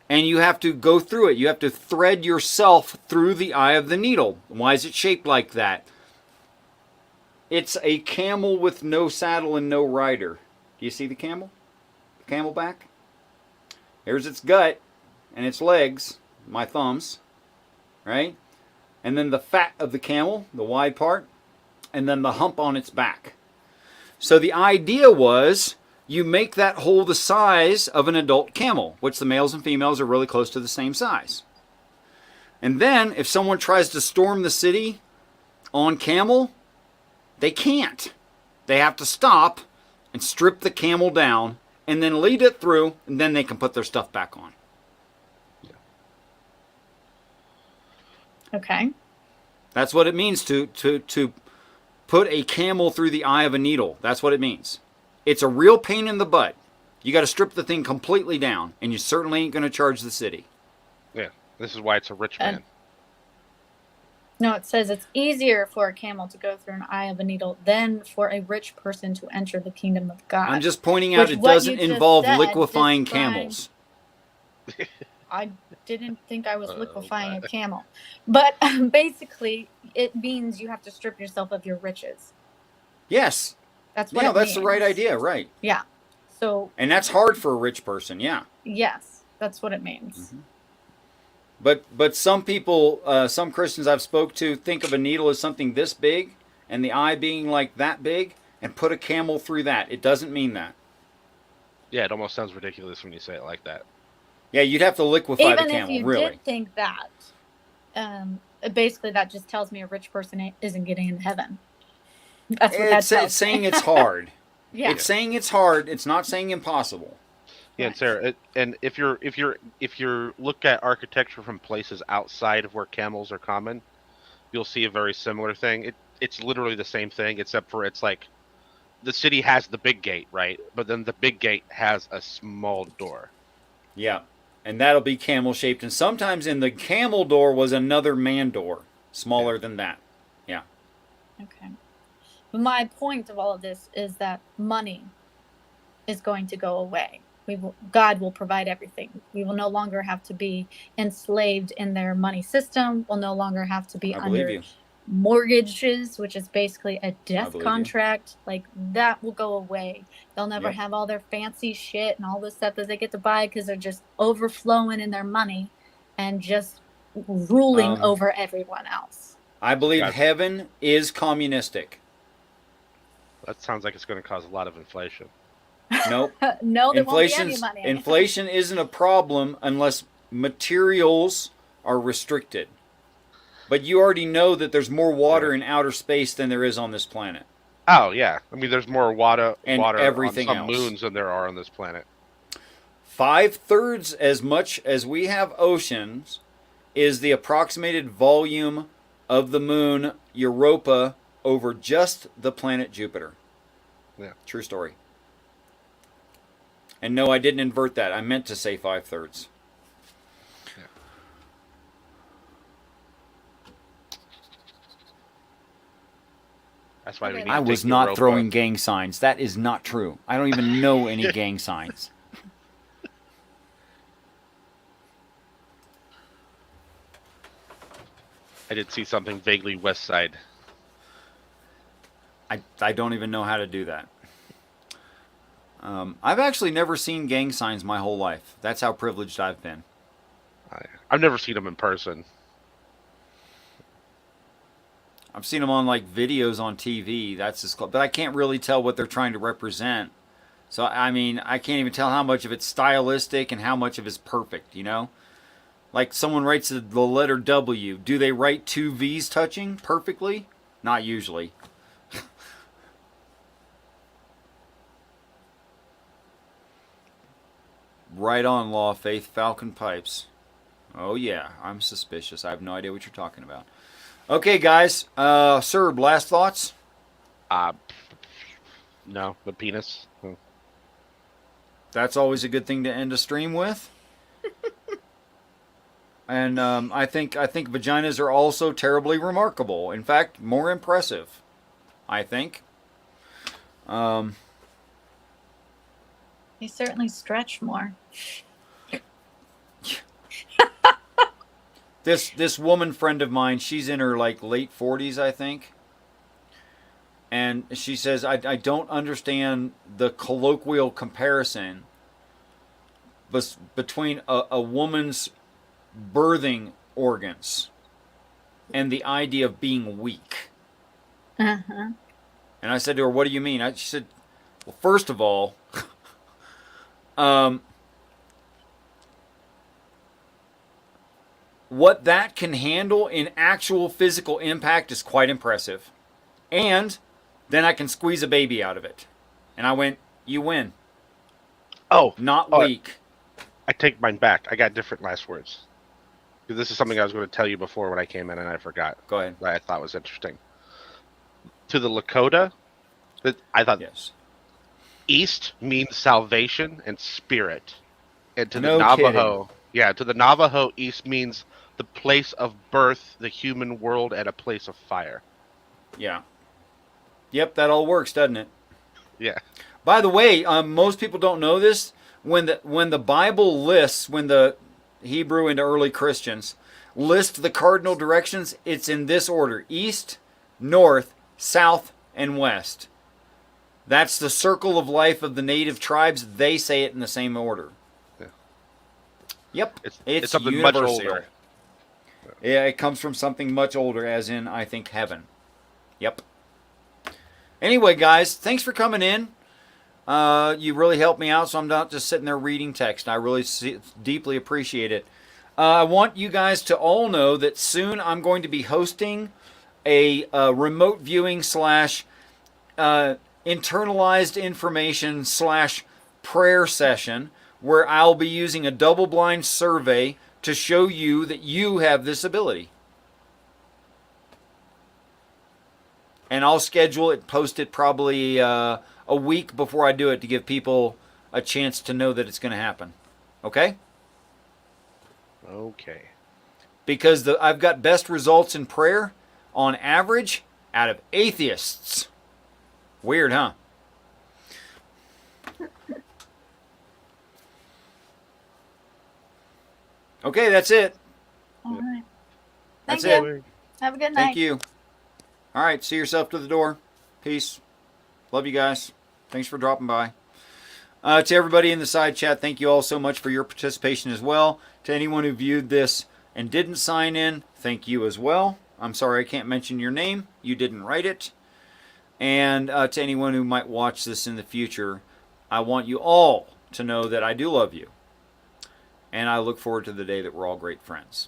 And you have to go through it. You have to thread yourself through the eye of the needle. Why is it shaped like that? It's a camel with no saddle and no rider. Do you see the camel? The camelback? Here's its gut and its legs, my thumbs, right? And then the fat of the camel, the wide part, and then the hump on its back. So the idea was you make that hole the size of an adult camel, which the males and females are really close to the same size. And then if someone tries to storm the city on camel, they can't. They have to stop and strip the camel down and then lead it through, and then they can put their stuff back on. Okay. That's what it means to put a camel through the eye of a needle. That's what it means. It's a real pain in the butt. You got to strip the thing completely down, and you certainly ain't going to charge the city. Yeah, this is why it's a rich man. No, it says it's easier for a camel to go through an eye of a needle than for a rich person to enter the kingdom of God. I'm just pointing out it doesn't involve liquefying camels. I didn't think I was liquefying a camel. But basically, it means you have to strip yourself of your riches. Yes. That's what yeah, it that's means. the right idea, right. Yeah. So. And that's hard for a rich person, yeah. Yes, that's what it means. Mm-hmm. But some people, some Christians I've spoke to think of a needle as something this big and the eye being like that big and put a camel through that. It doesn't mean that. Yeah, it almost sounds ridiculous when you say it like that. Yeah, you'd have to liquefy Even the camel, if you really. did think that, basically that just tells me a rich person isn't getting into heaven. That's what that tells It's saying it's hard. Yeah. It's saying it's hard. It's not saying impossible. Yeah, and Sarah, and if you look at architecture from places outside of where camels are common, you'll see a very similar thing. It's literally the same thing, except for it's like the city has the big gate, right? But then the big gate has a small door. Yeah, and that'll be camel shaped, and sometimes in the camel door was another man door, smaller than that. Yeah. Okay. My point of all of this is that money is going to go away. God will provide everything. We will no longer have to be enslaved in their money system. We'll no longer have to be under mortgages, which is basically a death contract. Like that will go away. They'll never have all their fancy shit and all this stuff that they get to buy because they're just overflowing in their money and just ruling over everyone else. I believe heaven is communistic. That sounds like it's going to cause a lot of inflation. Nope. No, there won't be any money. Inflation isn't a problem unless materials are restricted. But you already know that there's more water in outer space than there is on this planet. Oh yeah, I mean, there's more water And on everything some else. moons than there are on this planet. 5/3 as much as we have oceans is the approximated volume of the moon Europa over just the planet Jupiter. Yeah. True story. And no, I didn't invert that. I meant to say 5/3. Yeah. That's why we Okay. need I to was take not Europa. throwing gang signs. That is not true. I don't even know any gang signs. I did see something vaguely west side. I don't even know how to do that. I've actually never seen gang signs my whole life. That's how privileged I've been. I've never seen them in person. I've seen them on like videos on TV. That's as close, but I can't really tell what they're trying to represent. So I mean, I can't even tell how much of it's stylistic and how much of it's perfect. You know, like someone writes the letter W. Do they write two V's touching perfectly? Not usually. Right on, Law Faith Falcon Pipes. Oh yeah, I'm suspicious. I have no idea what you're talking about. Okay, guys. Sir, last thoughts? No, the penis. That's always a good thing to end a stream with. And I think vaginas are also terribly remarkable. In fact, more impressive. I think. They certainly stretch more. This woman friend of mine, she's in her like late 40s, I think. And she says, I don't understand the colloquial comparison between a woman's birthing organs and the idea of being weak. Uh-huh. And I said to her, what do you mean? She said, well, first of all, what that can handle in actual physical impact is quite impressive. And then I can squeeze a baby out of it. And I went, you win. Oh, Not oh, weak. I take mine back. I got different last words. Because this is something I was going to tell you before when I came in and I forgot. Go ahead. That I thought was interesting. To the Lakota, I thought Yes. East means salvation and spirit. And to the No Navajo, to the Navajo, East means the place of birth, the human world, and a place of fire. Yeah. Yep, that all works, doesn't it? Yeah. By the way, most people don't know this. When the Bible lists, when the Hebrew and early Christians list the cardinal directions, it's in this order: east, north, south, and west. That's the circle of life of the native tribes. They say it in the same order. Yeah. Yep, It's something universal. much older. Yeah, it comes from something much older, as in, I think, heaven. Yep. Anyway, guys, thanks for coming in. You really helped me out, so I'm not just sitting there reading text. I really deeply appreciate it. I want you guys to all know that soon I'm going to be hosting a remote viewing / internalized information / prayer session where I'll be using a double-blind survey to show you that you have this ability. And I'll schedule it, post it probably a week before I do it to give people a chance to know that it's going to happen. Okay? Okay. Because I've got best results in prayer on average out of atheists. Weird, huh? Okay, that's it. All right. That's Thank it. you. Have a good night. Thank you. All right, see yourself to the door. Peace. Love you guys. Thanks for dropping by. To everybody in the side chat, thank you all so much for your participation as well. To anyone who viewed this and didn't sign in, thank you as well. I'm sorry I can't mention your name. You didn't write it. And to anyone who might watch this in the future, I want you all to know that I do love you. And I look forward to the day that we're all great friends.